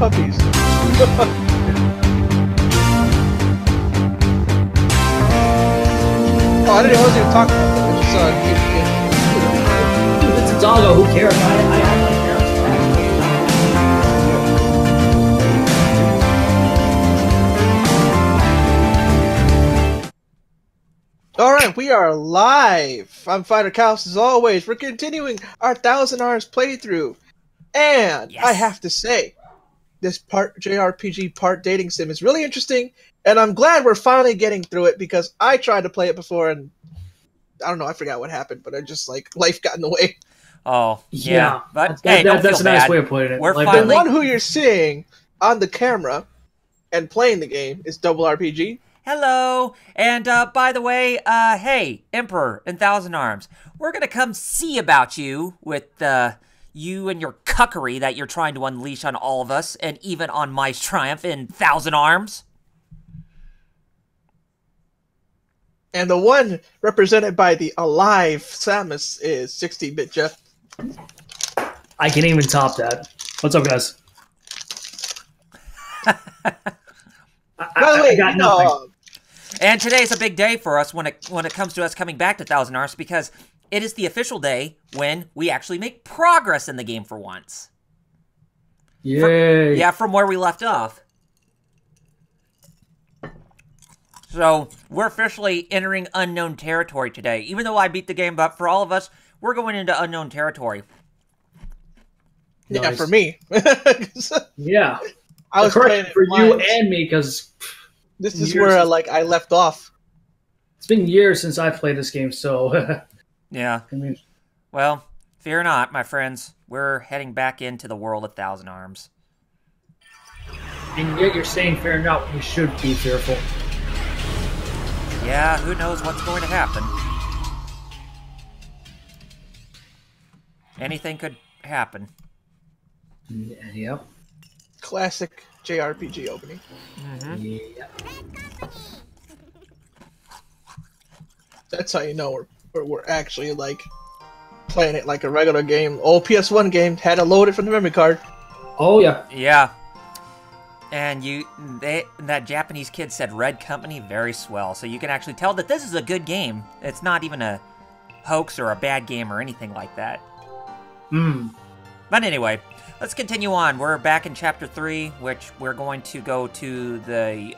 puppies. Oh, I didn't know what you were talking about. I just saw a Dude, it's a doggo. Who cares? I act like Alright, we are live! I'm Fighter Cows as always. We're continuing our 1000 Hours playthrough. And Yes. I have to say, this part JRPG part dating sim is really interesting, and I'm glad we're finally getting through it because I tried to play it before and I don't know, I forgot what happened, but I just life got in the way. Oh, yeah. But That's, hey, don't that's feel a nice bad. way of putting it. We're Like, The finally- one who you're seeing on the camera and playing the game is Double RPG. Hello! And, by the way, hey, Emperor and Thousand Arms, we're gonna come see about you with, you and your cuckery that you're trying to unleash on all of us, and even on Meis Triumph in Thousand Arms. And the one represented by the alive Samus is 16-bit Jeff. I can't even top that. What's up, guys? By the way, I got nothing. And today's a big day for us when it comes to us coming back to Thousand Arms, because it is the official day when we actually make progress in the game for once. Yay. Yeah, from where we left off. So, we're officially entering unknown territory today. Even though I beat the game, but for all of us, we're going into unknown territory. Yeah, Nice. for me. Yeah. I was playing Correct it for you blind. and me, because This is years where since- I left off. it's been years since I played this game, so... Yeah. I mean, Well, fear not, my friends. We're heading back into the world of Thousand Arms. and yet you're saying fear not, we should be fearful. Yeah, who knows what's going to happen. Anything could happen. Yep. Classic JRPG opening. Yeah. That's how you know we're actually playing it like a regular game. Old PS1 game had to load it from the memory card. Oh, yeah. Yeah. And that Japanese kid said Red Company very swell, so you can actually tell that this is a good game. It's not even a hoax or a bad game or anything like that. But anyway, let's continue on. We're back in Chapter 3, which we're going to go to the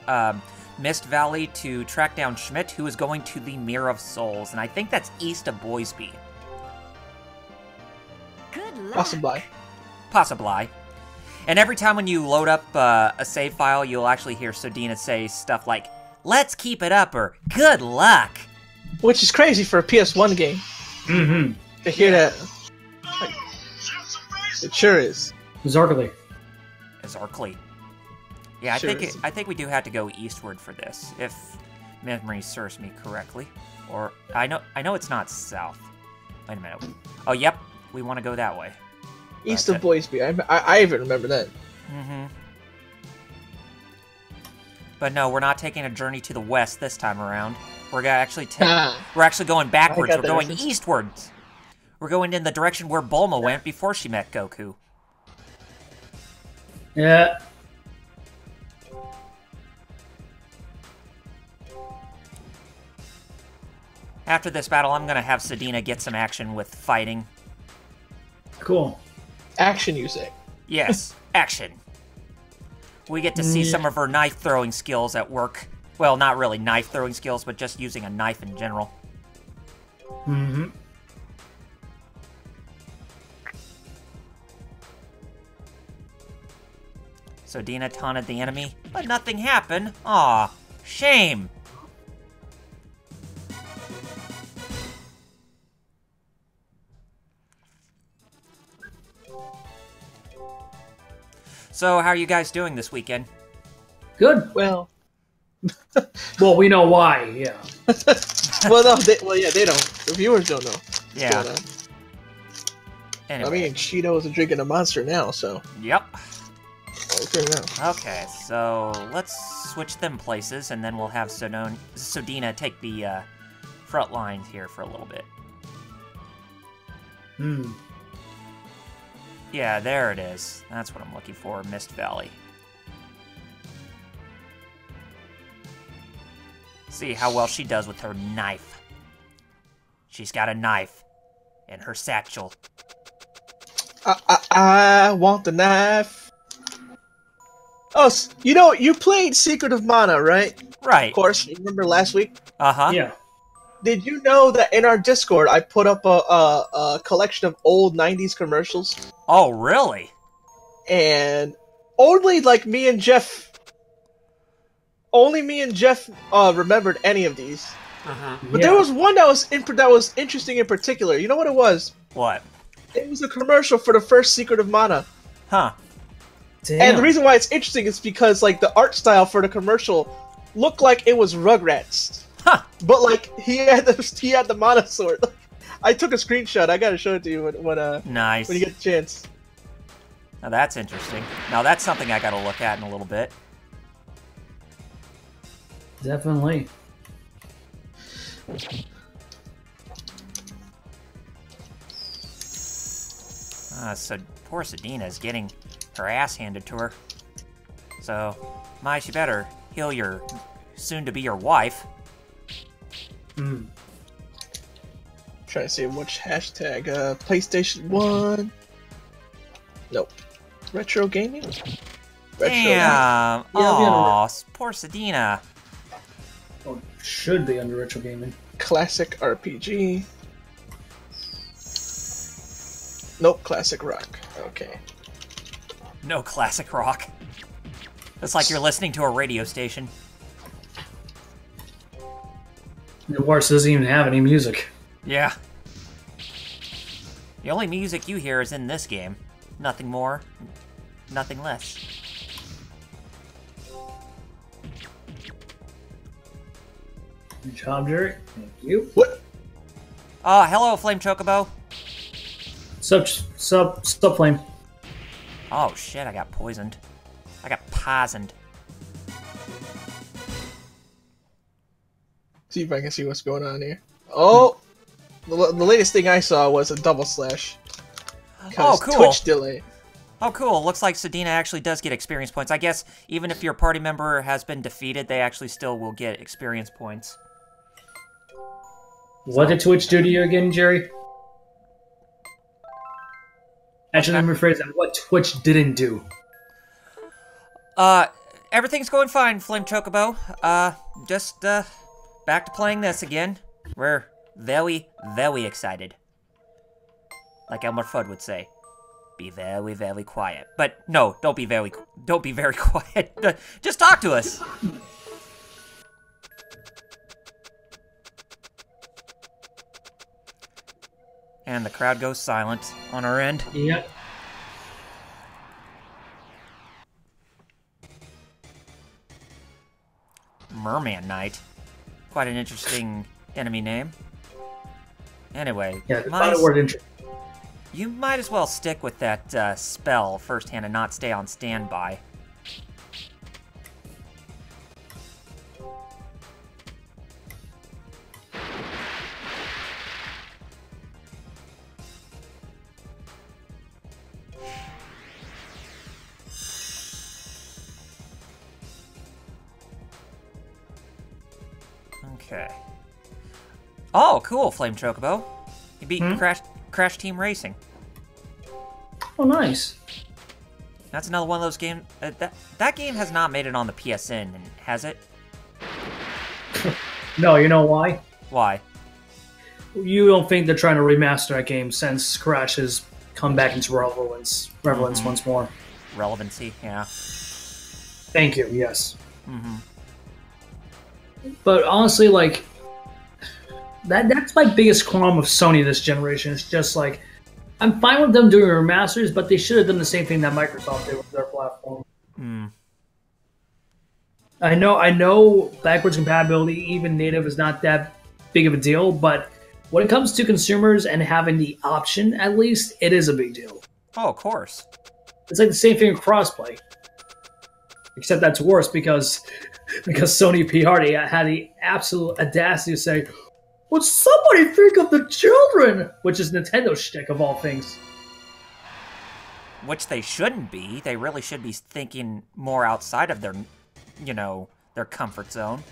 Mist Valley to track down Schmidt, who is going to the Mirror of Souls, and I think that's east of Boisby. Good luck. Possibly. Possibly. And every time when you load up a save file, you'll actually hear Sodina say stuff like, "Let's keep it up," or "Good luck." Which is crazy for a PS1 game. Mm-hmm. To hear that. It sure is. Zarkly. Zarkly. Yeah, Sure I think we do have to go eastward for this, if memory serves me correctly. Or I know it's not south. Wait a minute. Oh, yep, we want to go that way. East Okay. of Boisby. I even remember that. Mm-hmm. But no, we're not taking a journey to the west this time around. We're gonna actually we're actually going backwards. I got We're that going reference. eastwards. We're going in the direction where Bulma went before she met Goku. Yeah. After this battle, I'm gonna have Sodina get some action with fighting. Cool. Action, you say. Yes, action. We get to see Yeah. some of her knife-throwing skills at work. Well, not really knife-throwing skills, but just using a knife in general. Mm-hmm. So Dina taunted the enemy, but nothing happened. Aw, shame. So, how are you guys doing this weekend? Good. Well, Well, we know why, yeah. no, they don't. The viewers don't know what's Yeah. going on. Anyway, I mean, Shido is drinking a monster now, so. yep. Okay, now. Okay, so let's switch them places, and then we'll have Sodina take the front lines here for a little bit. Yeah, there it is. That's what I'm looking for, Mist Valley. See how well she does with her knife. She's got a knife in her satchel. I want the knife. Oh, you played Secret of Mana, right? Right. Of course, you remember last week? Uh-huh. Yeah. Did you know that in our Discord, I put up a collection of old 90s commercials? Oh, really? And only me and Jeff remembered any of these. Uh-huh. But there was one that was interesting in particular. You know what it was? What? It was a commercial for the first Secret of Mana. Huh. Damn. And the reason why it's interesting is because the art style for the commercial looked like it was Rugrats. Huh. But he had the Mana sword. I took a screenshot. I gotta show it to you Nice. when you get the chance. Now that's interesting. Now that's something I gotta look at in a little bit. Definitely. So poor Sedina is getting her ass handed to her. So, Meis, you better heal your soon-to-be your wife. Hmm. Trying to see which hashtag. PlayStation 1. Nope. Retro gaming? Damn! Yeah, I'll Aw, poor Sedina. Oh, should be under retro gaming. Classic RPG. Nope, classic rock. Okay. No classic rock. It's like you're listening to a radio station. The worst doesn't even have any music. Yeah. The only music you hear is in this game. Nothing more, nothing less. Good job, Jerry. Thank you. What? Hello, Flame Chocobo. Stop flame. Oh shit, I got poisoned. I got poisoned. See if I can see what's going on here. Oh! The latest thing I saw was a double slash. Oh, cool. Twitch delay. Oh, cool. Looks like Sedina actually does get experience points. I guess even if your party member has been defeated, they actually still will get experience points. What did Twitch do to you again, Jerry? Actually, let me rephrase that. What Twitch didn't do. Everything's going fine, Flame Chocobo. Just, back to playing this again. We're very, very excited. Like Elmer Fudd would say. Be very, very quiet. But no, don't be very quiet. Just talk to us. And the crowd goes silent on our end. Yep. Merman Knight. Quite an interesting enemy name. Anyway, Yeah, the final word interesting. you might as well stick with that spell firsthand and not stay on standby. Okay. Oh, cool, Flame Chocobo. You beat Crash Team Racing. Oh, nice. That's another one of those games. That game has not made it on the PSN, has it? No, you know why? Why? You don't think they're trying to remaster that game since Crash has come back into relevance once more. Relevancy, yeah. Thank you, yes. Mm-hmm. But honestly, like, that's my biggest qualm of Sony this generation. It's just like, I'm fine with them doing remasters, but they should have done the same thing that Microsoft did with their platform. Mm. I know backwards compatibility, even native, is not that big of a deal, but when it comes to consumers and having the option, at least, it is a big deal. Oh, of course. It's like the same thing with crossplay. Except that's worse because Sony PR had the absolute audacity to say, would somebody think of the children? Which is Nintendo shtick of all things. which they shouldn't be. They really should be thinking more outside of their, you know, their comfort zone.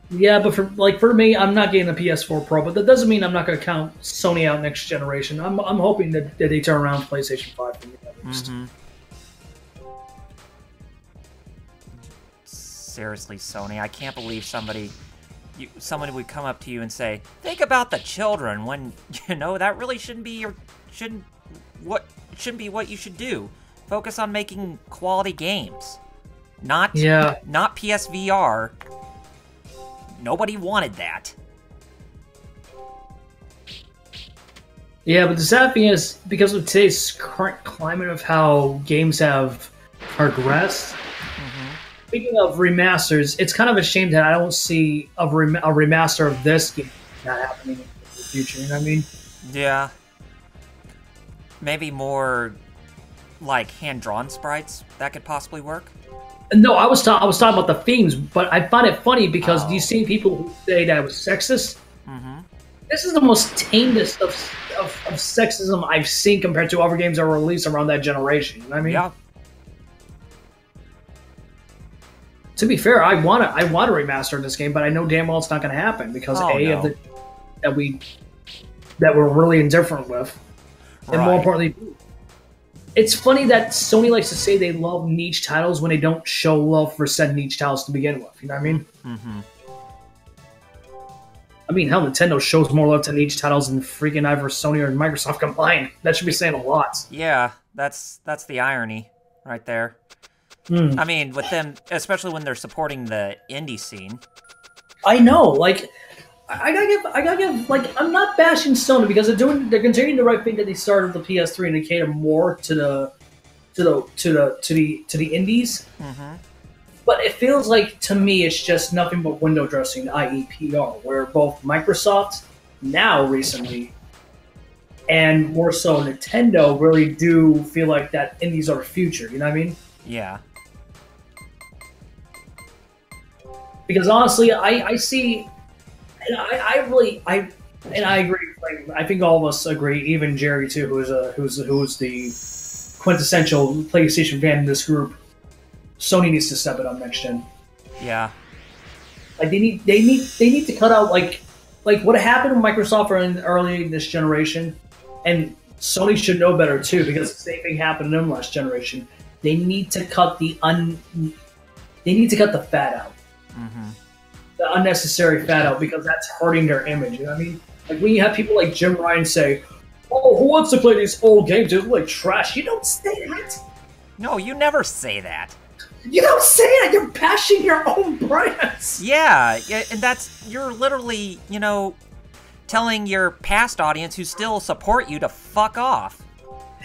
Yeah, but for me, I'm not getting a PS4 Pro, but that doesn't mean I'm not going to count Sony out next generation. I'm hoping that they turn around PlayStation 5 for me at least. Seriously, Sony, I can't believe somebody would come up to you and say, "Think about the children," when you know that really shouldn't be what you should do. Focus on making quality games, not PSVR. Nobody wanted that. Yeah, but the sad thing is, because of today's current climate of how games have progressed, speaking of remasters, it's kind of a shame that I don't see a remaster of this game not happening in the future, you know what I mean? Yeah. Maybe more, like, hand-drawn sprites that could possibly work? No, I was talking about the themes, but I find it funny because you see people who say that it was sexist. This is the most tamest of sexism I've seen compared to other games that were released around that generation. You know what I mean? Yeah. To be fair, I want to remaster this game, but I know damn well it's not going to happen because that we're really indifferent with, and more importantly. It's funny that Sony likes to say they love niche titles when they don't show love for said niche titles to begin with. You know what I mean? I mean, hell, Nintendo shows more love to niche titles than freaking either Sony or Microsoft combined. That should be saying a lot. Yeah, that's the irony right there. I mean, with them, especially when they're supporting the indie scene. I know, like. I gotta give, like, I'm not bashing Sony because they're continuing the right thing that they started with the PS3 and they cater more to the indies. But it feels like, to me, it's just nothing but window dressing, i.e. PR, where both Microsoft, now recently, and more so Nintendo really do feel like that indies are the future, you know what I mean? Yeah. Because honestly, I see... And I agree. I think all of us agree, even Jerry too, who's the quintessential PlayStation fan in this group. Sony needs to step it up next gen. Yeah. Like they need to cut out like what happened with Microsoft early in this generation, and Sony should know better too because the same thing happened to them last generation. They need to cut the fat out. The unnecessary fat out because that's hurting their image. You know what I mean? Like when you have people like Jim Ryan say, "Oh, who wants to play these old games? They look like trash." You don't say that. No, you never say that. You don't say that. You're bashing your own brands. Yeah, and you're literally, you know, telling your past audience who still support you to fuck off.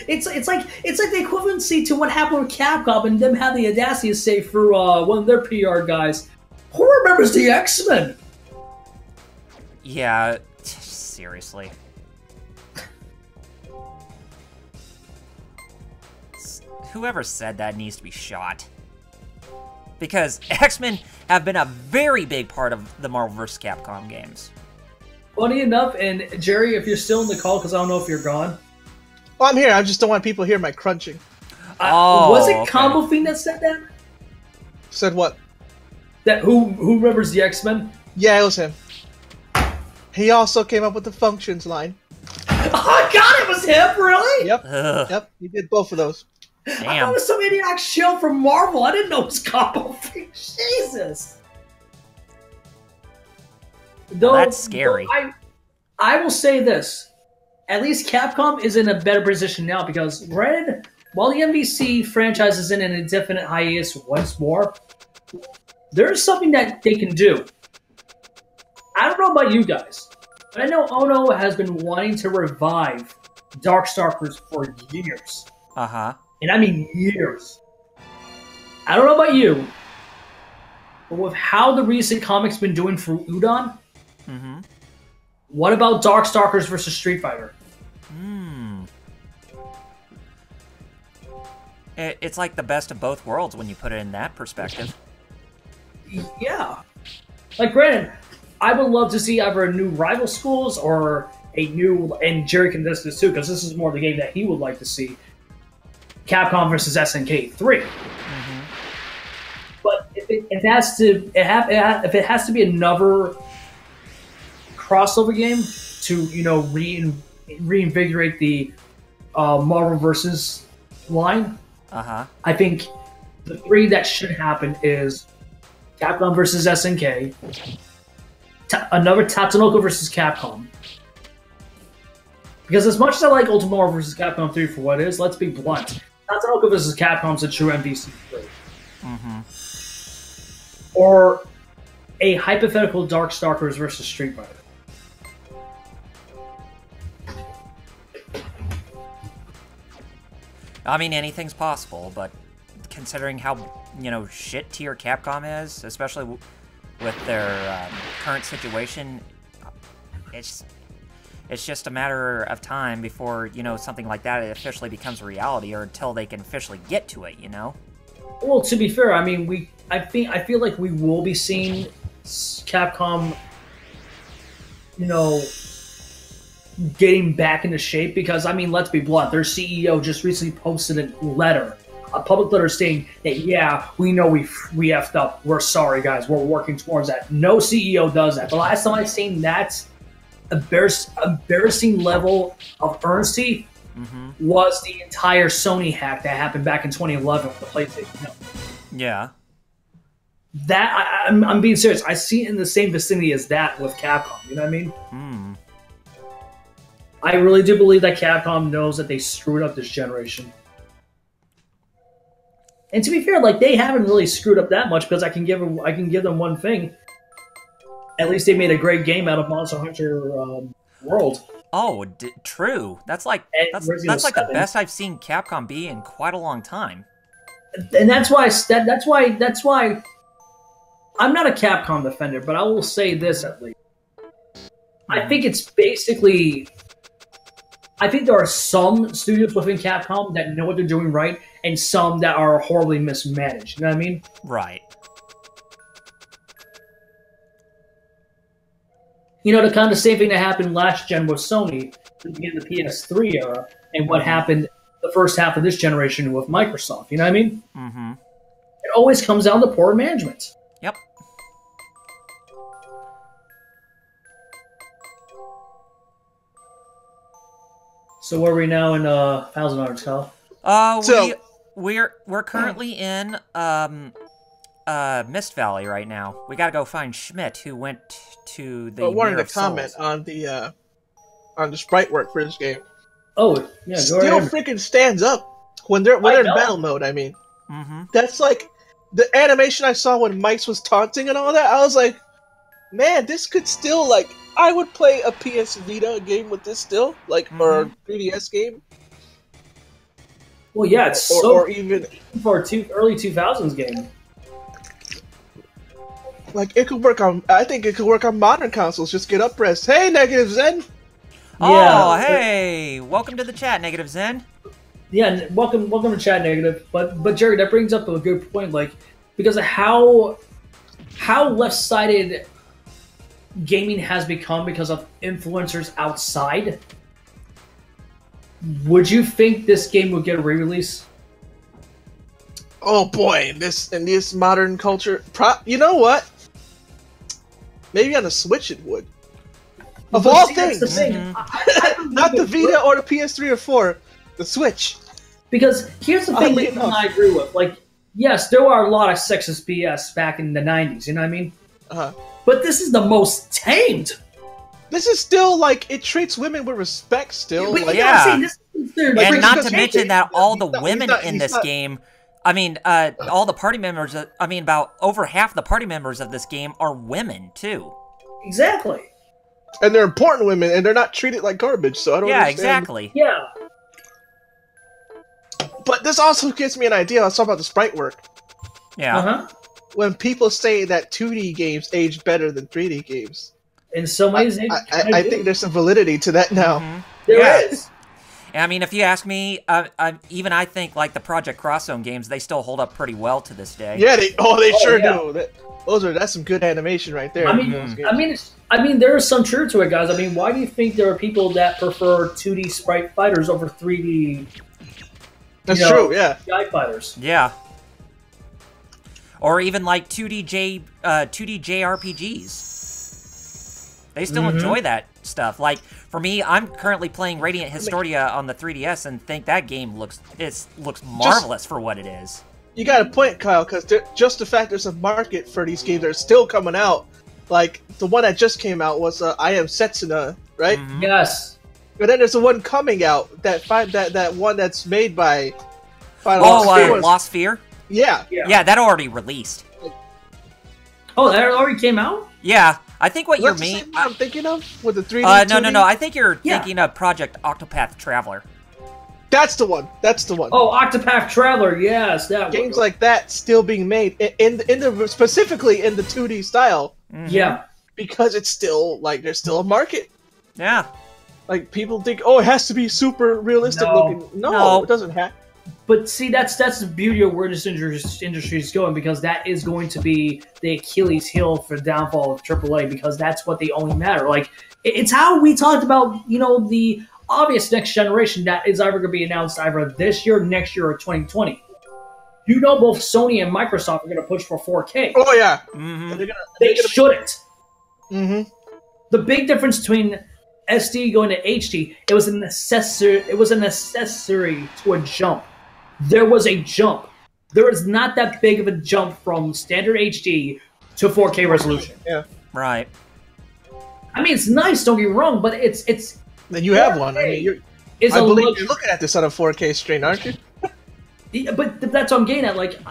It's like the equivalency to what happened with Capcom and them had the audacity to say through one of their PR guys. Who remembers the X-Men? Yeah, seriously. Whoever said that needs to be shot. Because X-Men have been a very big part of the Marvel vs. Capcom games. Funny enough, and Jerry, if you're still in the call, because I don't know if you're gone. Well, I'm here. I just don't want people to hear my crunching. Was it Combo Fiend that said that? Said what? That who remembers the X-Men? Yeah, it was him. He also came up with the functions line. Oh God, it was him, really? Yep. Yep. He did both of those. Damn. I thought it was some idiotic show from Marvel. I didn't know it was Combo Fiend. Jesus. Well, that's scary. I will say this. At least Capcom is in a better position now because, granted, while the MVC franchise is in an indefinite hiatus once more, there's something that they can do. I don't know about you guys, but I know Ono has been wanting to revive Darkstalkers for years. And I mean years. I don't know about you, but with how the recent comics been doing for Udon, what about Darkstalkers versus Street Fighter? It's like the best of both worlds when you put it in that perspective. Yeah. Like, granted, I would love to see either new rival schools or a new, and Jerry can list this too, because this is more the game that he would like to see, Capcom versus SNK 3. But if it has to be another crossover game to, you know, reinvigorate the Marvel versus line, I think the 3 that should happen is Capcom versus SNK, another Tatsunoko versus Capcom. Because as much as I like Ultimate Marvel vs. Capcom 3 for what it is, let's be blunt. Tatsunoko vs. Capcom's a true MVC 3. Or a hypothetical Darkstalkers versus Street Fighter. I mean, anything's possible, but considering how, you know, shit tier Capcom is, especially with their current situation, it's just a matter of time before, you know, something like that officially becomes a reality, or until they can officially get to it, you know? Well, to be fair, I mean, I feel like we will be seeing Capcom, you know, getting back into shape, because, I mean, let's be blunt, their CEO just recently posted a public letter stating that, yeah, we know we effed up, we're sorry guys, we're working towards that. No CEO does that. The last time I seen that embarrassing level of earnesty was the entire Sony hack that happened back in 2011 with the PlayStation. Yeah. That, I'm being serious. I see it in the same vicinity as that with Capcom. You know what I mean? I really do believe that Capcom knows that they screwed up this generation. And to be fair, like, they haven't really screwed up that much, because I can give them one thing. At least they made a great game out of Monster Hunter World. Oh, true. That's like the best I've seen Capcom be in quite a long time. And that's why I'm not a Capcom defender, but I will say this at least. I think it's basically, I think there are some studios within Capcom that know what they're doing right, and some that are horribly mismanaged. You know what I mean? Right. You know, the kind of same thing that happened last gen with Sony at the beginning of the PS3 era, and what happened the first half of this generation with Microsoft. You know what I mean? It always comes down to poor management. Yep. So where are we now in Thousand Arms, Kyle? We're currently in Mist Valley right now. We gotta go find Schmidt, who went to the. I wanted to comment on the sprite work for this game. Oh yeah, go still ahead. Freaking stands up when they're in battle mode. I mean, that's like the animation I saw when Meis was taunting and all that. I was like, man, this could still, like, I would play a PS Vita game with this still, like, or a 3DS game. Well, yeah, it's or even for early 2000s game. Like, it could work on. I think it could work on modern consoles. Just get up press. Hey, Negative Zen. Oh, hey! Welcome to the chat, Negative Zen. Yeah, welcome to chat, Negative. But Jerry, that brings up a good point. Like, because of how left-sided gaming has become because of influencers outside. Would you think this game would get a re-release? Oh boy, in this modern culture, you know what? Maybe on the Switch it would. Of all things, that's the thing. not the Vita or the PS3 or 4, the Switch. Because here's the thing that I agree with. Like, yes, there were a lot of sexist BS back in the 90s. You know what I mean? But this is the most tamed. This is still, like, it treats women with respect still. But, like, yeah. And not to mention that all the women in this game, I mean, all the party members, I mean, about over half the party members of this game are women, too. Exactly. And they're important women, and they're not treated like garbage, so I don't understand. Exactly. Yeah. But this also gives me an idea. Let's talk about the sprite work. Yeah. When people say that 2D games age better than 3D games. In some ways, I think there's some validity to that now. There is. And I mean, if you ask me, I think like the Project Cross Zone games, they still hold up pretty well to this day. Yeah, they sure do. That's some good animation right there. I mean, there is some truth to it, guys. I mean, why do you think there are people that prefer 2D sprite fighters over 3D? That's true. Yeah. Guy fighters. Yeah. Or even like 2D JRPGs. They still enjoy that stuff. Like for me, I'm currently playing Radiant Historia on the 3DS and think that game looks marvelous for what it is. You got a point, Kyle, because just the fact there's a market for these games that are still coming out. Like the one that just came out was I Am Setsuna, right? Mm-hmm. Yes. But then there's the one coming out that one that's made by Lost Sphere. Yeah. Yeah, that already released. Oh, that already came out? Yeah, I think what you're meaning. I'm thinking of with the 3D. No. I think you're thinking of Project Octopath Traveler. That's the one. Oh, Octopath Traveler. Yes, that games like that still being made specifically in the 2D style. Mm-hmm. Yeah, because it's still like there's still a market. Yeah. Like people think, it has to be super realistic looking. No, it doesn't have. But see, that's the beauty of where this industry is going, because that is going to be the Achilles heel for the downfall of AAA, because that's what they only matter. Like, it's how we talked about, the obvious next generation that is either going to be announced either this year, next year, or 2020. Both Sony and Microsoft are going to push for 4K. Oh, yeah. Mm-hmm. They shouldn't. Mm-hmm. The big difference between SD going to HD, it was a necessary to a jump. There was a jump. There is not that big of a jump from standard HD to 4K resolution. Yeah. Right. I mean, it's nice, don't get me wrong, but it's. Then you have one. I mean, I believe you're looking at this on a 4K screen, aren't you? Yeah, but that's what I'm getting at. Like,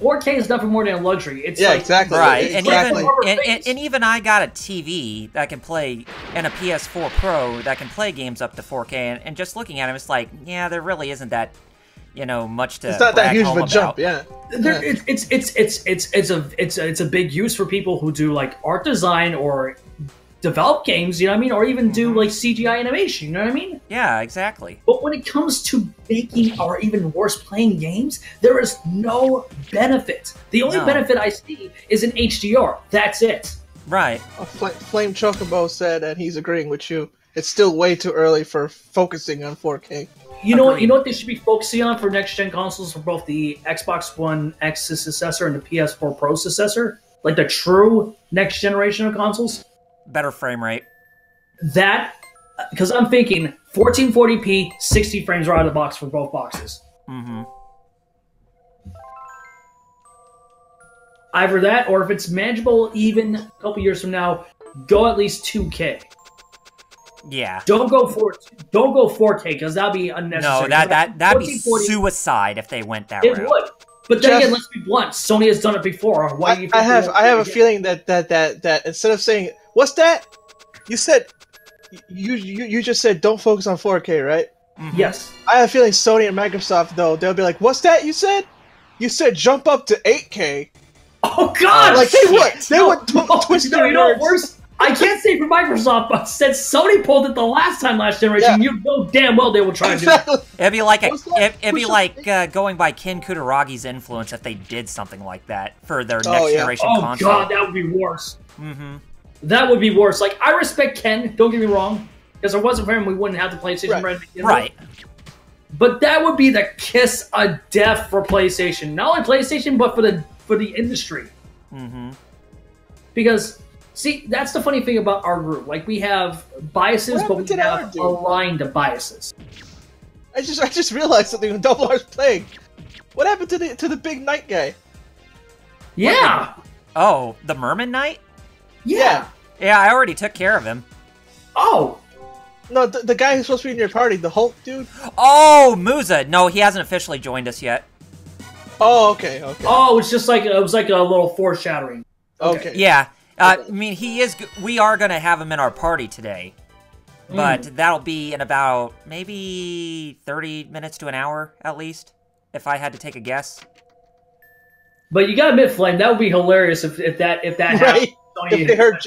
4K is nothing more than a luxury. It's exactly. Right, exactly. And even I got a TV that can play, and a PS4 Pro that can play games up to 4K, and just looking at them, it's like, yeah, there really isn't that, much to. It's not that huge of a about. jump, yeah. It's a big use for people who do like art design or develop games, you know what I mean, or even do like CGI animation, you know what I mean? Yeah, exactly. But when it comes to making, or even worse, playing games, there is no benefit. The only benefit I see is in HDR. That's it. Right. Flame Chocobo said, and he's agreeing with you, it's still way too early for focusing on 4K. You know what they should be focusing on for next-gen consoles, for both the Xbox One X's successor and the PS4 Pro successor? Like the true next generation of consoles? Better frame rate. That, because I'm thinking 1440p, 60 frames right out of the box for both boxes. Mm-hmm. Either that, or if it's manageable even a couple years from now, go at least 2K. Yeah. Don't go 4K, because that'll be unnecessary. No, that'd be suicide if they went that route. It would. But then again, let's be blunt. Sony has done it before. Why do you think I have a feeling that instead of saying, "What's that?" You said you just said don't focus on 4K, right? Mm-hmm. Yes. I have a feeling Sony and Microsoft, though, they'll be like, "What's that you said? You said jump up to 8K." Oh God! Like they would twist their words. Worse. I can't say for Microsoft, but since Sony pulled it the last generation, you know damn well they will try to do it. It'd be like going by Ken Kutaragi's influence if they did something like that for their next generation console. Oh God, that would be worse. Mm-hmm. That would be worse. Like, I respect Ken, don't get me wrong, because if it wasn't for him, we wouldn't have the PlayStation brand. Right. But that would be the kiss of death for PlayStation. Not only PlayStation, but for the industry. Mm-hmm. Because, see, that's the funny thing about our group. Like, we have biases, but we have aligned biases. I just realized something when Double R's playing. What happened to the big knight guy? Yeah. Oh, the Merman Knight? Yeah. Yeah, I already took care of him. Oh. No, the guy who's supposed to be in your party, the Hulk dude. Oh, Musa. No, he hasn't officially joined us yet. Oh, okay. Oh, it was like a little foreshadowing. Okay. Yeah. I mean, we are going to have him in our party today. But that'll be in about maybe 30 minutes to an hour, at least, if I had to take a guess. But you gotta admit, Flame, that would be hilarious if that happened. Right? If they heard,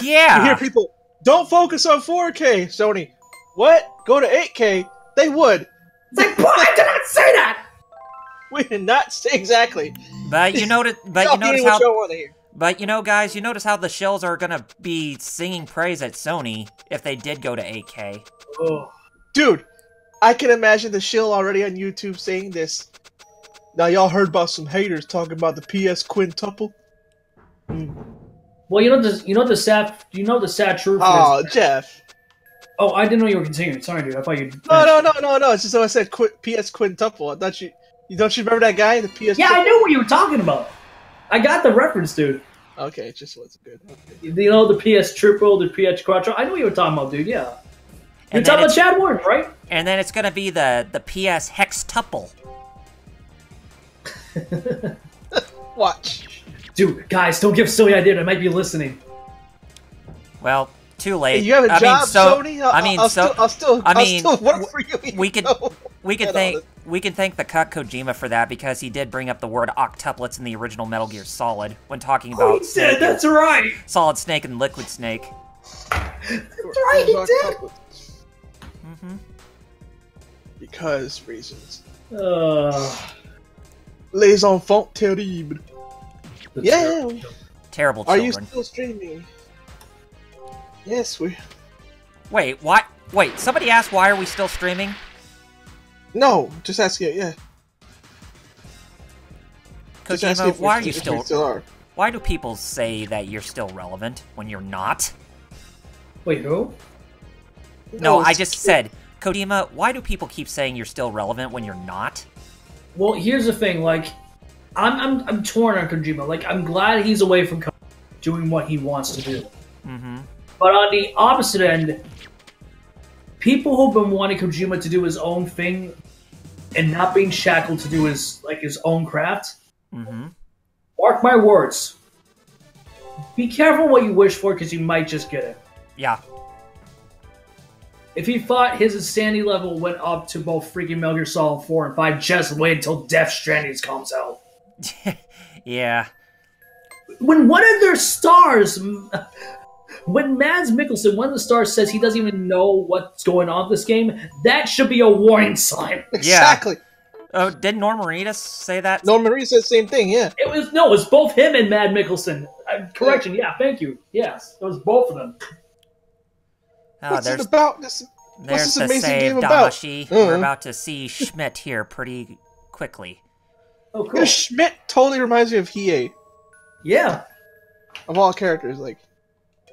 you hear people, don't focus on 4K, Sony. What? Go to 8K? They would. It's like, what? I did not say that! We did not say exactly. But you notice, But you know, guys, you notice how the shills are gonna be singing praise at Sony if they did go to 8K. Oh. Dude, I can imagine the shill already on YouTube saying this. Now y'all heard about some haters talking about the PS quintuple? Well, you know the sad truth Oh, is. Jeff. Oh, I didn't know you were continuing. Sorry, dude. I thought you. No. It's just so I said PS quintuple. I thought you don't you remember that guy? The PS. Yeah, I knew what you were talking about. I got the reference, dude. Okay, it just wasn't good. Okay. You know, the PS triple, the PS quattro. I know what you were talking about, dude. Yeah. You're talking about Chad Ward, right? And then it's gonna be the PS hextuple. Watch. Dude, guys, don't give silly idea. I might be listening. Well, too late. Hey, you have a job, Sony? I'll still work for you. We can thank the cuck Kojima for that because he did bring up the word octuplets in the original Metal Gear Solid when talking about Snake. That's right. Solid Snake and Liquid Snake. That's right, he did. Because reasons. Les enfants terribles. Yeah. Terrible Are children. you still streaming? Yes, we. Wait, what? Wait, somebody asked why are we still streaming? No, just asking. Yeah. Kojima, why are you still are. Why do people say that you're still relevant when you're not? Wait, who? No, I just said, Kojima, why do people keep saying you're still relevant when you're not? Well, here's the thing, like, I'm torn on Kojima. Like, I'm glad he's away from doing what he wants to do. Mm-hmm. But on the opposite end, people who've been wanting Kojima to do his own thing and not being shackled to do his own craft, mark my words. Be careful what you wish for, because you might just get it. Yeah. If he thought his insanity level went up to both freaking Metal Gear Solid 4 and 5, just wait until Death Stranding comes out. Yeah. When one of their stars, when Mads Mikkelsen, one of the stars, says he doesn't even know what's going on with this game, that should be a warning sign. Exactly. Oh, did Norm Reedus say that? Norm Reedus said the same thing, yeah. It was both him and Mads Mikkelsen. Correction, yeah, thank you. Yes, it was both of them. Oh, what's it about? What's this amazing game about? Damashi. We're about to see Schmidt here pretty quickly. Oh, cool. Yeah, Schmidt totally reminds me of Hiei. Yeah. Of all characters, like.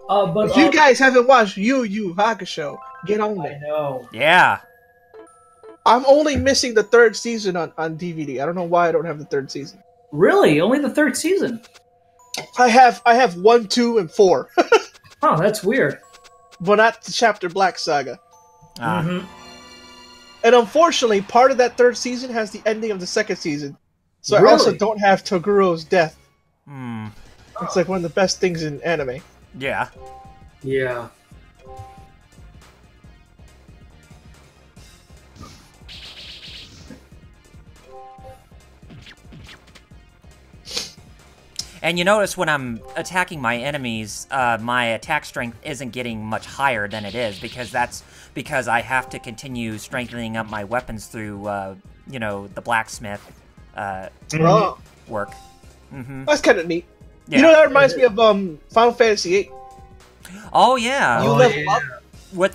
But if you guys haven't watched Yu Yu Hakusho, get on I it. know. Yeah. I'm only missing the 3rd season on DVD. I don't know why I don't have the 3rd season. Really? Only the 3rd season? I have 1, 2, and 4. Oh, that's weird. But not the Chapter Black Saga. Mm-hmm. And unfortunately, part of that 3rd season has the ending of the 2nd season. So Really? I also don't have Toguro's death. Hmm. It's like one of the best things in anime. Yeah. Yeah. And you notice when I'm attacking my enemies, my attack strength isn't getting much higher than it is because I have to continue strengthening up my weapons through, the blacksmith work. Mm-hmm. That's kind of neat. Yeah. You know, that reminds me of Final Fantasy VIII. Oh yeah. You level up,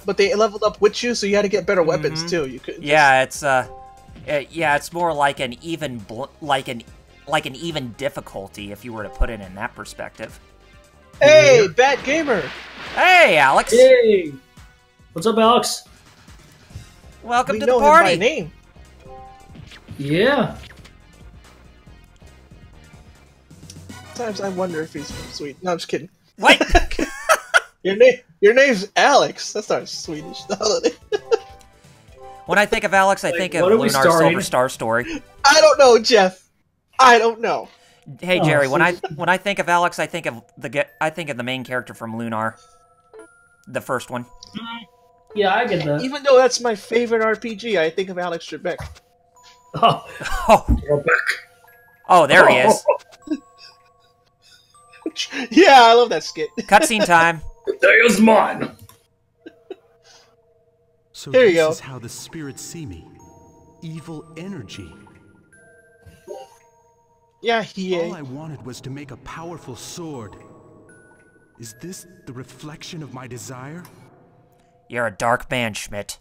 but they leveled up with you, so you had to get better weapons too. You could. Yeah, it's more like an even like an even difficulty if you were to put it in that perspective. Hey, Bad Gamer! Hey, Alex! Hey! What's up, Alex? Welcome We to know the party! him by name. Yeah. Sometimes I wonder if he's from Sweden. No, I'm just kidding. What? Your name's Alex. That's not Swedish. When I think of Alex, I think of Lunar Silver Star Story. I don't know, Jeff. I don't know. Hey Jerry, when I think of Alex, I think of the main character from Lunar, the first one. Yeah, I get that. Even though that's my favorite RPG, I think of Alex Trebek. Oh, there he is. Yeah, I love that skit. Cutscene time. There's mine. So Here you this go. is how the spirits see me. Evil energy. Yeah, All I wanted was to make a powerful sword. Is this the reflection of my desire? You're a dark man, Schmidt.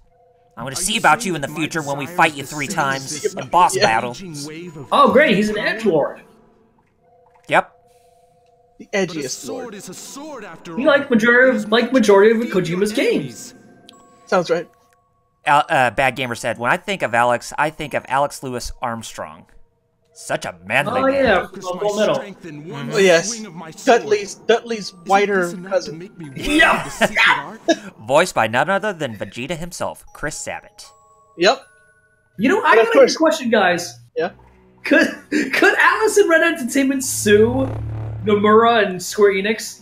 I'm gonna Are see you about saying you in the that my future when we desire fight is you the 3 same times as this in boss Yeah. battles. raging wave of Oh, great, he's an power? edgelord. Yep. the But a edgiest sword lord. is a sword after all. You like majority of Kojima's games. Sounds right. Bad Gamer said, when I think of Alex, I think of Alex Lewis Armstrong. Such a manly Oh man. yeah, Focus Full my Metal. strength in one Oh, yes. swing of my sword. Dudley's Isn't whiter this enough cousin. to make me Yeah. worthy of the secret art? Voiced by none other than Vegeta himself, Chris Sabat. Yep. You know, I But of got a course- good question, guys. Yeah. Could Alice and Red Entertainment sue Nomura and Square Enix?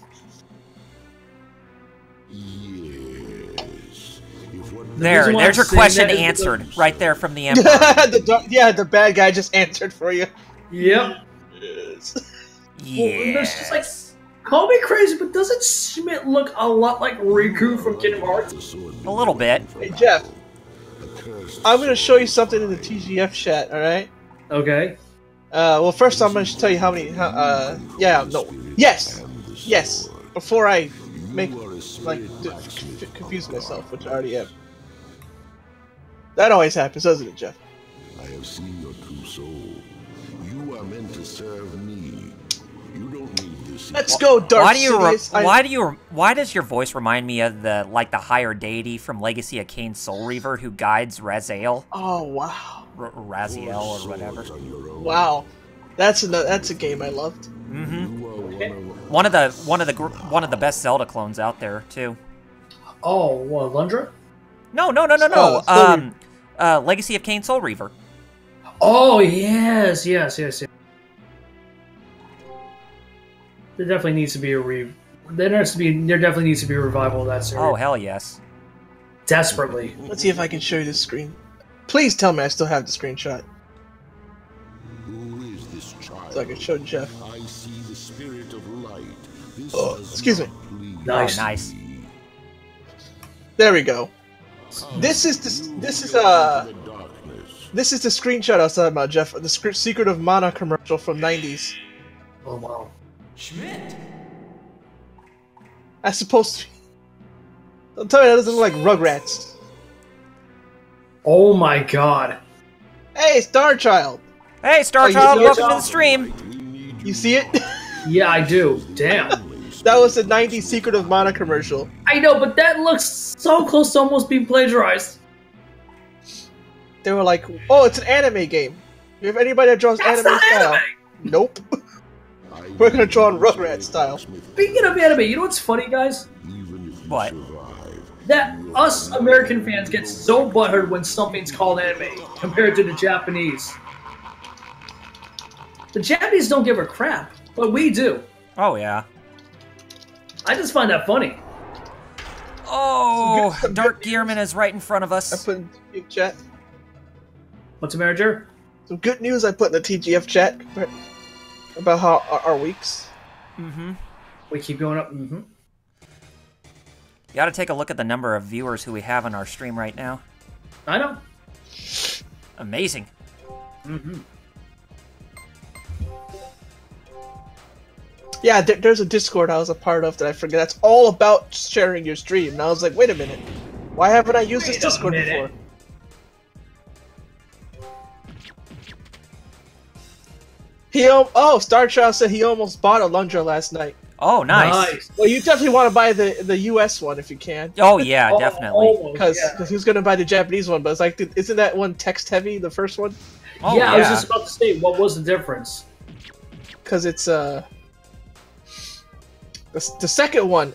Yes. If what There, reason why there's I'm your saying question that is answered right there from the Empire. The bad guy just answered for you. Yep. Yes. Well, there's just like, Yes. call me crazy, but doesn't Schmidt look a lot like Riku from Kingdom Hearts? A little bit. Hey Jeff, I'm gonna show you something in the TGF chat. All right. Okay. Well, first I'm gonna tell you how many. Yes. Before I make confuse myself, which I already am. That always happens, doesn't it, Jeff? I have seen your true soul. You are meant to serve me. You don't need this. Let's go, Dark Why do you? Sidious. Why does your voice remind me of the higher deity from Legacy of Kain Soul Reaver who guides Raziel, Oh wow, Raziel or whatever? wow, that's a game I loved. Mm-hmm. You are One of the best Zelda clones out there too. Oh, what, Lundra? No. Soul Legacy of Kain Soul Reaver. Oh, yes. There definitely needs to be there definitely needs to be a revival of that series. Oh hell yes. Desperately. Let's see if I can show you this screen. Please tell me I still have the screenshot Who is this child? so I can show Jeff. I see the spirit of light. This Oh, does excuse me. not please Nice. Oh, nice. me. There we go. This is the The darkness. this is the screenshot I was talking about, Jeff. The Secret of Mana commercial from '90s. Oh, wow. That's supposed to be. Don't tell me that doesn't look like Rugrats. Oh, my God. Hey, Star Child. Hey, Star Oh, you Child, see welcome it? to the stream. We need You see it? Yeah, I do. Damn. That was the '90s Secret of Mana commercial. I know, but that looks so close to almost being plagiarized. They were like, "Oh, it's an anime game. If anybody that draws That's anime not style, anime. nope. We're gonna draw in Rugrat style." Speaking of anime, you know what's funny, guys? Even if you What? survive, That us American fans get so butthurt when something's called anime compared to the Japanese. The Japanese don't give a crap, but we do. Oh yeah. I just find that funny. Oh, Some good Dark news. Gearman is right in front of I us. put in the chat What's the matter, Jer? some good news. I put in the TGF chat about how our weeks. Mm-hmm. We keep going up. You got to take a look at the number of viewers who we have on our stream right now. I know. Amazing. Yeah, there's a Discord I was a part of that I forget. That's all about sharing your stream. And I was like, wait a minute, why haven't I used this Wait a Discord minute. before? Star Child said he almost bought a Lundra last night. Oh, nice. Well, you definitely want to buy the US one if you can, Oh yeah, Oh, definitely. almost, because yeah. he was gonna buy the Japanese one. But it's like, isn't that one text heavy? The first one, Oh yeah, I was just about to say, what was the difference? because it's the second one.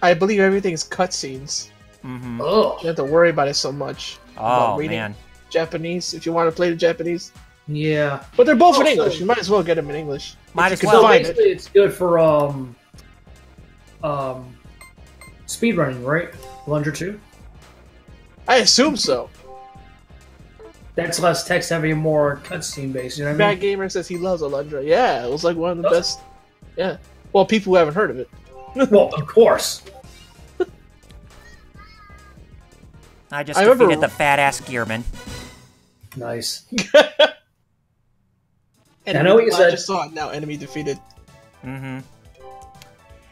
I believe everything's cutscenes. Mm-hmm. You Oh, don't have to worry about it so much. Oh about reading man. Japanese if you want to play the Japanese. yeah. But they're both in Also- English. You might as well get them in English. Might If as you well. can So find it. basically, it's good for speedrunning, right? Plunger 2? I assume so. That's less text heavy and more cutscene based, you know what I Bad mean? Gamer says he loves Alundra. Yeah, it was like one of the best. Yeah. Well, people who haven't heard of it. Well, of course. I just defeated the fat-ass Gearman. Nice. I know what you said. I just saw it now. Enemy defeated. Mm-hmm.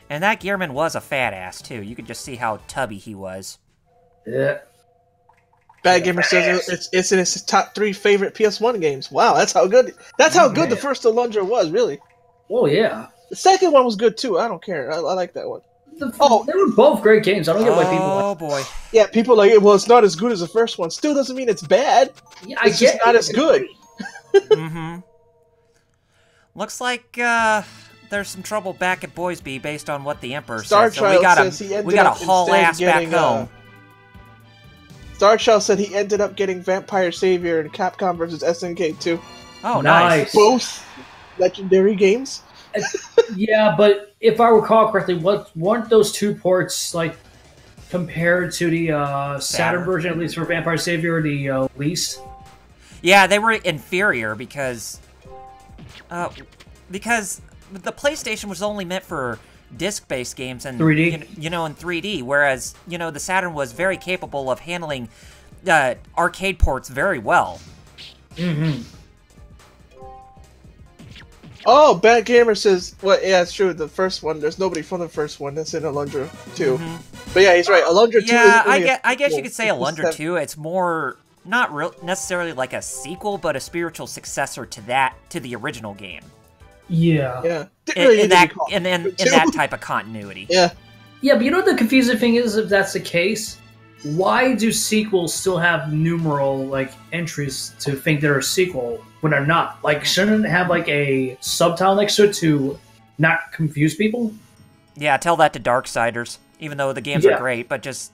And that Gearman was a fat ass too. You could just see how tubby he was. Yeah. Bad Gamer says it's in his top 3 favorite PS1 games. Wow, that's how good. That's how good the first Alundra was, really. Oh yeah. The second one was good too. I don't care. I like that one. They were both great games. I don't get why people. Oh boy. Yeah, people like it. Well, it's not as good as the first one. Still doesn't mean it's bad. Yeah, it's just not as good. Mm-hmm. Looks like there's some trouble back at Boisby based on what the Emperor said. So we gotta haul ass back home. Starchild said he ended up getting Vampire Savior and Capcom vs. SNK 2. Oh, nice. Both legendary games. Yeah, but if I recall correctly, weren't those 2 ports like compared to the Saturn version, at least for Vampire Savior, the least? Yeah, they were inferior because the PlayStation was only meant for disc-based games and 3D, in 3D, whereas the Saturn was very capable of handling arcade ports very well. Mm-hmm. Oh, Bad Gamer says, well, yeah, it's true. The first one, there's nobody from the first one that's in Alundra 2. Mm-hmm. But yeah, he's right. Alundra 2. Yeah, I guess you could say Alundra 2. It's more not necessarily like a sequel, but a spiritual successor to the original game. Yeah. Yeah. In that type of continuity. Yeah. Yeah, but you know what the confusing thing is, if that's the case? Why do sequels still have numeral entries to think they're a sequel when they're not? Shouldn't it have a subtitle next to it to not confuse people? Yeah, tell that to Darksiders. Even though the games are great, but just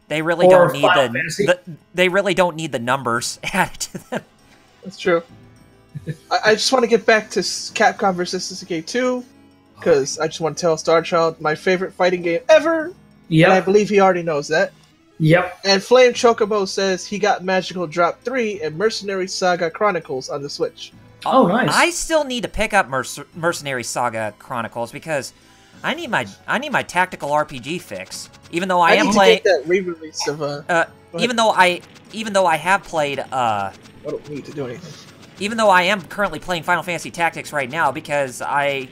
they really don't need they really don't need the numbers added to them. That's true. I just want to get back to Capcom vs. SNK 2 because I just want to tell Starchild my favorite fighting game ever. Yeah, I believe he already knows that. Yep. And Flame Chocobo says he got Magical Drop 3 and Mercenary Saga Chronicles on the Switch. Oh, nice. I still need to pick up Mercenary Saga Chronicles because I need my tactical RPG fix. Even though I am playing that re-release of even though I have played I don't need to do anything. Even though I am currently playing Final Fantasy Tactics right now because I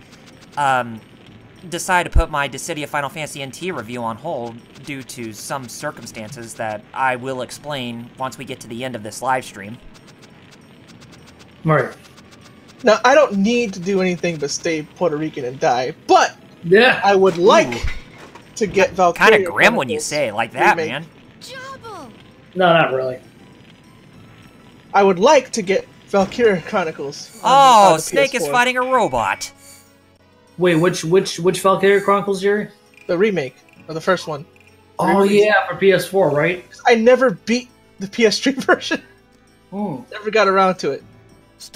decided to put my Dissidia Final Fantasy NT review on hold due to some circumstances that I will explain once we get to the end of this live stream. Right. Now, I don't need to do anything but stay Puerto Rican and die, but yeah, I would like to get Valkyria. Kind of grim when you say it like that, man. No, not really. I would like to get Valkyria Chronicles. Oh, Snake is fighting a robot. Wait, which Valkyria Chronicles, Jerry? The remake of the first one. Oh yeah, for PS4, right? I never beat the PS3 version. Never got around to it.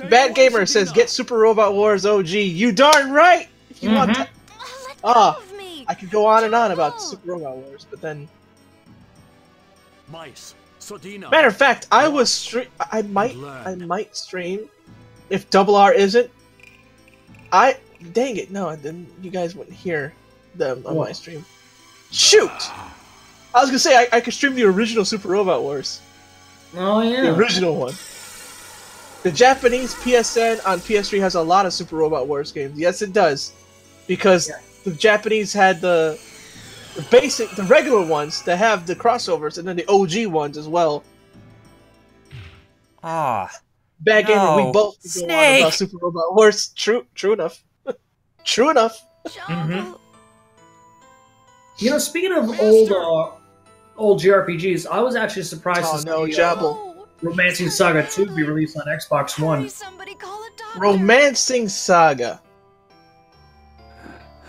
Bad Gamer says, "Get Super Robot Wars OG." You darn right. If you want that. I could go on and on about Super Robot Wars, but then. Meis, Sodina. Matter of fact, I might stream if Double R isn't. Dang it! No, then you guys wouldn't hear them on my stream. Shoot! I was gonna say I could stream the original Super Robot Wars. Oh yeah, the original one. The Japanese PSN on PS3 has a lot of Super Robot Wars games. Yes, it does, because the Japanese had the regular ones that have the crossovers, and then the OG ones as well. Bad Gamer, we both go on about Super Robot Wars. True enough. True enough. You know, speaking of old JRPGs, I was actually surprised to see Romancing Saga 2 be released on Xbox One. Romancing Saga.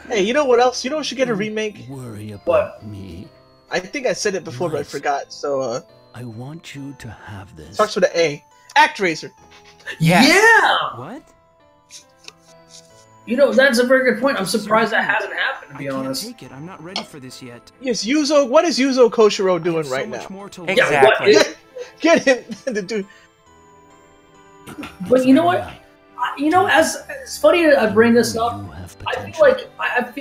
Hey, you know what else? You know what should get a remake? Worry about me. I think I said it before, but I forgot. So, I want you to have this. Starts with an A. ActRaiser. Yeah. What? You know, that's a very good point. I'm surprised that hasn't happened, to be honest. Take it. I'm not ready for this yet. Yes, Yuzo. What is Yuzo Koshiro doing right now? Exactly. Get him to do. But you know what? You know, as it's funny I bring this up. I feel like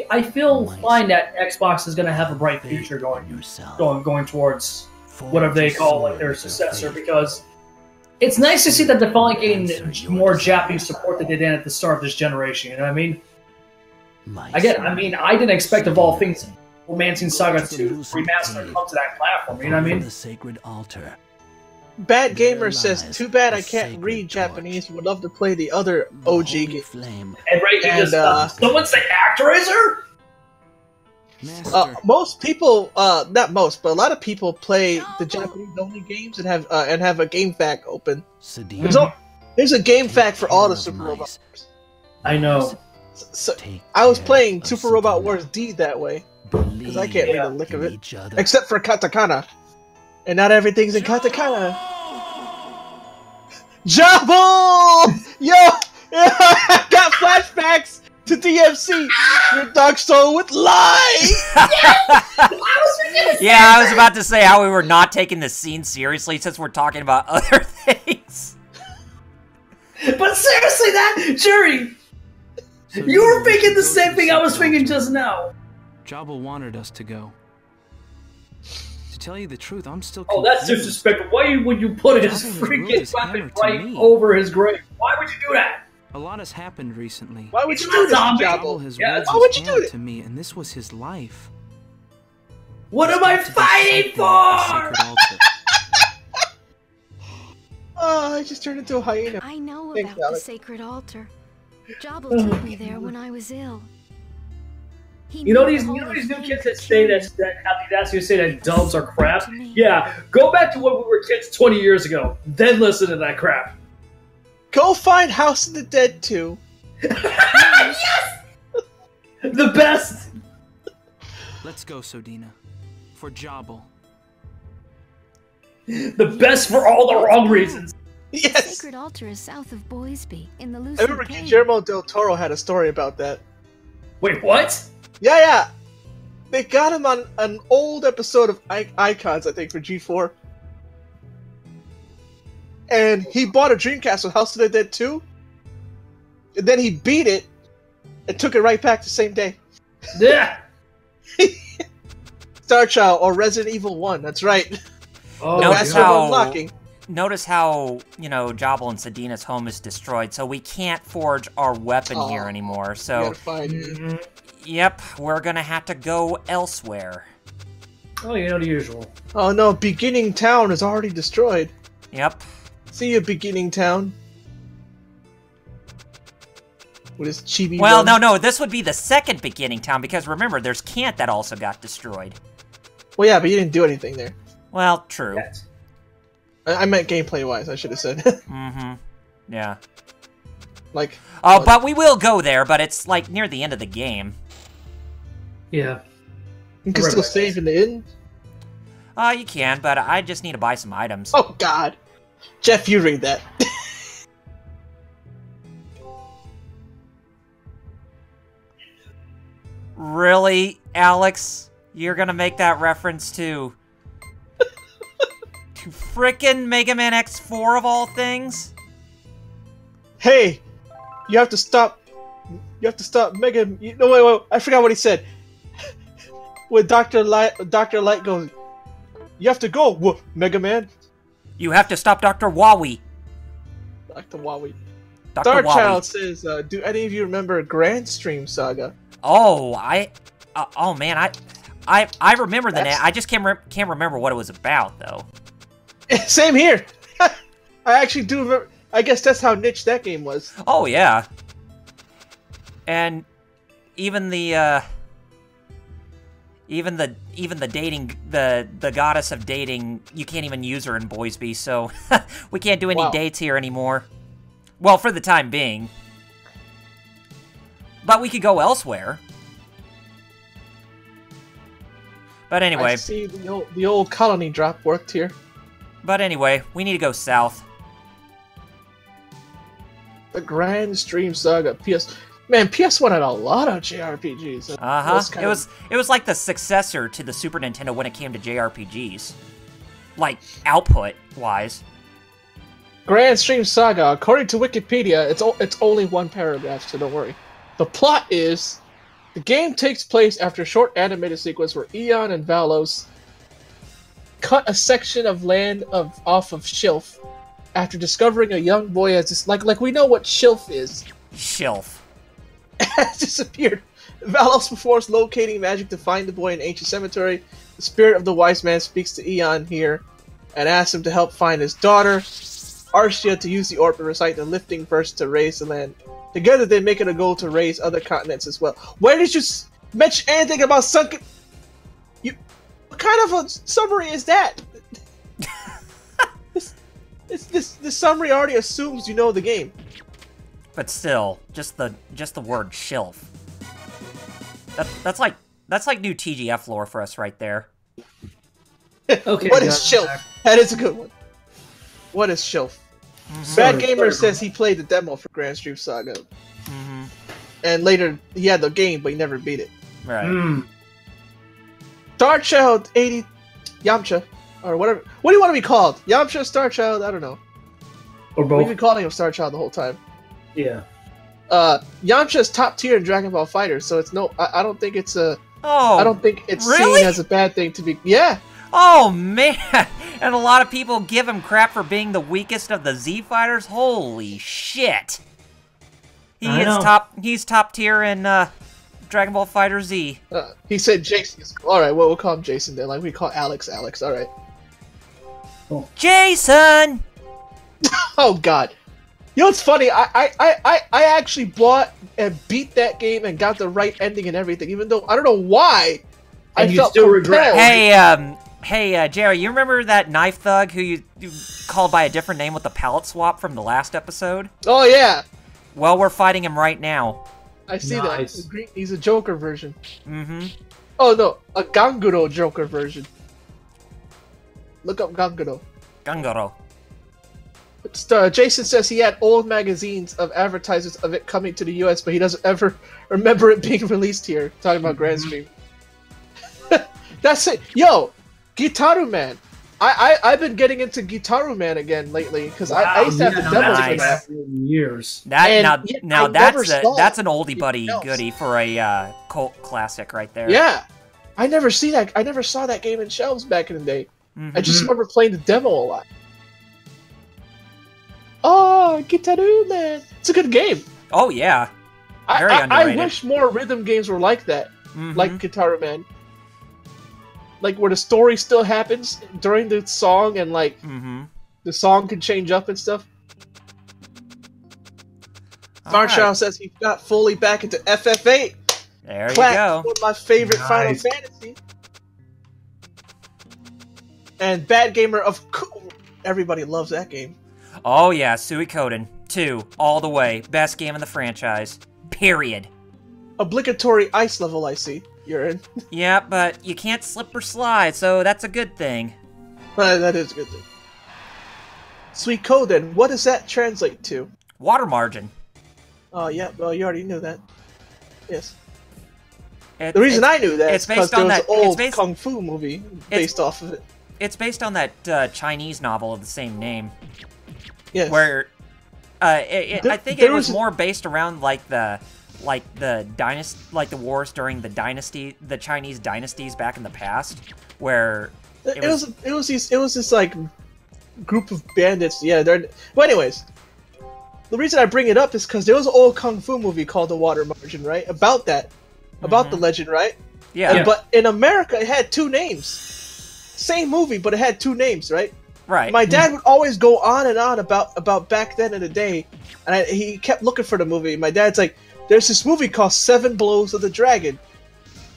I feel fine that Xbox is going to have a bright future going towards whatever they call like their successor, because it's nice to see that they're finally getting more Japanese support than they did at the start of this generation. You know what I mean? Again, I didn't expect of all things Romancing Saga 2 remaster come to that platform. You know what I mean? The sacred altar. Bad Gamer says, "Too bad I can't read Japanese. Would love to play the other OG game." Flame. And right, you just someone say Actraiser? Most people, not most, but a lot of people play the Japanese-only games and have a game fact open. There's a game fact for all the Super Robot Wars. I know. So I was playing Super Robot Wars D that way because I can't read a lick of it, except for katakana, and not everything's in katakana. Jabble! Yo, I got flashbacks to DMC. Your Dark Soul with lies. Yeah, I was about to say how we were not taking the scene seriously since we're talking about other things. But seriously, Jerry, you were thinking the same thing I was thinking just now. Jabba wanted us to go. To tell you the truth, I'm still confused. Oh, that's disrespectful. Why would you put his freaking weapon right over his grave? Why would you do that? A lot has happened recently. Why would you do this, Jabba? Why would you do it to me? And this was his life. What am I fighting for? Oh, I just turned into a hyena. I know about the sacred altar. Jabba took me there when I was ill. You know these new kids that say that have the audacity to say that dubs are crap? Yeah, go back to when we were kids 20 years ago. Then listen to that crap. Go find House of the Dead 2. Yes! The best! Let's go, Sodina. For Jabal. The best for all the wrong reasons. Yes! The sacred altar is south of Boisby, in the Lucent I remember Cave. Guillermo del Toro had a story about that. Wait, what? Yeah. They got him on an old episode of Icons, I think, for G4. And he bought a Dreamcast with House of the Dead 2. And then he beat it and took it right back the same day. Yeah. Star Child or Resident Evil 1, that's right. Oh, notice how, you know, Jabal and Sedina's home is destroyed, so we can't forge our weapon here anymore. So, yep, we're gonna have to go elsewhere. Oh, you know the usual. Oh no, Beginning Town is already destroyed. Yep. See you, Beginning Town. With his chibi. Well, no, this would be the second Beginning Town, because remember, there's Kant that also got destroyed. Well, yeah, but you didn't do anything there. Well, true. Yes. I meant gameplay-wise, I should have said. Mm-hmm. Yeah. Like... Oh, but we will go there, but it's, like, near the end of the game. Yeah. You can still save in the end? You can, but I just need to buy some items. Oh, God. Jeff, you read that. Really, Alex? You're gonna make that reference to frickin' Mega Man X4 of all things? Hey, you have to stop. You have to stop Mega. No, wait. I forgot what he said. When Dr. Light goes, you have to go, Mega Man. You have to stop Dr. Wowie. Dr. Wowie. Dr. Star Wowie. Child says, do any of you remember Grand Stream Saga? Oh, oh man, I remember the name. I just can't remember what it was about, though. Same here. I actually do remember. I guess that's how niche that game was. Oh yeah. And even the dating the goddess of dating, you can't even use her in Boisby, so we can't do any dates here anymore. Well, for the time being. But we could go elsewhere. But anyway. I see the old colony drop worked here. But anyway, we need to go south. The Grand Stream Saga. Man, PS1 had a lot of JRPGs. It was like the successor to the Super Nintendo when it came to JRPGs. Like, output-wise. Grand Stream Saga, according to Wikipedia, it's only one paragraph, so don't worry. The plot is, the game takes place after a short animated sequence where Eon and Valos cut a section of land off of Shilf after discovering a young boy has this like we know what Shilf is. Shilf. Has disappeared. Valos performs locating magic to find the boy in ancient cemetery. The spirit of the wise man speaks to Eon here and asks him to help find his daughter, Arcia, to use the orb and recite the lifting verse to raise the land. Together they make it a goal to raise other continents as well. Where did you mention anything about sunken... What kind of a summary is that? This summary already assumes you know the game. But still, just the word Shilf. That's like new TGF lore for us right there. Okay. What is Shilf? That is a good one. What is Shilf? Bad Gamer says he played the demo for Grand Stream Saga. And later he had the game, but he never beat it. Right. Star Child 80 Yamcha, or whatever. What do you want to be called? Yamcha, Star Child? I don't know. Or both. We've been calling him Star Child the whole time. Yeah. Yamcha is top tier in Dragon Ball FighterZ, so it's no. I don't think it's a. Oh, I don't think it's really? seen as a bad thing to be. Yeah. Oh man, and a lot of people give him crap for being the weakest of the Z fighters. Holy shit! He's top tier in Dragon Ball Fighter Z. He said Jason is cool. All right, well we'll call him Jason then. Like we call Alex. All right. Cool. Jason. Oh God. You know what's funny? I actually bought and beat that game and got the right ending and everything, even though I don't know why. And I you felt still compelled. regret. Hey, Jerry, you remember that knife thug who you called by a different name with the palette swap from the last episode? Oh yeah. Well, we're fighting him right now. I see Nice. that. He's a Joker version. Mm-hmm. Oh no, a Ganguro Joker version. Look up Ganguro. Gangoro. Jason says he had old magazines of advertisements of it coming to the US, but he doesn't ever remember it being released here. Talking about Grand Stream. That's it. Yo, Gitaru Man. I've been getting into Gitaru Man again lately because I used to have the demos for that. Years. That's an oldie buddy goodie for a cult classic right there. Yeah, I never saw that game in shelves back in the day. I just remember playing the demo a lot. Oh, Gitaru Man! It's a good game. Oh yeah, very I underrated. wish more rhythm games were like that, like Gitaru Man. Like where the story still happens during the song, and like the song can change up and stuff. Starchild says he got fully back into FF8. There you Clap, go. one of my favorite Final Fantasy. And Bad Gamer, everybody loves that game. Oh yeah, Suikoden 2, all the way. Best game in the franchise. Period. Obligatory ice level, I see. You're in. Yeah, but you can't slip or slide, so that's a good thing. That is a good thing. Suikoden, what does that translate to? Water margin. Oh yeah, well you already knew that. Yes. The reason I knew that is because there was an old based, kung fu movie based off of it. It's based on that Chinese novel of the same name. Yes. Where, I think it was more based around the dynasty, like the wars during the Chinese dynasties back in the past, where it was this like group of bandits. Yeah, but anyways, the reason I bring it up is because there was an old kung fu movie called The Water Margin, right? About that, about the legend, right? Yeah. But in America, it had two names. Same movie, but it had two names, right? Right. My dad would always go on and on about back then in the day, and he kept looking for the movie. My dad's like, there's this movie called Seven Blows of the Dragon.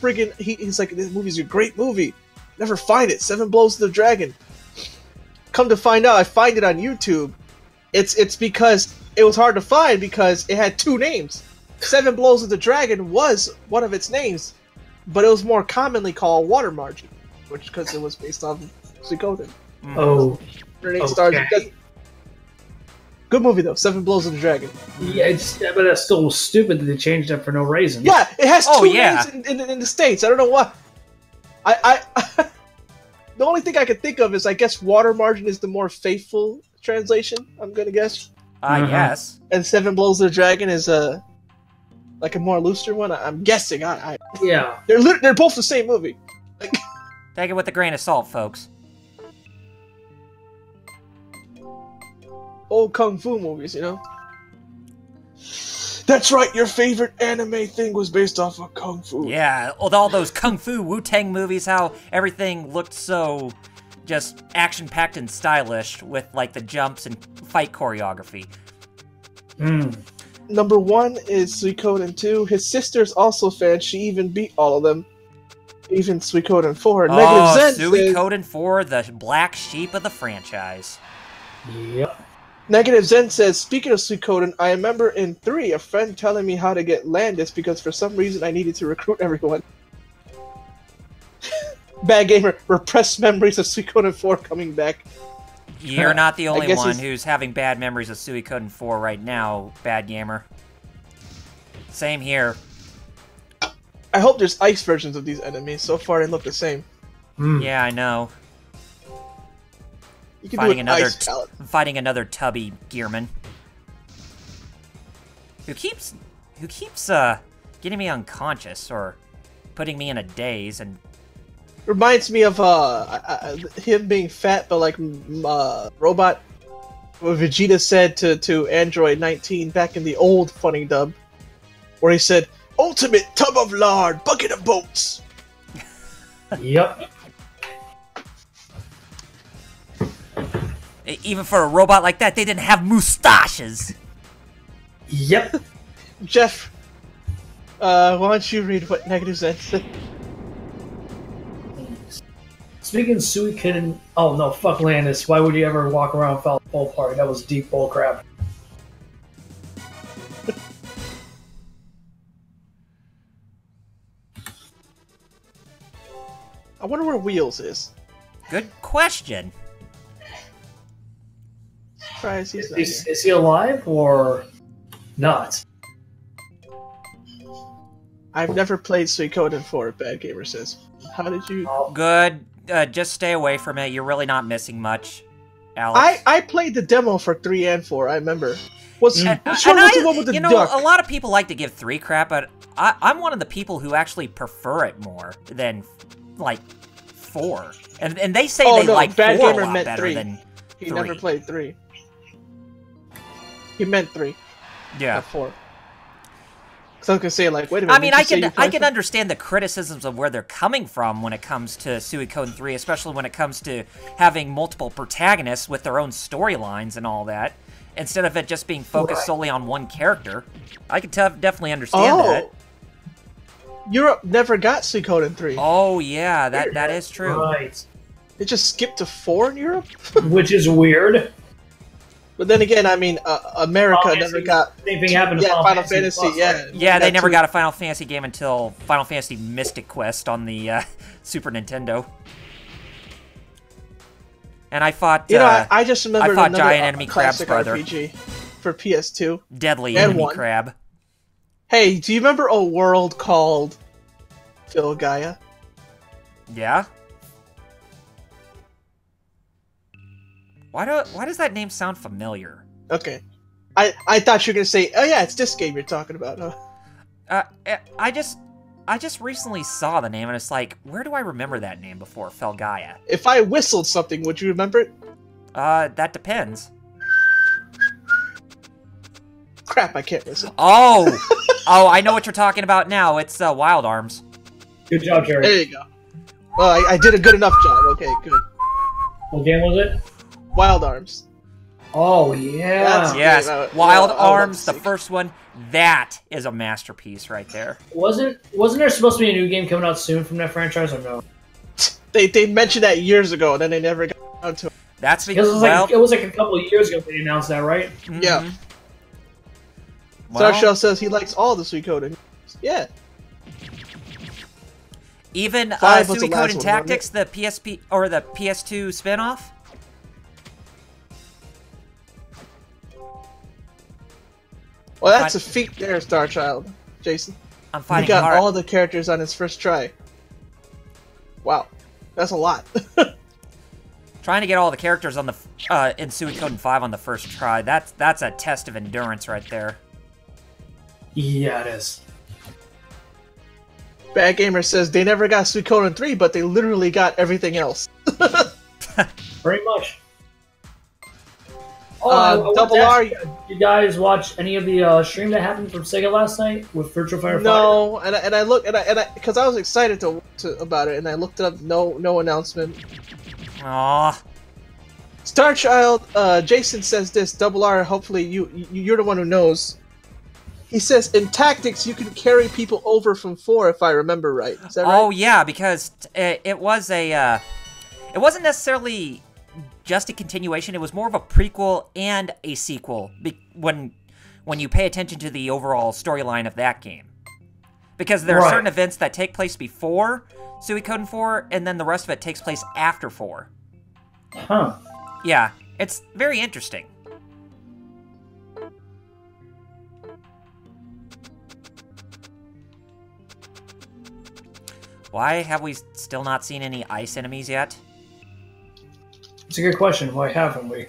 Friggin', he's like, this movie's a great movie. Never find it. Seven Blows of the Dragon. Come to find out, I find it on YouTube. It's because it was hard to find because it had two names. Seven Blows of the Dragon was one of its names, but it was more commonly called Water Margin, which because it was based on Suikoden. Oh, okay. Good movie though, Seven Blows of the Dragon. Yeah, but that's still stupid that they changed that for no reason. Yeah, it has two names in the States. I don't know why. I the only thing I can think of is I guess Water Margin is the more faithful translation. I'm gonna guess. Yes. And Seven Blows of the Dragon is like a more looser one. I'm guessing. Yeah. They're both the same movie. Take it with a grain of salt, folks. old kung fu movies, you know? That's right, your favorite anime thing was based off of kung fu. Yeah, with all those kung fu Wu-Tang movies, how everything looked so just action-packed and stylish with, like, the jumps and fight choreography. Number 1 is Suikoden 2. His sister's also a fan. She even beat all of them. Even Suikoden 4. Oh, Negative Zen Suikoden 4, the black sheep of the franchise. Yep. Negative Zen says, speaking of Suikoden, I remember in 3 a friend telling me how to get Landis because for some reason I needed to recruit everyone. Bad Gamer, repressed memories of Suikoden 4 coming back. You're not the only one he's... who's having bad memories of Suikoden 4 right now, Bad Gamer. Same here. I hope there's ice versions of these enemies. So far they look the same. Yeah, I know. You can Fighting do an ice palette. fighting another tubby Gearman. Who keeps getting me unconscious or putting me in a daze and Reminds me of him being fat, but like robot. What Vegeta said to Android 19 back in the old funny dub, where he said, "Ultimate tub of lard, bucket of boats." Yep. even for a robot like that, they didn't have mustaches. Yep. Jeff, why don't you read what Negative Zen said? Speaking of Suikoden, oh no, fuck Landis. Why would you ever walk around and fall apart? That was deep bullcrap. I wonder where Wheels is. Good question. Surprised he's not here. Is he alive or not? I've never played Suikoden 4, Bad Gamer says. How did you... Good. Just stay away from it. You're really not missing much, Alex. I played the demo for 3 and 4, I remember. Which one was And the one with the you know, duck? a lot of people like to give 3 crap, but I'm one of the people who actually prefer it more than, like, 4. And they say they like 4 a lot meant better 3. than 3. He never played 3. He meant 3. Yeah. Not 4. So I was gonna say, like, wait a minute. I mean, I can can understand the criticisms of where they're coming from when it comes to Suikoden 3, especially when it comes to having multiple protagonists with their own storylines and all that, instead of it just being focused solely on one character. I can definitely understand that. Europe never got Suikoden 3. Oh yeah, that is true. Right. It just skipped to 4 in Europe? Which is weird. But then again, I mean, America never got... Same thing happened to Final Fantasy, Plus, yeah. right? Yeah, they never got a Final Fantasy game until Final Fantasy Mystic Quest on the Super Nintendo. And I fought. You know, I just remembered I fought another Giant Enemy Crab's classic brother. RPG for PS2. Deadly and Enemy 1. Crab. Hey, do you remember a world called Phil Gaia? Yeah. Why does that name sound familiar? Okay. I thought you were gonna say, oh yeah, it's this game you're talking about. Huh? I just recently saw the name and it's like, where do I remember that name before? Felgaia. If I whistled something, would you remember it? That depends. Crap, I can't whistle. Oh! Oh, I know what you're talking about now. It's Wild Arms. Good job, Jerry. There you go. Well, I did a good enough job. Okay, good. What game was it? Wild Arms. Oh, yeah. That's- Yes, Yeah, Wild I would love Arms, to the see. first one. That is a masterpiece right there. Wasn't there supposed to be a new game coming out soon from that franchise, or no? They mentioned that years ago, and then they never got around to it. That's Because because, it was like a couple of years ago they announced that, right? Yeah. Well, Starshell says he likes all the Suikoden. Yeah. even 5 was the last Suikoden one, Tactics, the PSP or the PS2 spinoff. Well, that's a feat there, Starchild. Jason. I'm He fighting got hard. all the characters on his first try. Wow. That's a lot. Trying to get all the characters on the in Suikoden 5 on the first try. That's a test of endurance right there. Yeah, it is. Bad Gamer says they never got Suikoden 3, but they literally got everything else. Very much. Double R. You guys watch any of the stream that happened from Sega last night with Virtual Firefighter? No, and I looked because I was excited to about it, and I looked it up. No announcement. Aww. Starchild, Jason says this. Double R. Hopefully you're the one who knows. He says in tactics you can carry people over from 4 if I remember right. Is that right? Oh yeah, because it was a it wasn't necessarily just a continuation. It was more of a prequel and a sequel when you pay attention to the overall storyline of that game. Because there are certain events that take place before Suikoden 4, and then the rest of it takes place after 4. Huh. Yeah, it's very interesting. Why have we still not seen any ice enemies yet? It's a good question. Why haven't we?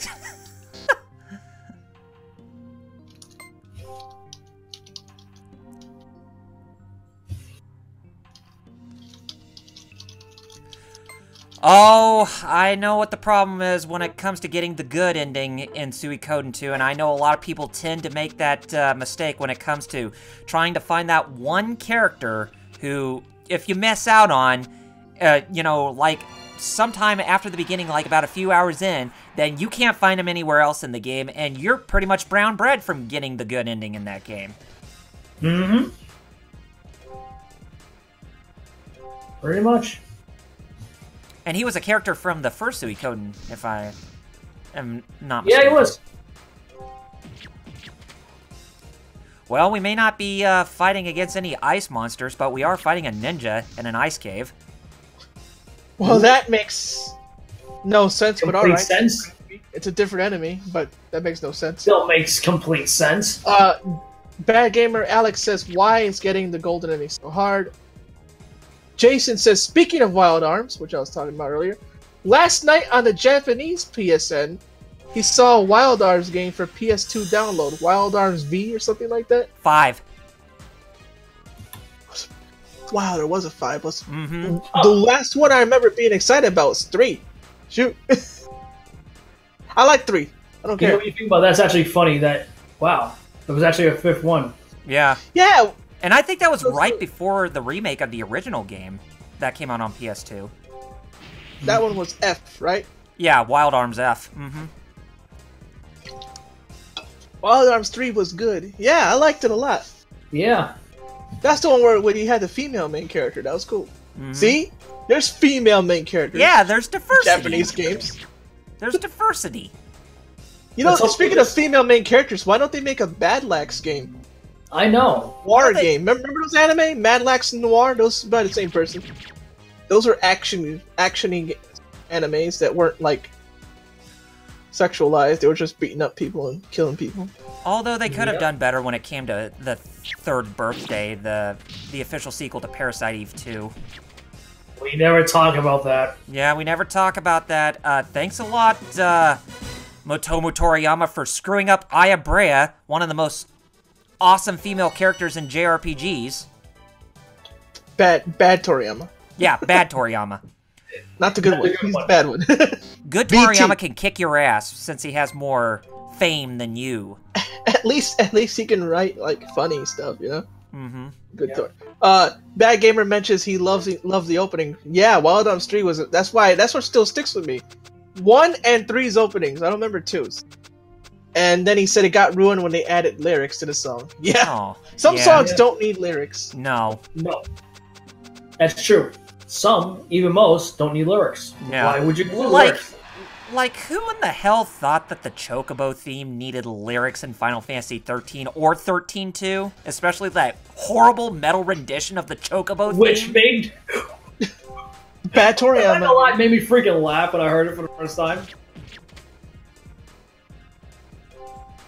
Oh, I know what the problem is when it comes to getting the good ending in Suikoden 2, and I know a lot of people tend to make that mistake when it comes to trying to find that one character who, if you miss out on, you know, like sometime after the beginning, like about a few hours in, then you can't find him anywhere else in the game, and you're pretty much brown bread from getting the good ending in that game. Mm-hmm. Pretty much. And he was a character from the first Suikoden, if I am not mistaken. Yeah, he was. Well, we may not be fighting against any ice monsters, but we are fighting a ninja in an ice cave. Well, that makes no sense, but alright. Sense? It's a different enemy, but that makes no sense. Still makes complete sense. Bad Gamer Alex says, why is getting the golden enemy so hard? Jason says, speaking of Wild Arms, which I was talking about earlier, last night on the Japanese PSN, he saw a Wild Arms game for PS2 download, Wild Arms V or something like that. 5. Wow, there was a 5. Mm-hmm. The last one I remember being excited about was 3. Shoot. I like 3. I don't care. You know what you think about that's actually funny that, wow, there was actually a 5th one. Yeah. Yeah. And I think that was right before the remake of the original game that came out on PS2. That one was F, right? Yeah, Wild Arms F. Mm-hmm. Wild Arms 3 was good. Yeah, I liked it a lot. Yeah. That's the one where you had the female main character. That was cool. Mm-hmm. See? There's female main characters. Yeah, there's diversity. Japanese games. There's diversity. You know, speaking of female main characters, why don't they make a Bad Lax game? I know. Noir game. Remember those anime? Mad Lax and Noir? Those by the same person. Those are actiony animes that weren't like sexualized. They were just beating up people and killing people. Although they could have done better when it came to the third birthday, the official sequel to Parasite Eve 2. We never talk about that. Yeah, we never talk about that. Thanks a lot, Motomu Toriyama, for screwing up Aya Brea, one of the most awesome female characters in JRPGs. Bad Toriyama. Yeah, bad Toriyama. Not the good one. He's the bad one. Good Toriyama can kick your ass since he has more fame than you. At least he can write like funny stuff, you know. Mm-hmm. Good Tor. Bad Gamer mentions he loves the opening. Yeah, Wild Arms 3 was that's what still sticks with me. 1 and 3's openings. I don't remember 2's. And then he said it got ruined when they added lyrics to the song. Yeah. Oh, Some songs don't need lyrics. No. No. That's true. Some, even most, don't need lyrics. Yeah. Why would you need lyrics? Like, who in the hell thought that the Chocobo theme needed lyrics in Final Fantasy 13 or 13-2? Especially that horrible metal rendition of the Chocobo theme? Which made... Bad Toriyama. It made me freaking laugh when I heard it for the first time.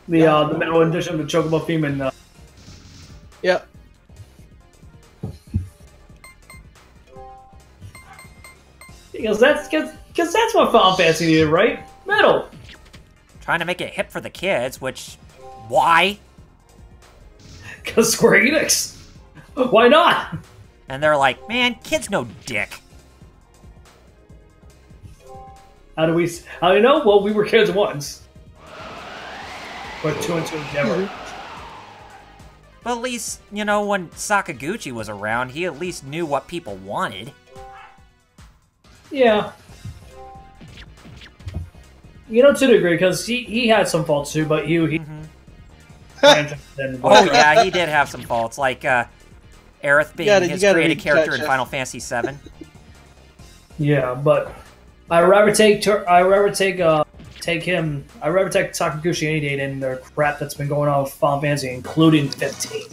The metal rendition of the Chocobo theme and... Yeah. Because that's what Final Fantasy needed, right? Metal. Trying to make it hip for the kids, which... Why? Because Square Enix. Why not? And they're like, man, kids know dick. How do you know? Well, we were kids once. Put two and two together. But at least, you know, when Sakaguchi was around, he at least knew what people wanted. Yeah. You know, to a degree, because he had some faults too, but he Oh yeah, he did have some faults, like Aerith being his created character in Final Fantasy VII. Yeah, but I'd rather take Sakaguchi any day than the crap that's been going on with Final Fantasy, including 15.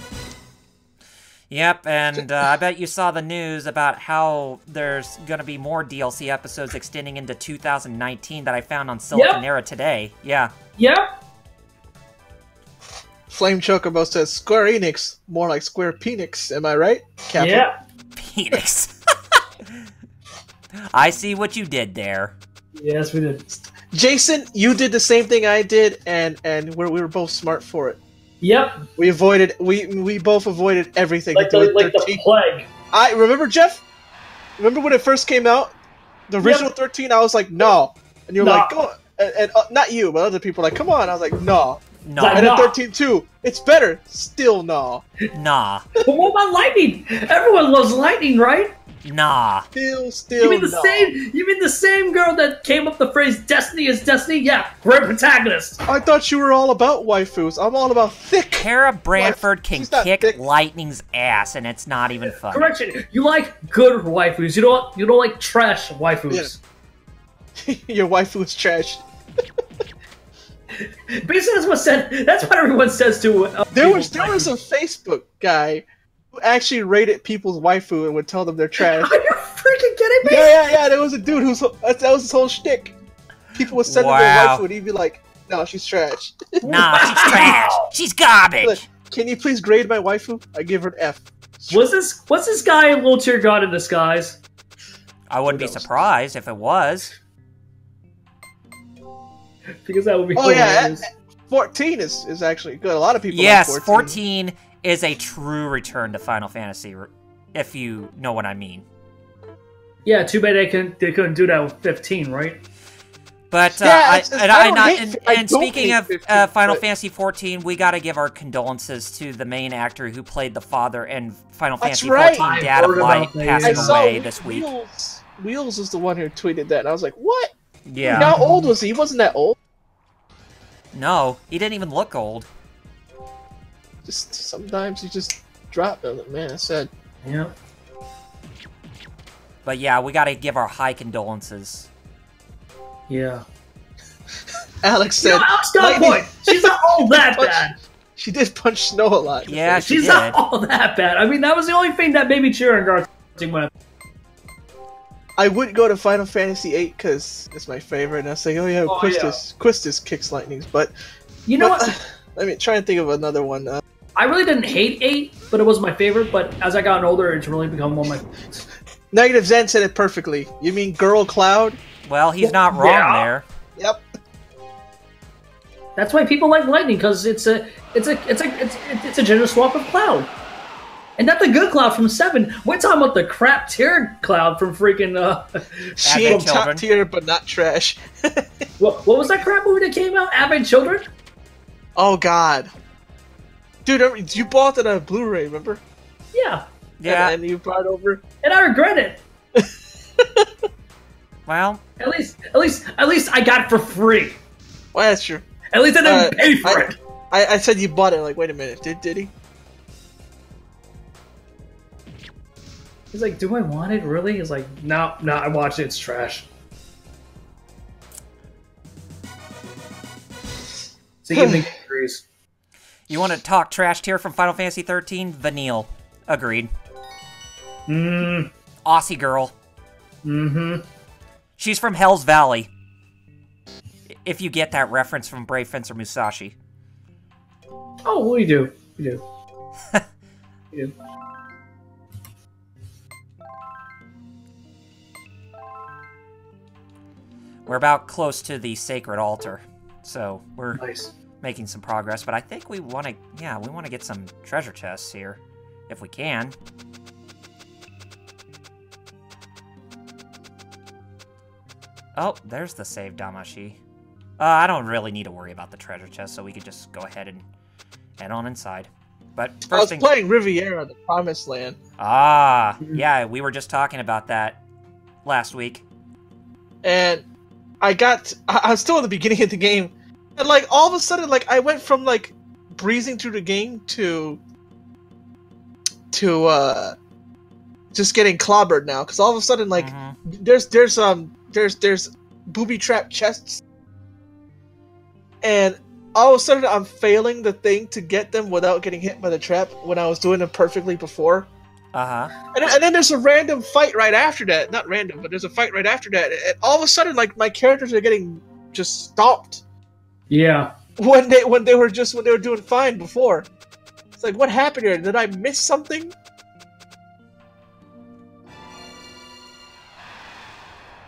Yep, and I bet you saw the news about how there's gonna be more DLC episodes extending into 2019 that I found on Silicon Era today. Yeah. Yep. Flame Chocobo says Square Enix, more like Square Penix. Am I right? Captain? Yeah. Penix. I see what you did there. Yes, we did. Jason, you did the same thing I did, and we were both smart for it. Yep. We both avoided everything. Like the plague. I remember, Jeff. Remember when it first came out, the original 13. I was like, no, and you're like, go, and not you, but other people were like, come on. I was like, no. No. And then 13 too. It's better. Still no. Nah. But what about lightning? Everyone loves lightning, right? Nah. Still You mean the same girl that came up the phrase "Destiny is Destiny"? Yeah, great protagonist. I thought you were all about waifus. I'm all about thick. Kara Branford can She's not kick thick. Lightning's ass, and it's not even funny. Correction. You like good waifus. You don't like trash waifus. Yeah. Your waifu is trash. Basically, that's what everyone says to. There was a Facebook guy who actually rated people's waifu and would tell them they're trash. Are you freaking kidding me? Yeah. There was a dude that was his whole shtick. People would send him their waifu and he'd be like, "No, she's trash." Nah, she's trash. She's garbage. Like, can you please grade my waifu? I give her an F. Was this guy a little tear god in disguise? I wouldn't be surprised if it was. Because that would be. Oh yeah, 14 is actually good. A lot of people. Yes, like 14 is a true return to Final Fantasy, if you know what I mean. Yeah, too bad they couldn't do that with 15, right? But speaking of Final Fantasy 14, we got to give our condolences to the main actor who played the father in Final Fantasy 14, Dad of Light, passing away this week. Wheels was the one who tweeted that, and I was like, "What? Yeah. How old was he? He wasn't that old." No, he didn't even look old. Just sometimes you just drop them. Man, that's sad. Yeah. But yeah, we got to give our high condolences. Yeah. Alex said, Alex got a point. She's not all that bad. She did punch Snow a lot. Yeah, she's not all that bad. I mean, that was the only thing that made me cheer in Dark Acolytes. I would go to Final Fantasy VIII because it's my favorite, and I say, "Oh yeah, Quistis kicks lightnings." But you know what? Let me try and think of another one. I really didn't hate 8, but it was my favorite. But as I got older, it's really become one of my favorites. Negative Zen said it perfectly. You mean Girl Cloud? Well, he's not wrong there. Yep. That's why people like lightning, because it's a gender swap of Cloud. And not the good Cloud from 7. We're talking about the crap tier Cloud from freaking. She ain't top tier, but not trash. What was that crap movie that came out? Advent Children? Oh God, dude, you bought it on a Blu-ray, remember? Yeah. Yeah. And you brought it over. And I regret it. Well, at least I got it for free. Well, that's true. At least I didn't pay for it. I said you bought it. Like, wait a minute, did he? He's like, do I want it, really? He's like, no, I watched it, it's trash. So you make agrees. You want to talk trash tier from Final Fantasy 13? Vanille. Agreed. Aussie girl. Mm-hmm. She's from Hell's Valley. If you get that reference from Brave Fencer Musashi. Oh, we do. We do. We do. We're about close to the sacred altar, so we're nice. Making some progress. But I think we want to, we want to get some treasure chests here, if we can. Oh, there's the save Damashi. I don't really need to worry about the treasure chest, so we could just go ahead and head on inside. But first I was thing... playing Riviera, the Promised Land. Ah, yeah, we were just talking about that last week. And I was still in the beginning of the game, and like all of a sudden, like I went from like breezing through the game to just getting clobbered now, because all of a sudden, like there's booby trap chests, and all of a sudden I'm failing the thing to get them without getting hit by the trap when I was doing it perfectly before. And then there's a random fight right after that. Not random, but there's a fight right after that. And all of a sudden, like my characters are getting just stomped. Yeah. When they were doing fine before. It's like, what happened here? Did I miss something?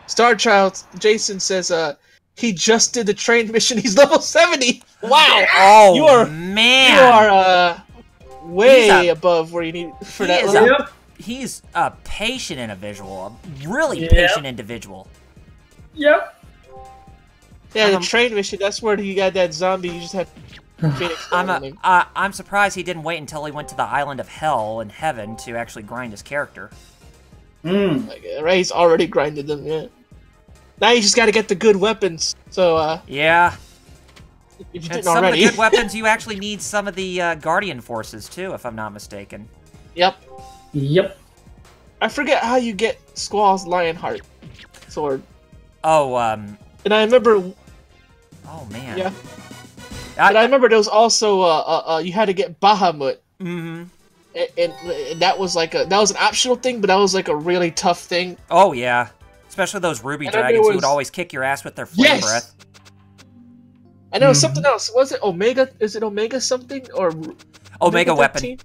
Starchild Jason says he just did the train mission. He's level 70. Wow. Oh, man. You are way above where you need for that level. He's a patient individual, a really patient individual. Yep. Yeah, the train mission, that's where you got that zombie, you just had Phoenix. I'm surprised he didn't wait until he went to the island of hell and heaven to actually grind his character. Like, right, he's already grinded them, yeah. Now you just gotta get the good weapons, so, yeah. If you And didn't some already. of the good weapons, you actually need some of the Guardian forces, too, if I'm not mistaken. Yep. Yep. I forget how you get Squall's Lionheart sword. Oh, And I remember... Oh, man. Yeah. But I remember there was also, you had to get Bahamut. Mm-hmm. And that was like that was an optional thing, but that was like a really tough thing. Oh, yeah. Especially those ruby dragons who would always kick your ass with their flame breath. And there was something else. Was it Omega? Is it Omega something? Or Omega Weapon.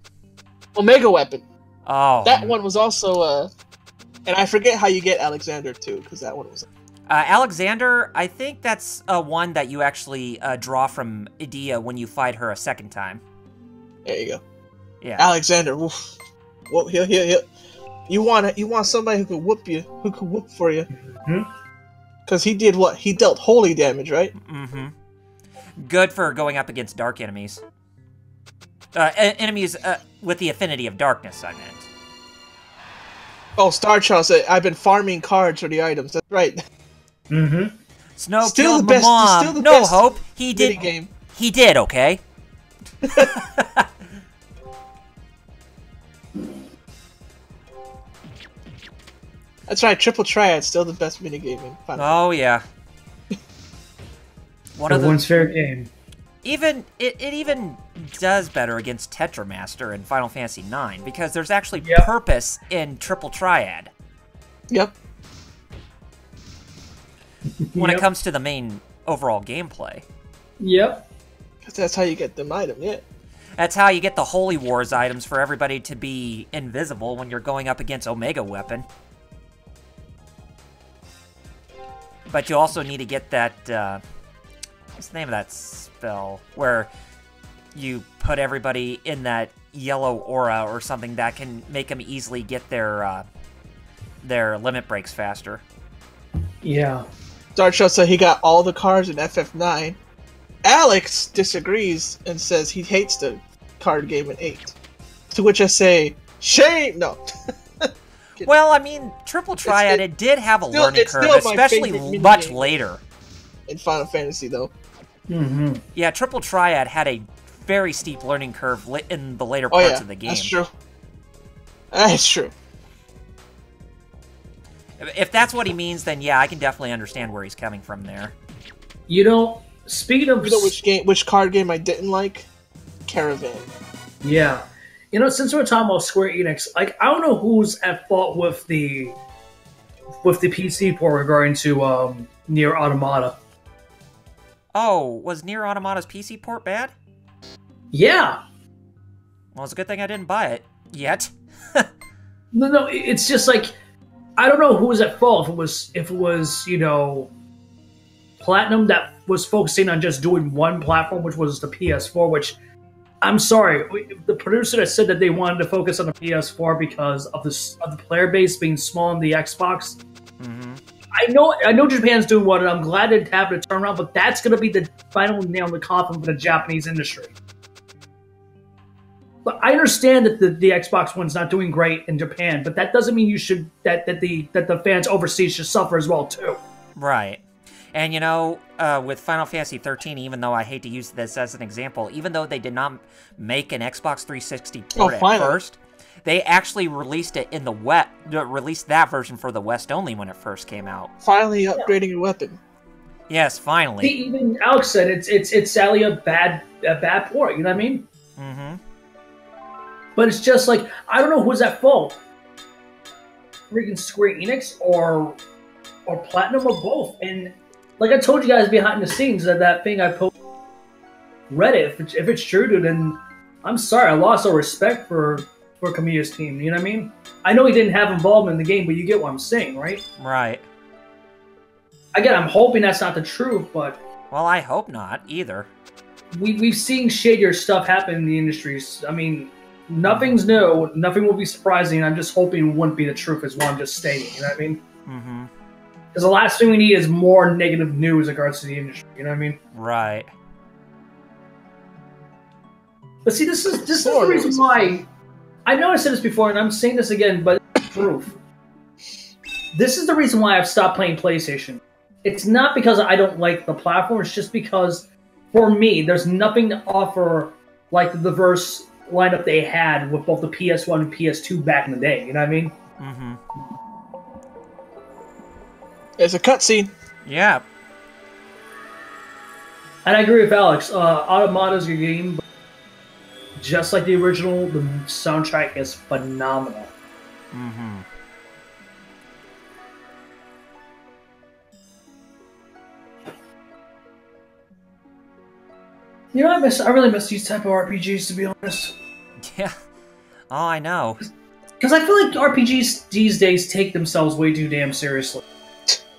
Omega Weapon. Oh. That one was also, and I forget how you get Alexander, too, because that one was... Alexander, I think that's one that you actually draw from Idea when you fight her a second time. There you go. Yeah. Alexander, woof. Whoop, here. You want somebody who could whoop you, who could whoop for you. Because he did what? He dealt holy damage, right? Mm-hmm. Good for going up against dark enemies. Enemies with the affinity of darkness, I meant. Oh, Star Child said, I've been farming cards for the items. That's right. Mm-hmm. Snow Still killed the best, my mom. still the No best hope. He did. Game. He did, okay? That's right, Triple Triad, still the best minigame in Final Oh, yeah. Everyone's favorite game. It even does better against Tetramaster in Final Fantasy IX, because there's actually purpose in Triple Triad. Yep. When it comes to the main overall gameplay. Yep. Because that's how you get them item, yeah. That's how you get the Holy Wars items for everybody to be invisible when you're going up against Omega Weapon. But you also need to get that, what's the name of that spell? Where you put everybody in that yellow aura or something that can make them easily get their limit breaks faster. Yeah. Darkshaw said he got all the cards in FF9. Alex disagrees and says he hates the card game in 8. To which I say, shame! No. Well, I mean, Triple Triad, it did have a learning curve, especially much later. In Final Fantasy, though. Mm-hmm. Yeah, Triple Triad had a very steep learning curve in the later parts of the game. That's true. That's true. If that's what he means, then yeah, I can definitely understand where he's coming from there. You know, speaking of... You know which card game I didn't like? Caravan. Yeah. You know, since we're talking about Square Enix, like, I don't know who's at fault with the PC port regarding to Nier Automata. Oh, was Nier Automata's PC port bad? Yeah. Well, it's a good thing I didn't buy it yet. No, it's just like, I don't know who was at fault. If it was, you know, Platinum that was focusing on just doing one platform, which was the PS4, which, I'm sorry, the producer that said that they wanted to focus on the PS4 because of the player base being small on the Xbox, I know Japan's doing well, and I'm glad it happened to turn around, but that's going to be the final nail in the coffin for the Japanese industry. But I understand that the Xbox One's not doing great in Japan, but that doesn't mean that the fans overseas should suffer as well too. Right. And you know, with Final Fantasy 13, even though I hate to use this as an example, even though they did not make an Xbox 360 port at first, they actually released it in the released that version for the West only when it first came out. Finally upgrading your weapon. Yes, finally. Even Alex said it's sadly a bad port. You know what I mean? Mm-hmm. But it's just like, I don't know who's at fault. Freaking Square Enix or Platinum or both. And like I told you guys behind the scenes, that thing I posted Reddit, if it's true, dude, then I'm sorry, I lost all respect for Kamiya's team. You know what I mean? I know he didn't have involvement in the game, but you get what I'm saying, right? Right. Again, I'm hoping that's not the truth, but... Well, I hope not, either. We've seen shadier stuff happen in the industries. I mean... Nothing's new. Nothing will be surprising. I'm just hoping it wouldn't be the truth is what I'm just stating. You know what I mean? Mm-hmm. Because the last thing we need is more negative news in regards to the industry. You know what I mean? Right. But see, this is the reason why... I know I said this before, and I'm saying this again, but it's proof. This is the reason why I've stopped playing PlayStation. It's not because I don't like the platform. It's just because, for me, there's nothing to offer like the diverse lineup they had with both the PS1 and PS2 back in the day. You know what I mean? Mm-hmm. It's a cutscene. Yeah. And I agree with Alex. Automata's a good game, but just like the original, the soundtrack is phenomenal. Mm-hmm. You know, I really miss these type of RPGs, to be honest. Yeah. Oh, I know. Because I feel like RPGs these days take themselves way too damn seriously.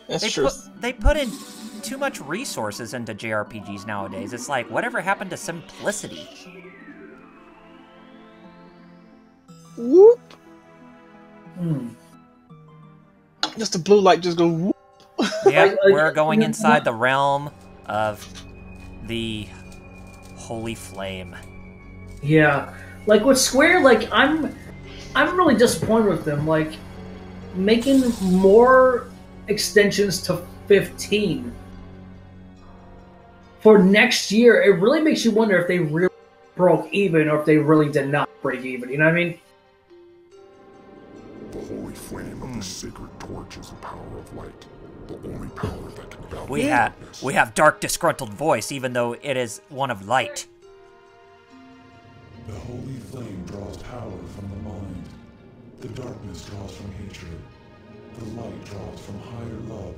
That's true. They put in too much resources into JRPGs nowadays. It's like, whatever happened to simplicity? Whoop. Hmm. Just the blue light just go whoop. Yeah, we're going inside the realm of the Holy Flame. Yeah. Like with Square, like I'm really disappointed with them. Like making more extensions to 15 for next year. It really makes you wonder if they really broke even or if they really did not break even. You know what I mean? The holy flame of the sacred torch is the power of light. The only power that can balance We have dark, disgruntled voice, even though it is one of light. The holy flame draws power from the mind. The darkness draws from hatred. The light draws from higher love.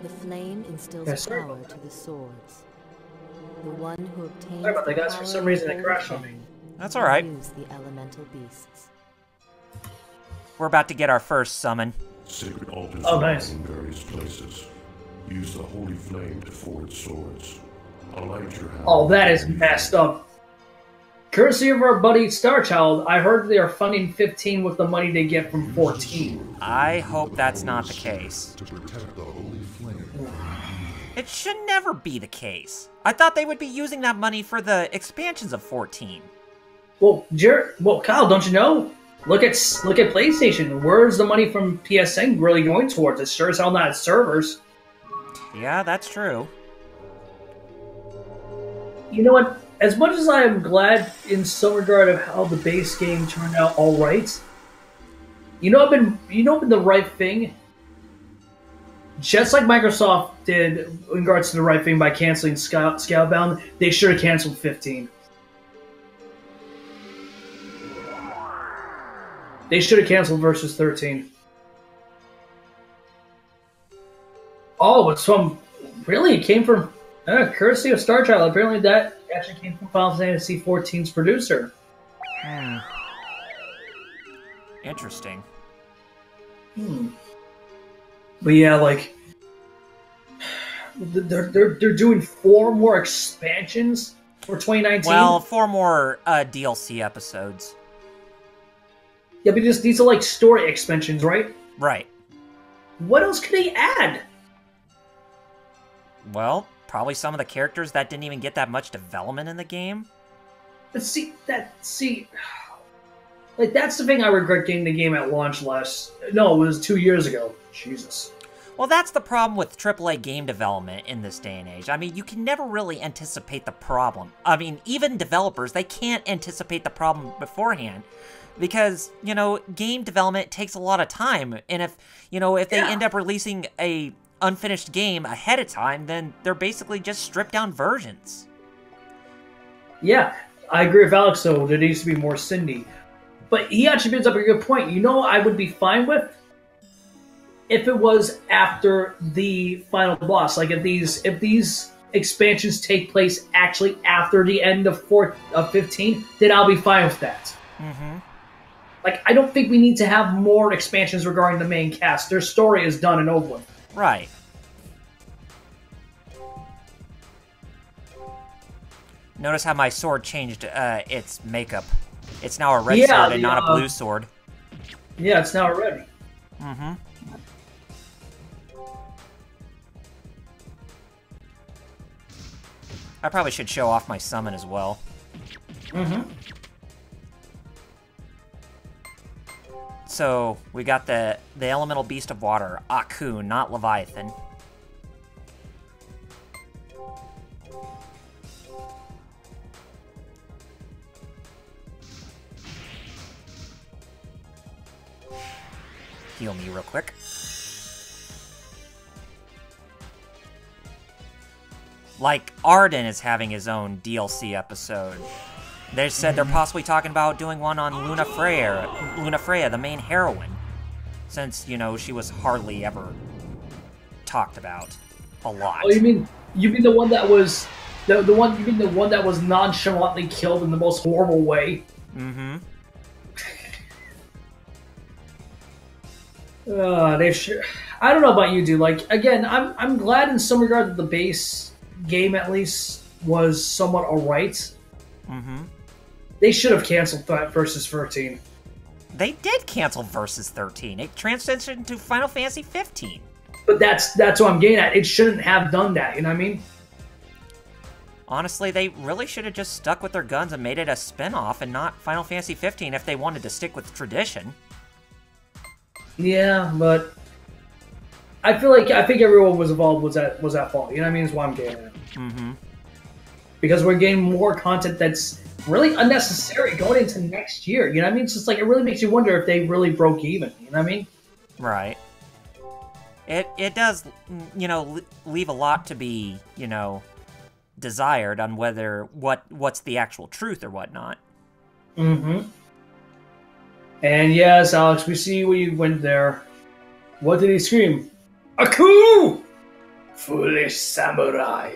The flame instills power to the swords. The one who obtains Sorry about that, guys. For some reason, it crashed on me. That's all right. use the elemental beasts. We're about to get our first summon. Sacred altars nice. in various places. Use the holy flame to forge swords. Alight your hand. Oh, that is messed up. Courtesy of our buddy Starchild, I heard they are funding 15 with the money they get from 14. I hope that's not the case. To protect the holy flame. It should never be the case. I thought they would be using that money for the expansions of 14. Well, Kyle, don't you know? Look at PlayStation. Where's the money from PSN really going towards? It's sure as hell not servers. Yeah, that's true. You know what? As much as I am glad in some regard of how the base game turned out all right, you know, been the right thing. Just like Microsoft did in regards to the right thing by canceling Scalebound, they should have canceled 15. They should have canceled Versus 13. Oh, it's from... Really? It came from... courtesy of Star Child. Apparently that actually came from Final Fantasy XIV's producer. Interesting. But yeah, like... They're doing 4 more expansions for 2019? Well, 4 more DLC episodes. Yeah, but these are like story expansions, right? Right. What else could they add? Well, probably some of the characters that didn't even get that much development in the game. But like that's the thing I regret getting the game at launch No, it was 2 years ago. Jesus. Well, that's the problem with AAA game development in this day and age. I mean, you can never really anticipate the problem. I mean, even developers, they can't anticipate the problem beforehand. Because, you know, game development takes a lot of time. And if they end up releasing a unfinished game ahead of time, then they're basically just stripped down versions. Yeah, I agree with Alex, though. There needs to be more Cindy. But he actually brings up a good point. You know what I would be fine with? If it was after the final boss. Like, if these expansions take place actually after the end of 15, then I'll be fine with that. Mm-hmm. Like, I don't think we need to have more expansions regarding the main cast. Their story is done and over with. Right. Notice how my sword changed its makeup. It's now a red sword and not a blue sword. Yeah, it's now a red. Mm-hmm. I probably should show off my summon as well. Mm-hmm. So, we got the elemental beast of water, Aku, not Leviathan. Heal me real quick. Like, Arden is having his own DLC episode. They said they're possibly talking about doing one on Luna Freya, the main heroine. Since, you know, she was hardly ever talked about a lot. Oh, you mean the one that was the one that was nonchalantly killed in the most horrible way? Mm-hmm. I don't know about you, dude. Like, again, I'm glad in some regard that the base game at least was somewhat alright. Mm-hmm. They should have canceled Versus 13. They did cancel Versus 13. It transitioned to Final Fantasy 15. But that's what I'm getting at. It shouldn't have done that, you know what I mean? Honestly, they really should have just stuck with their guns and made it a spin-off and not Final Fantasy 15 if they wanted to stick with tradition. Yeah, but I think everyone was involved was at fault. You know what I mean? Is why I'm getting at. Mm-hmm. Because we're getting more content that's really unnecessary going into next year. You know what I mean? It's just like, it really makes you wonder if they really broke even. You know what I mean? Right. It does, you know, leave a lot to be, you know, desired on what's the actual truth or whatnot. Mm-hmm. And yes, Alex, we see where you went there. What did he scream? Aku! Foolish samurai.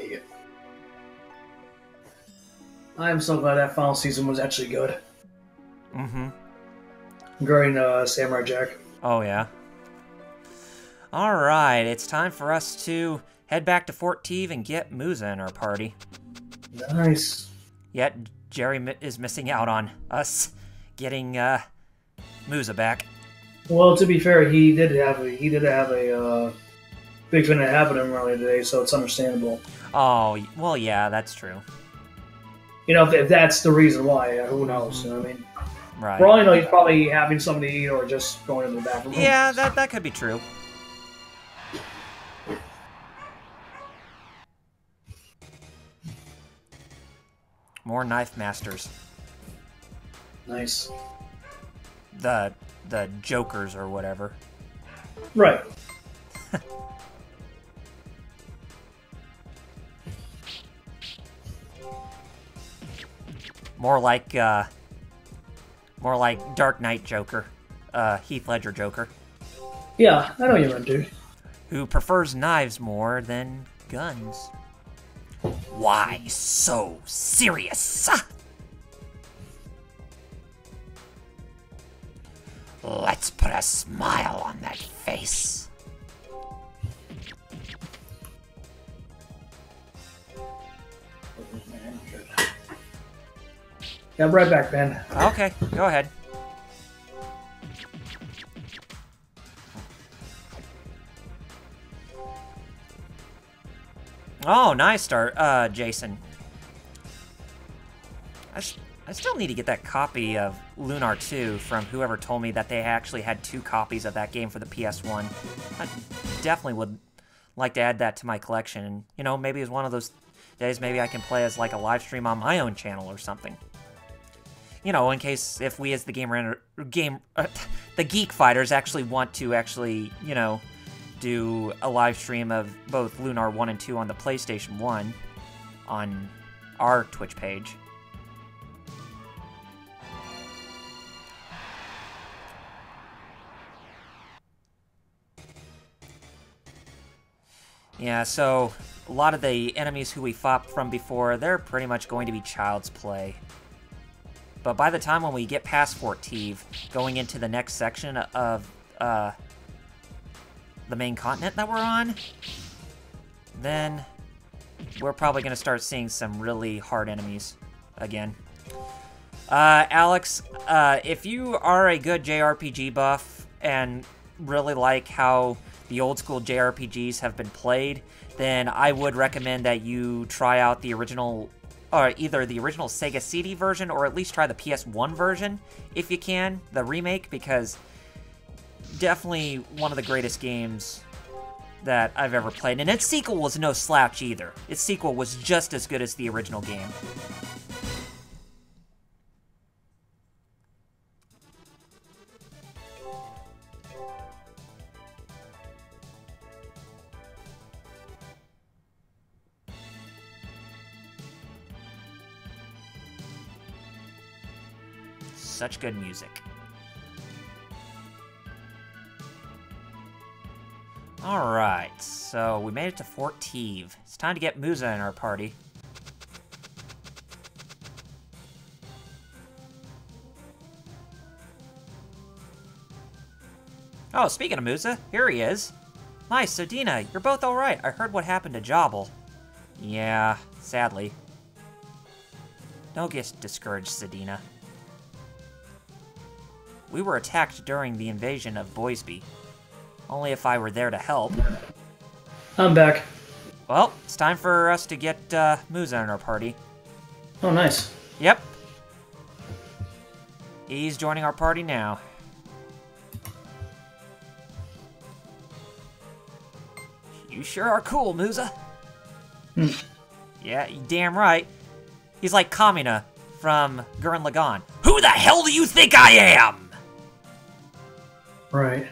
I am so glad that final season was actually good. Mm-hmm. Regarding Samurai Jack. Oh, yeah. Alright, it's time for us to head back to Fort Teve and get Musa in our party. Nice. Yet, Jerry is missing out on us getting Musa back. Well, to be fair, he did have a big thing that happened to him earlier today, so it's understandable. Oh, well, yeah, that's true. You know, if that's the reason why, who knows? You know what I mean? Right. For all you know, he's probably having something to eat or just going to the bathroom. Yeah, that could be true. More knife masters. Nice. The jokers or whatever. Right. More like Dark Knight Joker, Heath Ledger Joker. Yeah, I know you meant, dude. Who prefers knives more than guns. Why so serious? Let's put a smile on that face. Yeah, I'm right back, man. Okay, go ahead. Oh, nice start, Jason. I still need to get that copy of Lunar 2 from whoever told me that they actually had 2 copies of that game for the PS1. I definitely would like to add that to my collection. And, you know, maybe it's one of those days maybe I can play as like a live stream on my own channel or something. You know, in case if we as the the Geek Fighters actually want to you know, do a live stream of both Lunar 1 and 2 on the PlayStation 1 on our Twitch page. Yeah, so a lot of the enemies who we fought from before, they're pretty much going to be child's play. But by the time when we get past Fort Teve, going into the next section of the main continent that we're on, then we're probably going to start seeing some really hard enemies again. Alex, if you are a good JRPG buff and really like how the old school JRPGs have been played, then I would recommend that you try out the original, or either the original Sega CD version, or at least try the PS1 version, if you can, the remake, because definitely one of the greatest games that I've ever played. And its sequel was no slouch either. Its sequel was just as good as the original game. Such good music. Alright, so we made it to Fort Teve. It's time to get Musa in our party. Oh, speaking of Musa, here he is. Nice, so Dina, you're both alright. I heard what happened to Jobble. Yeah, sadly. Don't get discouraged, Sedina. We were attacked during the invasion of Boisby. Only if I were there to help. I'm back. Well, it's time for us to get Musa in our party. Oh, nice. Yep. He's joining our party now. You sure are cool, Musa. Yeah, you damn right. He's like Kamina from Gurren Lagann. Who the hell do you think I am? Right.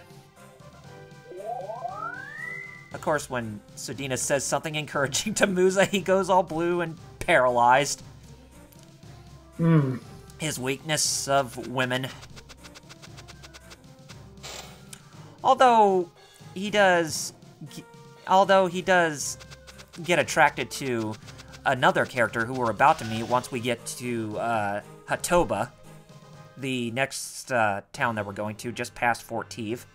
Of course, when Sudina says something encouraging to Musa, he goes all blue and paralyzed. His weakness of women. Although he does get attracted to another character who we're about to meet once we get to Hatohba, the next town that we're going to, just past Fort Teve.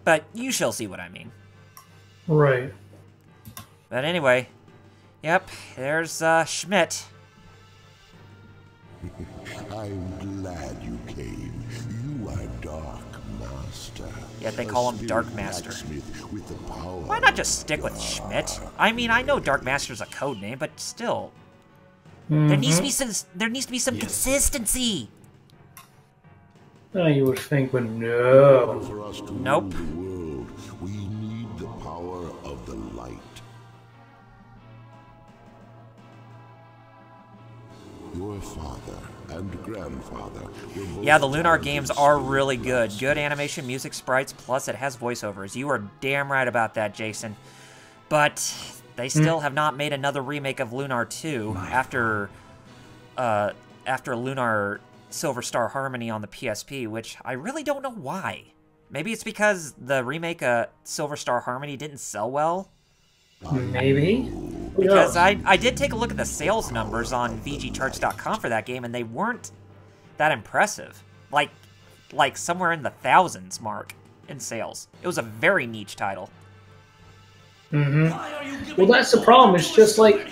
But you shall see what I mean. Right. But anyway, yep, there's Schmidt. I'm glad you came. You are Dark Master. Yeah, they call him Dark Master. With the power. Why not just stick with Schmidt? I mean, I know Dark Master's a code name, but still. There needs to be some consistency. Oh, you would think, but no. For us to Nope. rule the world, we need the power of the light. Your father and grandfather were both Yeah, the Lunar games are really good. Good animation, music, sprites, plus it has voiceovers. You are damn right about that, Jason. But they still have not made another remake of Lunar 2 after Lunar Silver Star Harmony on the PSP, which I really don't know why. Maybe it's because the remake of Silver Star Harmony didn't sell well? Maybe. Because I did take a look at the sales numbers on VGCharts.com for that game, and they weren't that impressive. Like somewhere in the thousands mark in sales. It was a very niche title. Well, that's the problem. It's just like,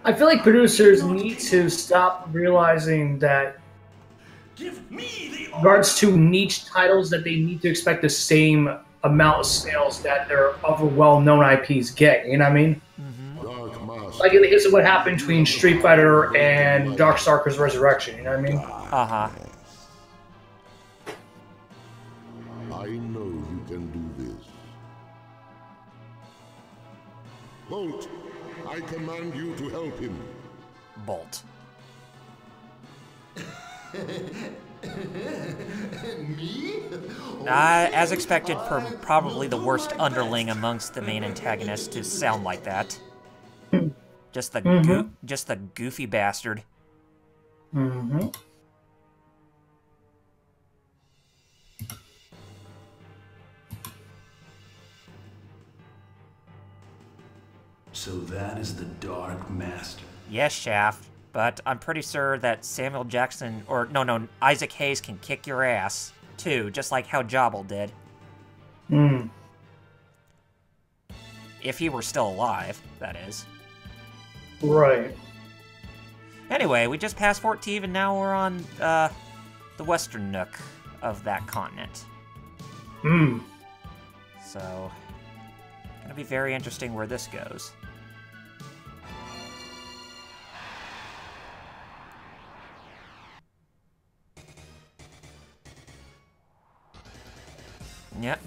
I feel like producers need to stop realizing that in regards to niche titles that they need to expect the same amount of sales that their other well-known IPs get. You know what I mean? Like in the case of what happened between Street Fighter and Darkstalkers Resurrection. You know what I mean? Uh-huh. I know you can do this. Bolt, I command you to help him. Bolt. Me? As expected, probably the worst underling amongst the main antagonists to sound like that. Just the goofy bastard. Mm-hmm. So that is the Dark Master. Yes, Shaft, but I'm pretty sure that Samuel Jackson, or no, Isaac Hayes can kick your ass, too, just like how Jobble did. Hmm. If he were still alive, that is. Right. Anyway, we just passed Fort Teve, and now we're on the western nook of that continent. Hmm. So, gonna be very interesting where this goes. Yep.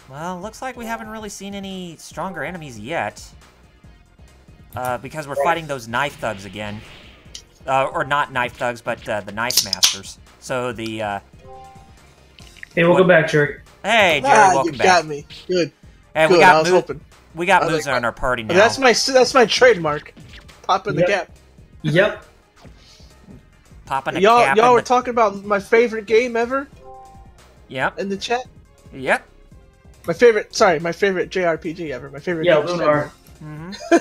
Well, looks like we haven't really seen any stronger enemies yet. Because we're fighting those knife thugs again. Or not knife thugs, but the knife masters. So the, Hey, welcome back, Jerry. Hey, Jerry, welcome you back. got me. Good. Hey, Good. I was hoping. We got Musa in our party now. That's my trademark. Popping the cap. Yep. Popping the cap. Y'all were talking about my favorite game ever? Yep. In the chat? Yep. My favorite JRPG ever. My favorite game Lunar. Mm-hmm.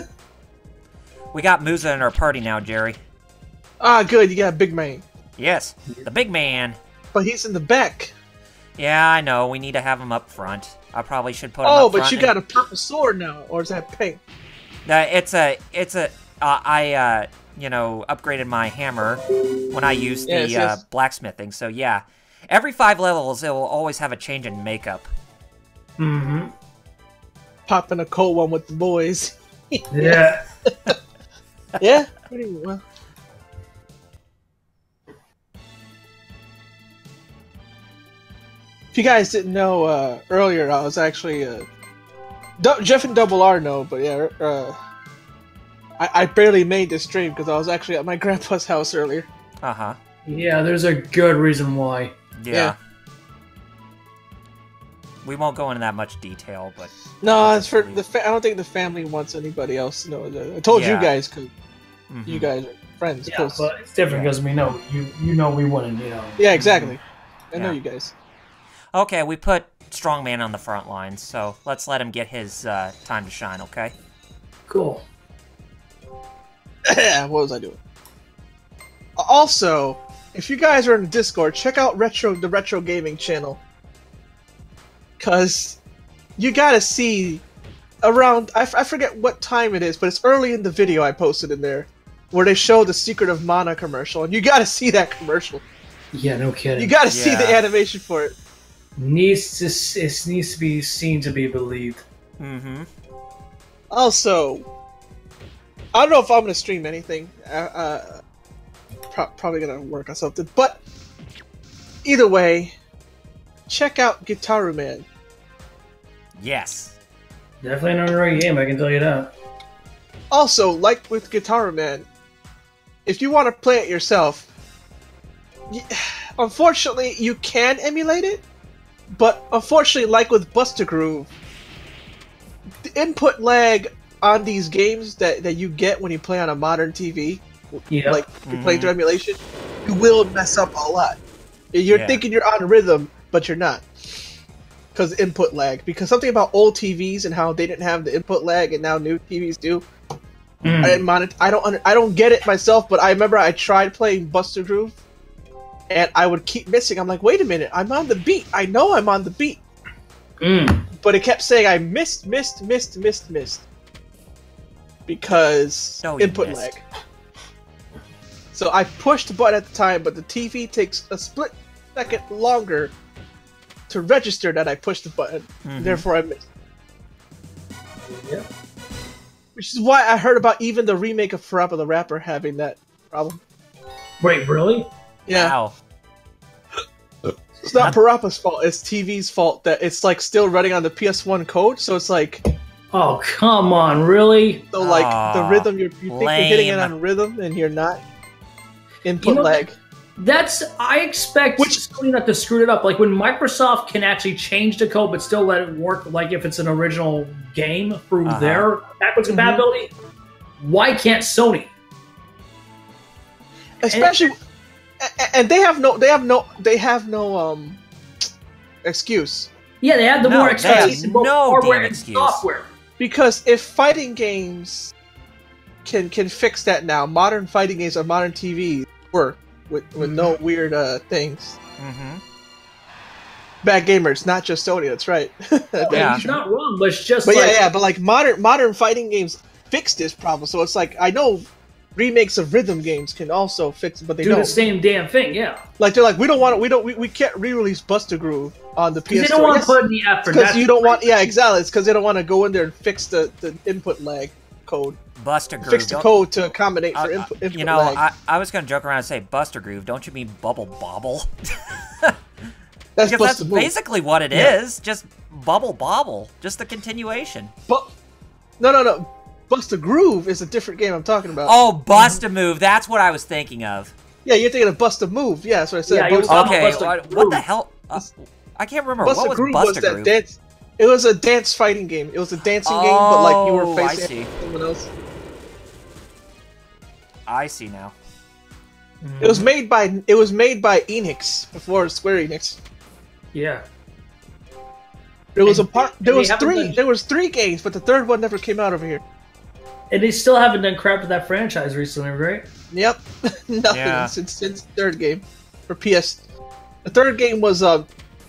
We got Musa in our party now, Jerry. Ah, good. You got a big man. Yes, the big man. But he's in the back. Yeah, I know. We need to have him up front. I probably should put him up front. Oh, but you got a purple sword now, or is that pink? I upgraded my hammer when I used the blacksmithing. So yeah, every 5 levels, it will always have a change in makeup. Mm-hmm. Popping a cold one with the boys. Yeah. Yeah, pretty well. If you guys didn't know, earlier I was actually, Jeff and Double R know, but yeah, I barely made this stream because I was actually at my grandpa's house earlier. Uh-huh. Yeah, there's a good reason why. Yeah. We won't go into that much detail, but... No, it's for the I don't think the family wants anybody else to know. I told you guys, because you guys are friends. Yeah, but it's different because we know, you know we wouldn't, Yeah, exactly. I know you guys. Okay, we put Strongman on the front lines, so let's let him get his time to shine, okay? Cool. What was I doing? Also, if you guys are in the Discord, check out the Retro Gaming channel. Because you gotta see around, I forget what time it is, but it's early in the video I posted in there, where they show the Secret of Mana commercial, and you gotta see that commercial. Yeah, no kidding. You gotta see the animation for it. It needs to be seen to be believed. Mm-hmm. Also, I don't know if I'm gonna stream anything. Probably gonna work on something, but either way, check out Gitaru Man. Yes. Definitely an underrated game, I can tell you that. Also, like with Gitaru Man, if you want to play it yourself, unfortunately you can emulate it, but unfortunately, like with Buster Groove, the input lag on these games that you get when you play on a modern TV, like if you're playing through emulation, you will mess up a lot. You're thinking you're on rhythm, but you're not. Because input lag. Because something about old TVs and how they didn't have the input lag and now new TVs do. I didn't mind it. I don't get it myself, but I remember I tried playing Buster Groove and I would keep missing. I'm like, wait a minute, I'm on the beat. I know I'm on the beat. But it kept saying I missed. Because input lag. So I pushed the button at the time, but the TV takes a split second longer to register that I pushed the button. Therefore, I missed. Yeah. Which is why I heard about even the remake of Parappa the Rapper having that problem. Wait, really? Yeah. Wow. It's not Parappa's fault. It's TV's fault that it's like still running on the PS1 code. So it's like, oh come on, really? so like the rhythm you think you're hitting it on rhythm and you're not. Input lag. I expect Sony not to screw it up. Like when Microsoft can actually change the code but still let it work, like if it's an original game through their backwards compatibility. Why can't Sony? Especially, and they have no excuse. Yeah, they have the more expertise in both hardware and excuse. software. Because if fighting games can fix that now, modern fighting games on modern TV work with no weird things. Bad gamers, not just Sony. That's right. Yeah, he's not wrong, but it's just. But but like modern fighting games fix this problem. So it's like I know remakes of rhythm games can also fix it, but they don't do the same damn thing. Yeah. Like they're like we can't re-release Buster Groove on the PS4. They don't want to put in the effort. Because you don't want. Yeah, exactly. It's because they don't want to go in there and fix the input lag code. Buster Groove. Fix the code to accommodate for input you know, lag. I was going to joke around and say Buster Groove. Don't you mean Bubble Bobble? That's basically what it is. Just Bubble Bobble. Just the continuation. But no. Buster Groove is a different game I'm talking about. Oh, Bust a Move. That's what I was thinking of. Yeah, you're thinking of Bust a Move. Yeah, that's what I said. Yeah, okay, what the hell? I can't remember. What was Buster Groove? Dance. It was a dance fighting game. It was a dancing game, but like you were facing someone else. I see now. It was made by Enix before Square Enix. Yeah. There was three games, but the third one never came out over here. And they still haven't done crap with that franchise recently, right? Yep. Nothing since the third game for PS. The third game was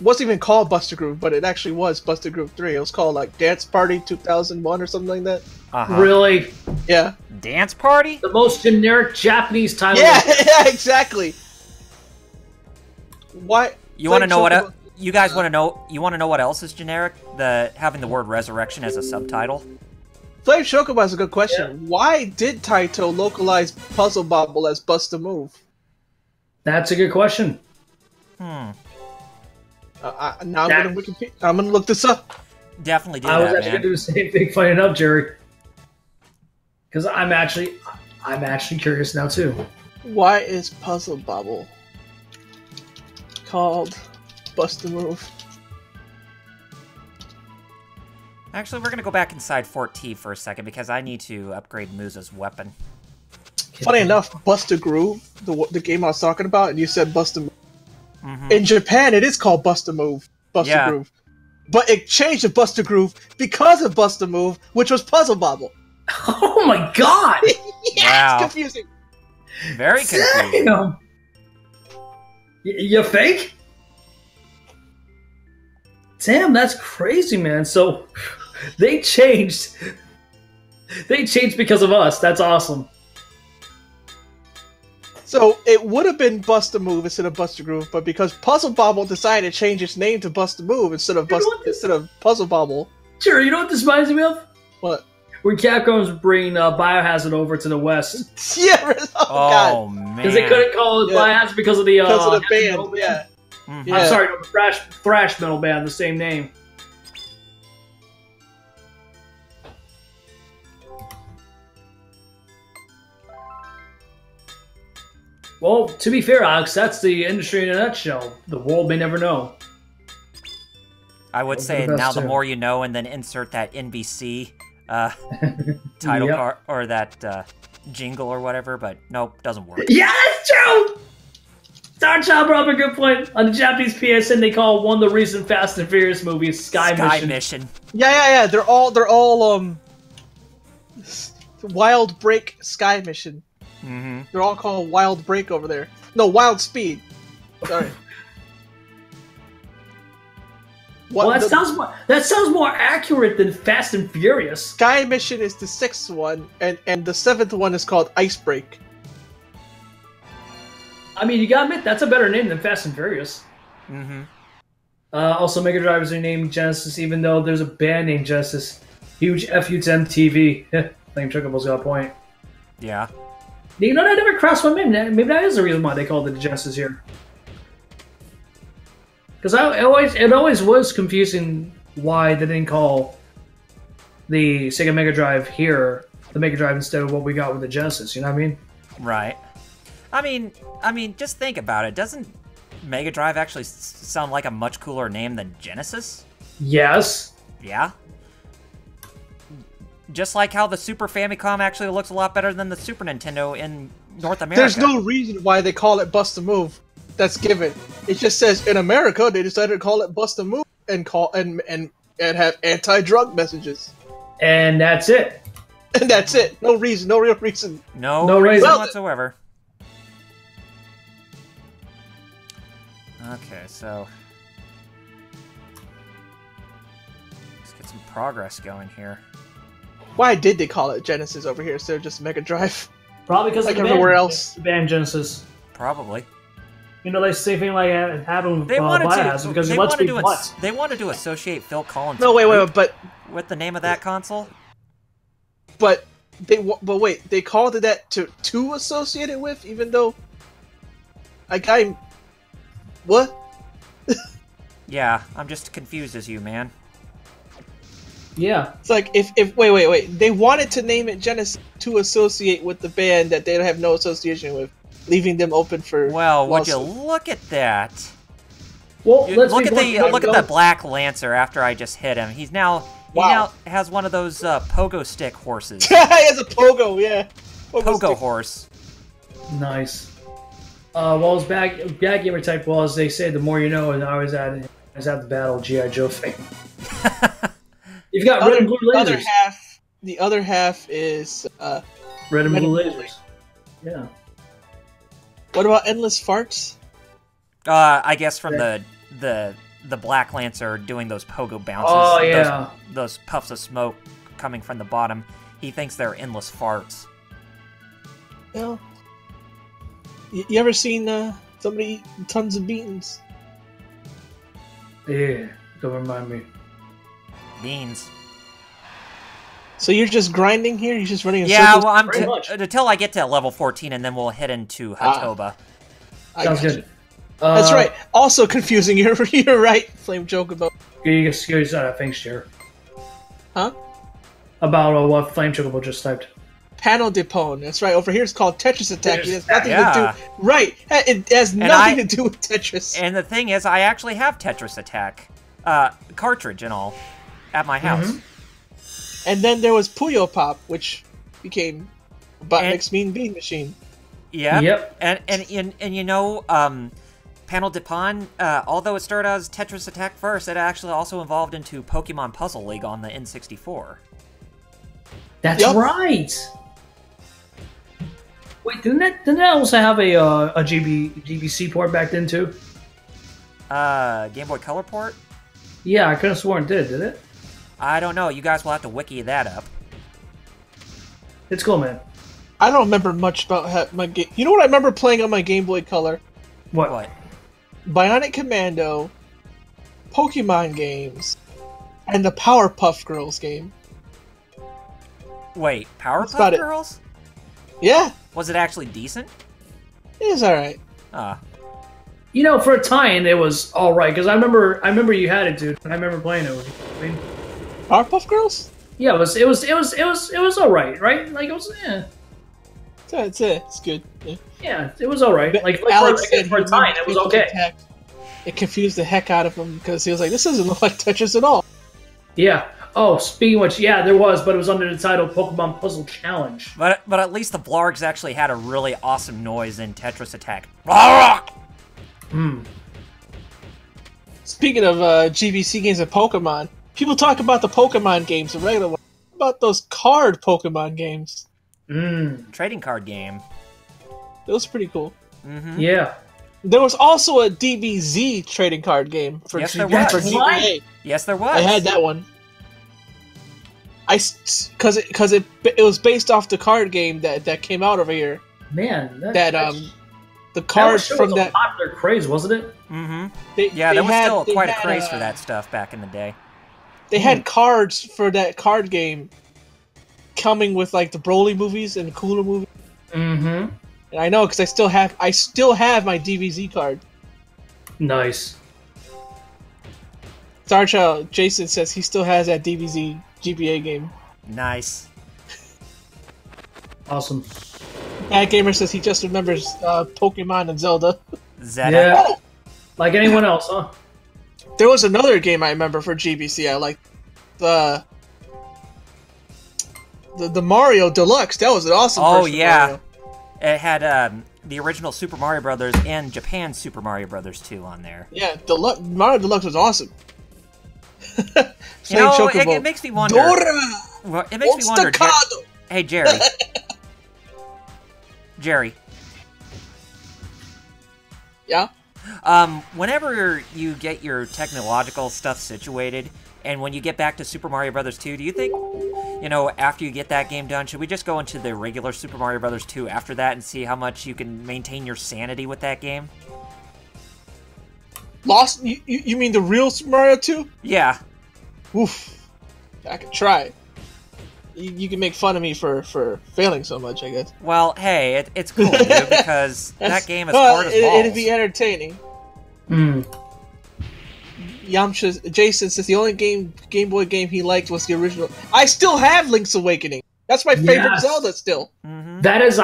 wasn't even called Buster Groove, but it actually was Buster Groove 3. It was called like Dance Party 2001 or something like that. Really? Yeah. Dance Party? The most generic Japanese title. Yeah, exactly. Why? You want to know what? You guys want to know? You want to know what else is generic? Having the word resurrection as a subtitle. Flame Chocobo has a good question. Yeah. Why did Taito localize Puzzle Bobble as Bust a Move? That's a good question. Now I'm gonna look this up. Definitely do I that, was actually gonna do the same thing. Funny enough, Jerry, because I'm actually curious now too. Why is Puzzle Bobble called Bust a Move? Actually, we're going to go back inside Fort T for a second because I need to upgrade Musa's weapon. Funny enough, Buster Groove, the game I was talking about, and you said Buster Move. In Japan, it is called Buster Move, Buster Groove. But it changed to Buster Groove because of Buster Move, which was Puzzle Bobble. Oh my god! It's confusing. Very confusing. Damn. You think? Damn, that's crazy, man. So they changed because of us. That's awesome. So it would have been Bust a Move instead of Buster Groove, but because Puzzle Bobble decided to change its name to Bust a Move instead of Puzzle Bobble. Sure, you know what this reminds me of? What? When Capcom's bringing Biohazard over to the West. Yeah, oh man. Because they couldn't call it Biohazard because of the band. Yeah. I'm sorry, no, the thrash metal band, the same name. Well, to be fair, Alex, that's the industry in a nutshell. The world may never know. I would say now the more you know, and then insert that NBC title card or that jingle or whatever, but nope, doesn't work. Yeah, that's true! Star Child brought up a good point. On the Japanese PSN, they call one of the recent Fast and Furious movies Sky Mission. Yeah. They're all Wild Break Sky Mission. They're all called Wild Break over there. No, Wild Speed. Sorry. Well, that sounds more accurate than Fast and Furious. Sky Mission is the 6th one, and the 7th one is called Ice Break. I mean, you gotta admit, that's a better name than Fast and Furious. Also, Mega Drive is renamed Genesis, even though there's a band named Genesis. Huge FU to MTV. Flame Chocoble's got a point. Yeah. You know, that never crossed my mind. Maybe that is the reason why they called it Genesis here. Because it always was confusing why they didn't call the Sega Mega Drive here the Mega Drive instead of what we got with the Genesis. You know what I mean? Right. I mean, just think about it. Doesn't Mega Drive actually sound like a much cooler name than Genesis? Yes. Yeah. Just like how the Super Famicom actually looks a lot better than the Super Nintendo in North America. There's no reason why they call it Bust a Move. That's given. It just says in America they decided to call it Bust a Move and have anti-drug messages. And that's it. And that's it. No reason. No real reason. No reason whatsoever. Okay, so let's get some progress going here. Why did they call it Genesis over here instead of just Mega Drive? Probably because like of the everywhere band, else. The band Genesis. Probably. You know, they same thing like happened with They wanted Biohazard because he wants to be blunt. They wanted to associate Phil Collins. No, wait, but with the name of that console. But wait, they called it that to associate it with, even though I'm what? Yeah, I'm just confused as you, man. Yeah, it's like if wait, they wanted to name it Genesis to associate with the band that they don't have no association with, leaving them open for. Well, would you look at that? Well, look at the Black Lancer after I just hit him. He now has one of those pogo stick horses. He has a pogo, yeah. Pogo horse. Nice. Well, as bad gamer type was, they say the more you know, and I was at the battle G.I. Joe thing. You've got red and blue lasers. The other half is red and blue lasers. Yeah. What about endless farts? I guess from the Black Lancer doing those pogo bounces. Oh yeah. Those puffs of smoke coming from the bottom. He thinks they're endless farts. Well, you ever seen somebody eat tons of beans? Yeah, don't remind me. Beans. So you're just grinding here? You're just running in circles? circles? Well, I'm until I get to level 14, and then we'll head into Hatohba. Sounds good. That's right. Also confusing. You're right. Flame joke about. You get serious out of things here. Huh? About what Flame Chocobo just typed. Panel Depone. That's right. Over here it's called Tetris Attack. It has nothing to do. Right. It has nothing to do with Tetris. And the thing is, I actually have Tetris Attack, cartridge and all, at my house. Mm-hmm. And then there was Puyo Pop, which became Botnik's Mean Bean Machine. Yep. And you know, Panel Depone, although it started as Tetris Attack first, it actually also evolved into Pokemon Puzzle League on the N64. That's right. Wait, didn't that also have a GBC port back then too? Game Boy Color port? Yeah, I could have sworn it did it? I don't know. You guys will have to wiki that up. It's cool, man. I don't remember much about my game. You know what I remember playing on my Game Boy Color? What? Bionic Commando, Pokemon games, and the Powerpuff Girls game. Wait, Powerpuff Girls? Yeah. Was it actually decent? It was alright. You know, for a time it was alright, because I remember you had it, dude. I remember playing it with you. I mean, Powerpuff Girls? Yeah, it was alright, right? Like it was It's good. Yeah, it was alright. Like Alex said for a time it was okay. It confused the heck out of him because he was like, "This doesn't look like Tetris at all." Yeah. Oh, speaking of which, yeah, there was, but it was under the title Pokemon Puzzle Challenge. But at least the Blargs actually had a really awesome noise in Tetris Attack. Speaking of GBC games and Pokemon, people talk about the Pokemon games, the regular ones. What about those card Pokemon games? Trading card game. Those are pretty cool. Mm-hmm. Yeah. There was also a DBZ trading card game for GBA. Yes, there was. I had that one. Because it was based off the card game that came out over here. Man, the cards that from was a that popular craze, wasn't it? Yeah, there was still quite a craze for that stuff back in the day. They had cards for that card game coming with like the Broly movies and the Cooler movies. Mm-hmm. And I know because I still have my DBZ card. Nice. Starchild Jason says he still has that DBZ GBA game. Nice. Awesome. Bad Gamer says he just remembers Pokemon and Zelda. Zelda. Yeah. Like anyone else, huh? There was another game I remember for GBC. I liked the Mario Deluxe. That was an awesome. Oh version yeah, Mario. It had the original Super Mario Brothers and Japan's Super Mario Brothers 2 on there. Yeah, Mario Deluxe was awesome. You know, it makes me wonder. Well, it makes me wonder. Hey, Jerry. Jerry. Yeah? Whenever you get your technological stuff situated, and when you get back to Super Mario Brothers 2, do you think, you know, after you get that game done, should we just go into the regular Super Mario Brothers 2 after that and see how much you can maintain your sanity with that game? Lost? You mean the real Super Mario 2? Yeah. Oof. I could try. You can make fun of me for failing so much, I guess. Well, hey, it's cool, dude, because that game is hard as balls. It'd be entertaining. Yamcha Jason says the only Game Boy game he liked was the original. I still have Link's Awakening. That's my favorite Zelda still. That is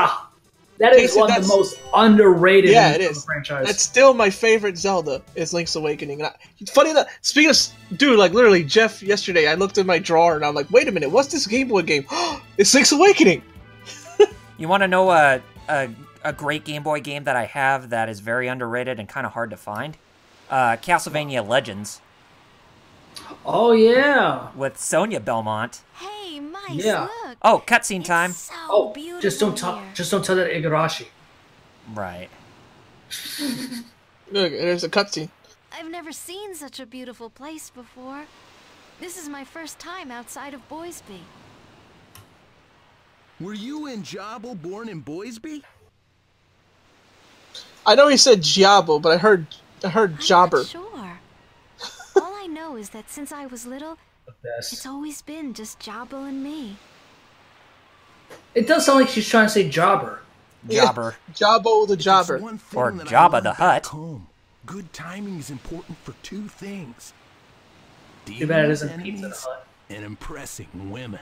one of the most underrated franchise. That's still my favorite Zelda is Link's Awakening. And funny enough, speaking of dude, like literally Jeff yesterday, I looked in my drawer and I'm like, wait a minute, what's this Game Boy game? It's Link's Awakening. You want to know a great Game Boy game that I have that is very underrated and kind of hard to find? Castlevania Legends. Oh yeah, with Sonia Belmont. Hey, Meis, yeah. Look. Oh, cutscene time. So just don't tell that Igarashi. Right. Look, there's a cutscene. I've never seen such a beautiful place before. This is my first time outside of Boisby. Were you and Jabbo born in Boisby? I know he said Giabo, but I heard Jobber. I'm not sure. All I know is that since I was little, it's always been just Jabbo and me. It does sound like she's trying to say jobber. Jobber. Yeah, Jabbo the Jobber. Or Jabba the Hutt. Good timing is important for two things. Too bad it isn't Pizza Hut. And impressing women.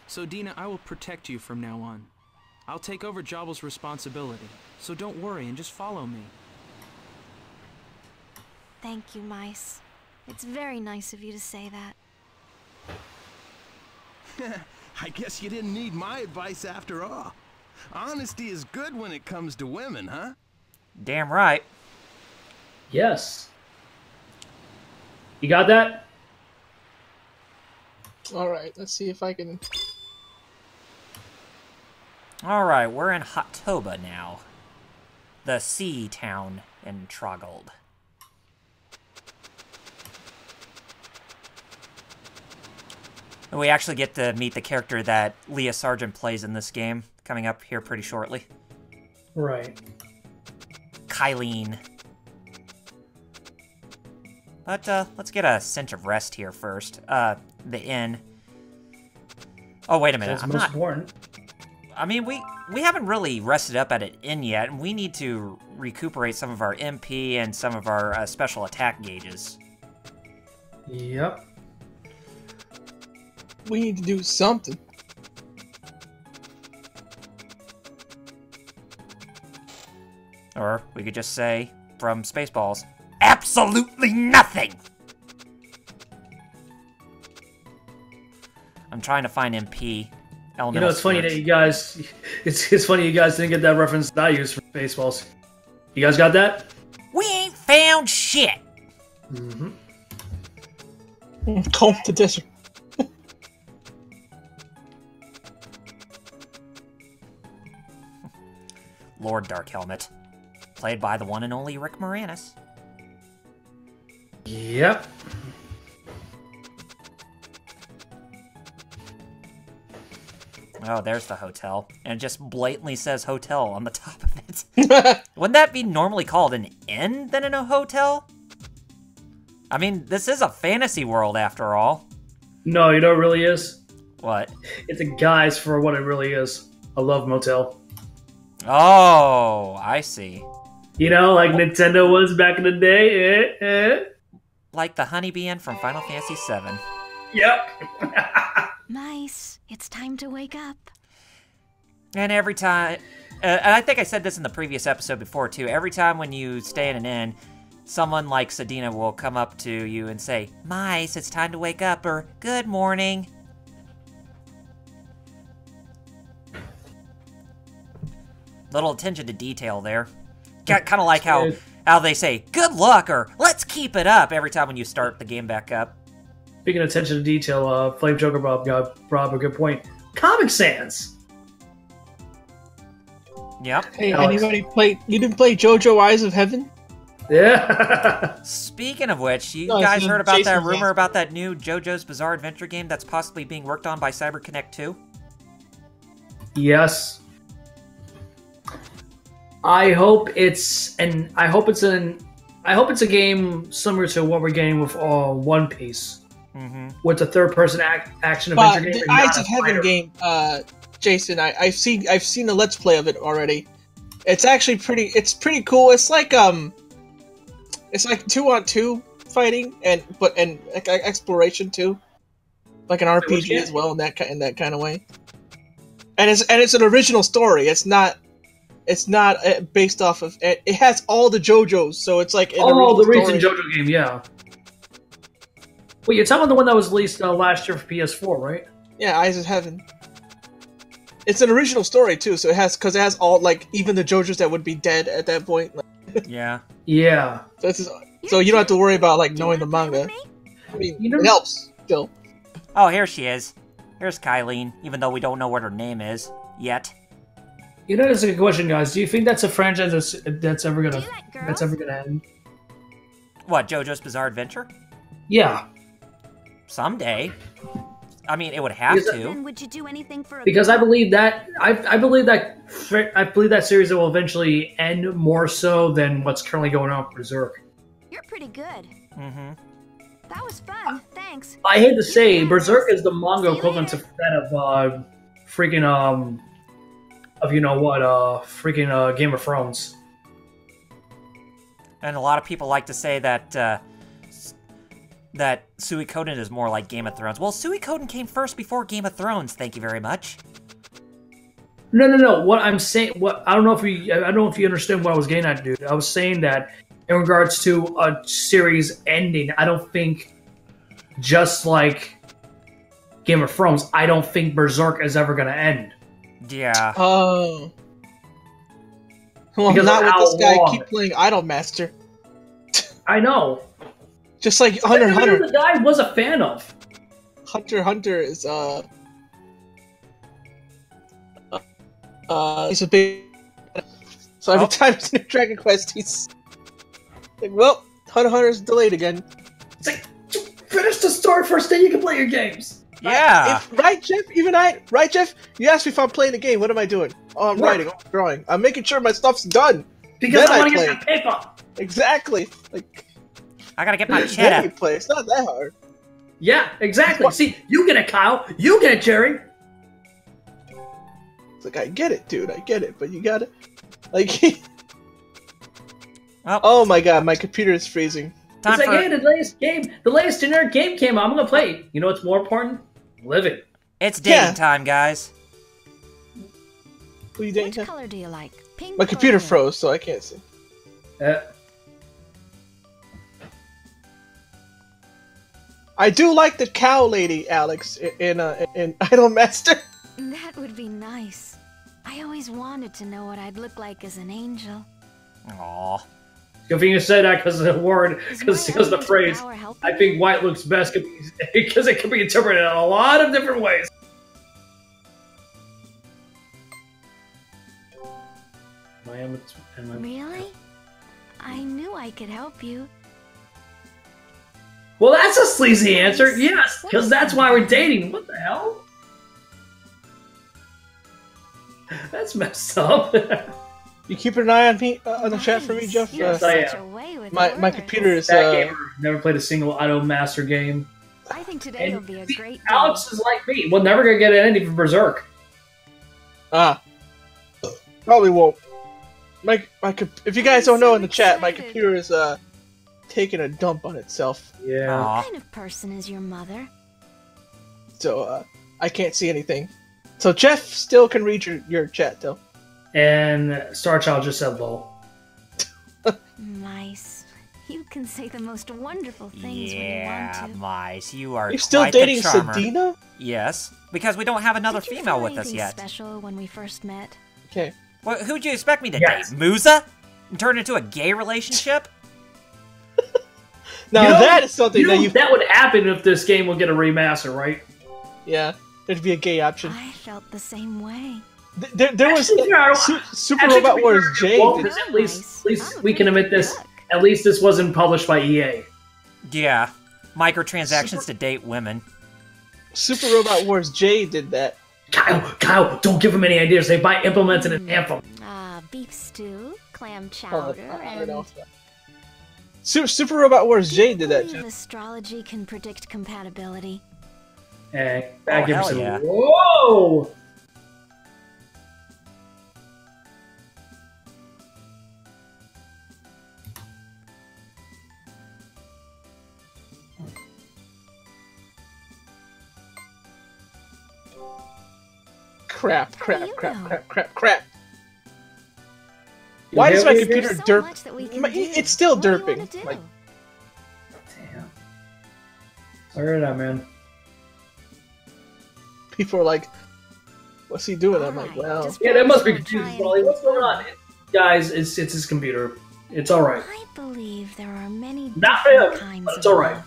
So, Dina, I will protect you from now on. I'll take over Jabba's responsibility, so don't worry and just follow me. Thank you, Meis. It's very nice of you to say that. I guess you didn't need my advice after all. Honesty is good when it comes to women, huh? Damn right. Yes. You got that? Alright, let's see if I can... Alright, we're in Hatohba now. The sea town in Troggold. And we actually get to meet the character that Leah Sargent plays in this game, coming up here pretty shortly. Right. Kylene. But, let's get a cinch of rest here first. The inn. Oh, wait a minute. That's most important. I mean, we haven't really rested up at an inn yet, and we need to recuperate some of our MP and some of our special attack gauges. Yep. We need to do something. Or we could just say, from Spaceballs, absolutely nothing! I'm trying to find MP. You know, it's funny that you guys... It's funny you guys didn't get that reference that I used for Spaceballs. You guys got that? We ain't found shit! Mm-hmm. Comb the desert. Lord Dark Helmet. Played by the one and only Rick Moranis. Yep. Oh, there's the hotel. And it just blatantly says hotel on the top of it. Wouldn't that be normally called an inn than in a hotel? I mean, this is a fantasy world after all. No, you know what it really is? What? It's a guise for what it really is. A love motel. Oh, I see. You know, like Nintendo was back in the day. Like the honeybee inn from Final Fantasy VII. Yep. Meis, it's time to wake up. And every time... and I think I said this in the previous episode before, too. Every time when you stay in an inn, someone like Sadina will come up to you and say, Meis, it's time to wake up, or good morning. Little attention to detail there. Kind of like how they say, good luck, or let's keep it up every time when you start the game back up. Speaking of attention to detail, Flame Joker brought up a good point. Comic Sans! Yep. Hey, anybody play... You didn't play JoJo Eyes of Heaven? Yeah. Speaking of which, you guys heard about that rumor about that new JoJo's Bizarre Adventure game that's possibly being worked on by CyberConnect 2? Yes. I hope it's a game similar to what we're getting with One Piece. Mm-hmm. With the third-person action adventure game. The Eyes of Heaven game, Jason, I've seen a Let's Play of it already. It's actually pretty cool. It's like 2-on-2 fighting and exploration too, like an RPG as well in that kind of way. And it's an original story. It's not based off of. It has all the JoJos, so it's like the recent JoJo game, yeah. Wait, you're talking about the one that was released last year for PS4, right? Yeah, Eyes of Heaven. It's an original story too, so it has all like even the JoJos that would be dead at that point. Yeah. Yeah. So you don't have to worry about like knowing the manga. I mean, it helps still. Oh, here she is. Here's Kylene, even though we don't know what her name is yet. You know, that's a good question, guys. Do you think that's a franchise that's ever gonna end? What, JoJo's Bizarre Adventure? Yeah. Someday. I mean, it would have to. Would you do anything for because I believe that that series will eventually end more so than what's currently going on with Berserk. You're pretty good. Mm-hmm. That was fun. Thanks. I hate to say, Berserk is the manga equivalent to that of Game of Thrones. And a lot of people like to say that Suikoden is more like Game of Thrones. Well, Suikoden came first before Game of Thrones. Thank you very much. No. What I'm saying, I don't know if you understand what I was getting at, dude. I was saying that in regards to a series ending, I don't think just like Game of Thrones, I don't think Berserk is ever going to end. Yeah. Oh. Well, because not with this guy. Keep playing Idolmaster. I know. Just like Hunter x Hunter. The guy was a fan of. Hunter x Hunter is he's a big. So every time it's a new Dragon Quest, he's like, well, Hunter x Hunter's delayed again. It's like, finish the story first, then you can play your games. Yeah. Right, Jeff? Right, Jeff? You asked me if I'm playing the game. What am I doing? Oh, I'm writing. I'm drawing. I'm making sure my stuff's done. Because I want to get that paper. Exactly. Like, I gotta get my cheddar. Play. It's not that hard. Yeah, exactly. See, you get it, Kyle. You get it, Jerry. It's like, I get it, dude. I get it. But you gotta... Like... Oh my god, my computer is freezing. It's like, hey, the latest generic game came out. I'm gonna play it. You know what's more important? Live it. It's dating time, guys. Who you dating? Which color do you like? Pink. My computer froze, so I can't see. I do like the cow lady, Alex, in Idolmaster. That would be nice. I always wanted to know what I'd look like as an angel. Aww. Good thing you said that because the word, because the phrase, I think white looks best because it can be interpreted in a lot of different ways. Really? I knew I could help you. Well, that's a sleazy answer. Yes, because that's why we're dating. What the hell? That's messed up. You keep an eye on me on the chat for me, Jeff. Yes, I am. My computer is. Never played a single Auto Master game. I think today will be a great day. Alex is like me. We're never gonna get an ending for Berserk. Probably won't. If you guys don't know in the chat, my computer is taking a dump on itself. Yeah. What kind of person is your mother? So I can't see anything. So Jeff still can read your chat though. And Starchild just said lol. Meis, you can say the most wonderful things when you want to. Meis, you are. You're still quite dating the charmer. Sedina? Yes, because we don't have another Did you female feel with us anything yet. Special when we first met. Okay. Well, who'd you expect me to Yes. date? Musa? And turn into a gay relationship? Now that is something that would happen if this game will get a remaster, right? Yeah, there'd be a gay option. I felt the same way. There was Super Actually, Robot Wars J. Well, did- at least we can admit this. At least this wasn't published by EA. Yeah. Microtransactions to date women. Super Robot Wars J did that. Kyle, don't give them any ideas. They might implement an Anthem. Beef stew, clam Oh, chowder, I and don't know. Super Robot Wars J did that. believe astrology can predict compatibility. Hey, back hell episode. yeah. Whoa! Crap. You Why does my hear me? computer There's so derp? much that we can do. It's still What do you derping. wanna do? Like, Damn. Sorry that, man. people are like, "What's he doing?" I'm like, Alright, "Well, just Yeah, that must be focus on confused. trying Wally. to What's going fun. on? Guys, it's his computer. It's alright. I believe there are many Not for different him, kinds but it's of alright. love.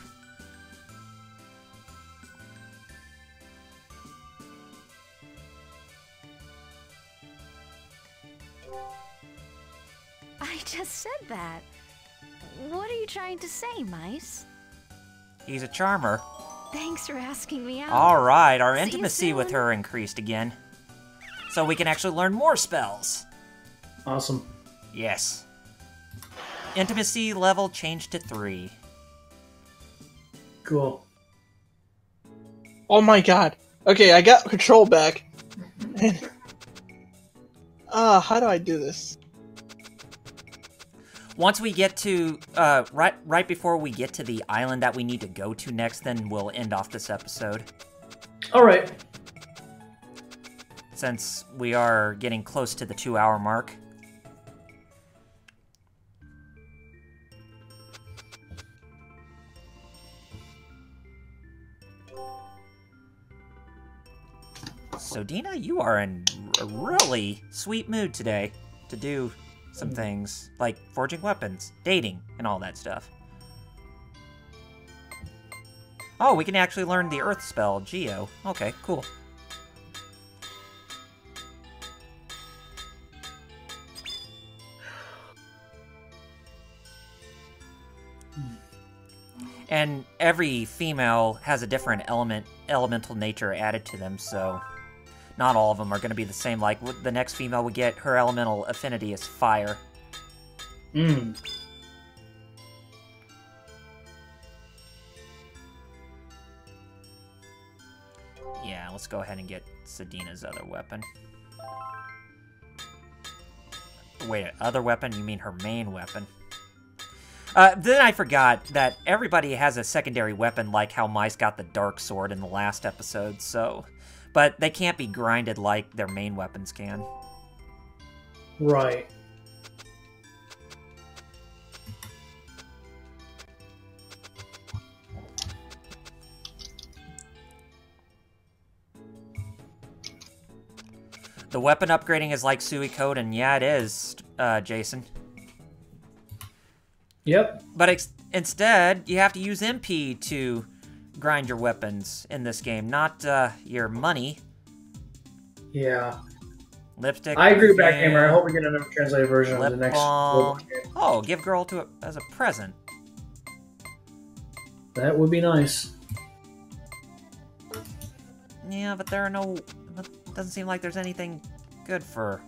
I just said that. What are you trying to say, Meis? He's a charmer. Thanks for asking me out. Alright, our See you intimacy with soon. her increased again. So we can actually learn more spells. Awesome. Yes. Intimacy level changed to 3. Cool. oh my god." Okay, I got control back. How do I do this? Once we get to, right before we get to the island that we need to go to next, then we'll end off this episode. Alright. Since we are getting close to the 2-hour mark. So, Dina, you are in a really sweet mood today to do some things, like forging weapons, dating, and all that stuff. Oh, we can actually learn the earth spell, Geo. Okay, cool. And every female has a different elemental nature added to them, so not all of them are going to be the same. Like, the next female we get, her elemental affinity is fire. Mm. Yeah, let's go ahead and get Sedina's other weapon. Wait, other weapon? You mean her main weapon? Then I forgot that everybody has a secondary weapon, like how Meis got the Dark Sword in the last episode, so... But they can't be grinded like their main weapons can. Right. The weapon upgrading is like Suicode, and yeah, it is, Jason. Yep. But instead, you have to use MP to grind your weapons in this game, not your money. Yeah. Lipstick. I agree with perfume, Backgamer. I hope we get another translated version of the lip next balm. game. Oh, give girl as a present. That would be nice. Yeah, but there are no... Doesn't seem like there's anything Good for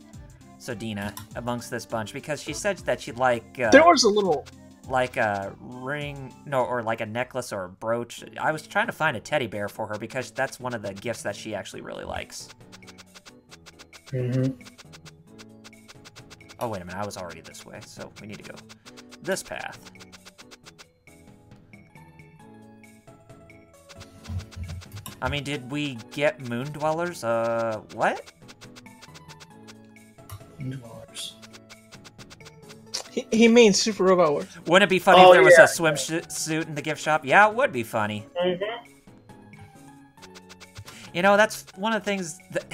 Sodina amongst this bunch, because she said that she'd like... there was a little... Like a ring, no, or like a necklace or a brooch. I was trying to find a teddy bear for her, because that's one of the gifts that she actually really likes. Mm-hmm. Oh, wait a minute, I was already this way, so we need to go this path. I mean, did we get Moon Dwellers? What? Moon Dwellers. He means Super Robot Wars. Wouldn't it be funny if there was a swimsuit in the gift shop? Yeah, it would be funny. Mm-hmm. You know, that's one of the things that...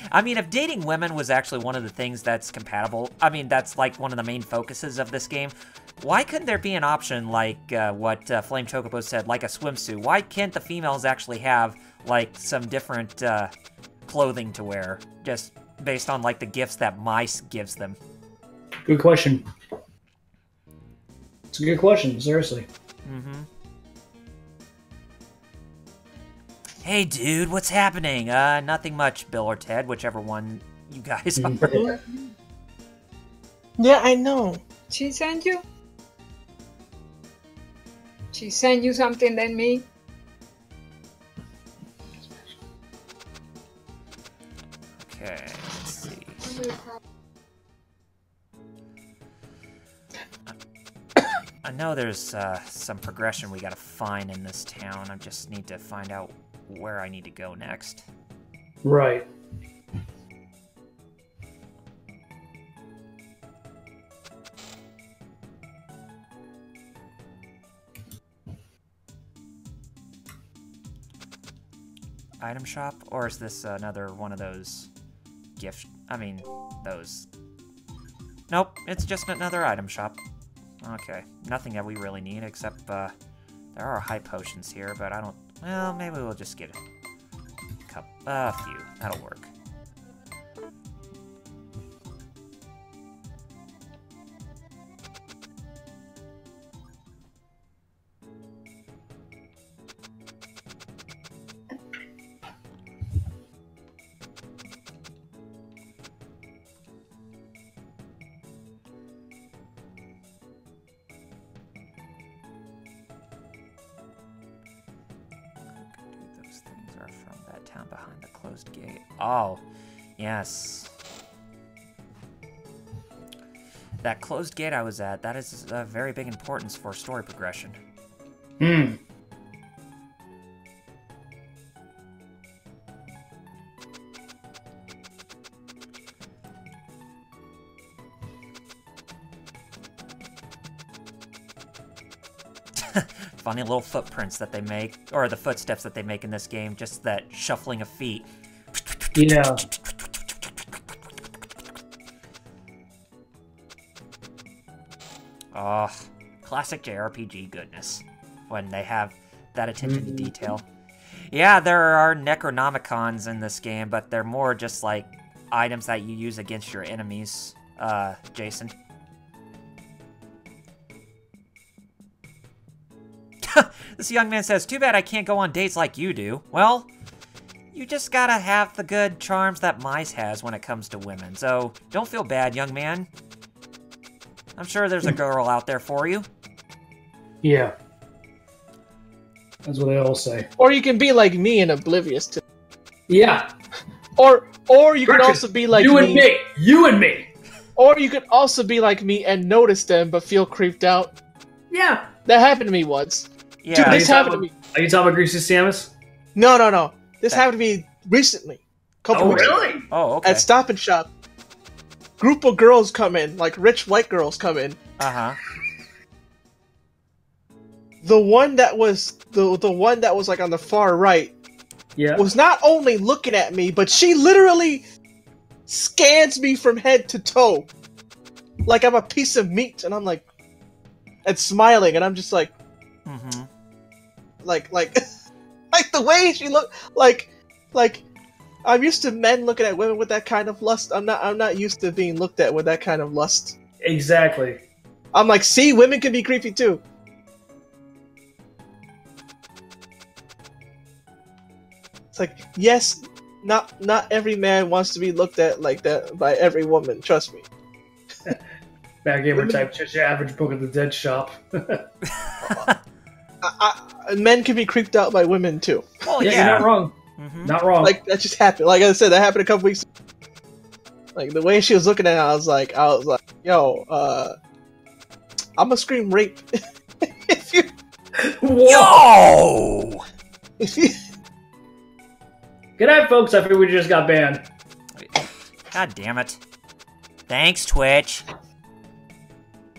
I mean, if dating women was actually one of the things that's compatible, I mean, that's like one of the main focuses of this game, why couldn't there be an option like what Flame Chocobo said, like a swimsuit? Why can't the females actually have, like, some different clothing to wear, just based on, like, the gifts that Meis gives them? Good question. It's a good question, seriously. Mm-hmm. Hey, dude, what's happening? Nothing much, Bill or Ted, whichever one you guys are. Yeah, I know. She sent you? She sent you something than me? Okay, let's see. I know there's some progression we gotta find in this town. I just need to find out where I need to go next. Right. Item shop? Or is this another one of those gift... I mean, those... Nope, it's just another item shop. Okay, nothing that we really need, except, there are high potions here, but I don't... Well, maybe we'll just get a few. That'll work. Behind the closed gate. Oh, yes. That closed gate I was at, that is of very big importance for story progression. Hmm. Funny little footprints that they make, or the footsteps that they make in this game, just that shuffling of feet. Yeah. Oh, classic JRPG goodness, when they have that attention to detail. Yeah, there are Necronomicons in this game, but they're more just like items that you use against your enemies, Jason. This young man says, too bad I can't go on dates like you do. Well, you just gotta have the good charms that Meis has when it comes to women, so don't feel bad, young man. I'm sure there's a girl out there for you. Yeah. That's what they all say. Or you can be like me and oblivious to... Yeah. Or you can also be like you and me. You and me. Or you could also be like me and notice them but feel creeped out. Yeah. That happened to me once. Yeah. Dude, this happened to me. Are you talking about Greasy Samus? No. This happened to me recently. Oh, really? Oh, okay. At Stop and Shop. Group of girls come in, like rich white girls come in. Uh-huh. The one that was the one that was like on the far right was not only looking at me, but she literally scans me from head to toe. Like I'm a piece of meat, and I'm like, and smiling, and I'm just like, like the way she looked, like I'm used to men looking at women with that kind of lust. I'm not used to being looked at with that kind of lust. Exactly. I'm like, see, women can be creepy too. It's like, yes, not every man wants to be looked at like that by every woman. Trust me. Bad gamer type, just your average Book of the Dead shop. Men can be creeped out by women too. Oh yeah, you're not wrong. Not wrong. Like that just happened. Like I said, that happened a couple weeks ago. Like the way she was looking at it, I was like, yo, I'm gonna scream rape if you. Yo! Good night, folks. I figured we just got banned. God damn it! Thanks, Twitch.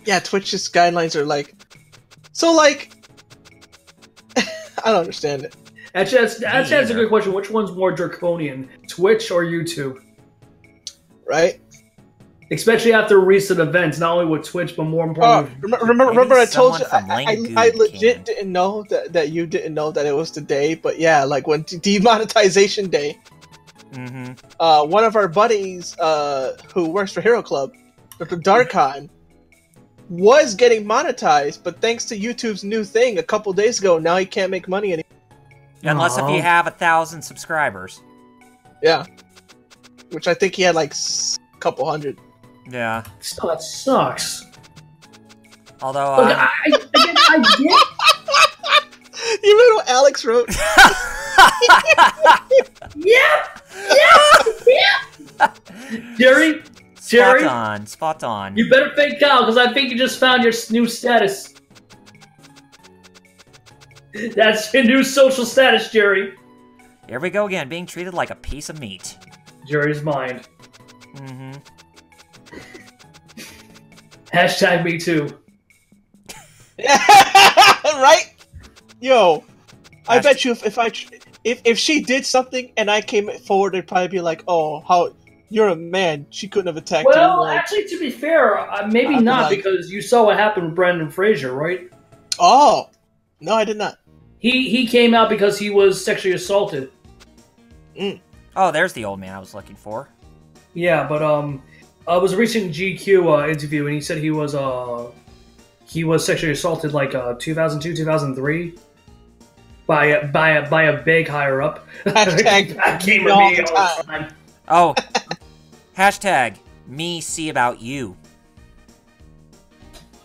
Yeah, Twitch's guidelines are like, so like, I don't understand it. That's a good question. Which one's more draconian, Twitch or YouTube? Right. Especially after recent events, not only with Twitch, but more importantly. Remember I told you I legit didn't know that you didn't know that it was the day, but yeah, like when demonetization day, one of our buddies who works for Hero Club, Dr. Darkon, was getting monetized, but thanks to YouTube's new thing a couple days ago, now he can't make money anymore. Unless if you have 1,000 subscribers. Yeah. Which I think he had like a couple hundred. Yeah. Still, that sucks. Although, look, I get. You read what Alex wrote? Yep. Jerry. Spot on. You better fake Kyle, because I think you just found your new status. That's your new social status, Jerry. Here we go again, being treated like a piece of meat. Jerry's mind. Hashtag me too. Right? Yo, I bet you if she did something and I came forward, they'd probably be like, "Oh, how you're a man. She couldn't have attacked you." Well, like, actually, to be fair, maybe not, because you saw what happened with Brendan Fraser, right? Oh, no, I did not. He came out because he was sexually assaulted. Oh, there's the old man I was looking for. Yeah, but it was a recent GQ interview, and he said he was sexually assaulted like 2002, 2003 by a big higher up. Hashtag gamer me all the time. Oh, hashtag me see about you.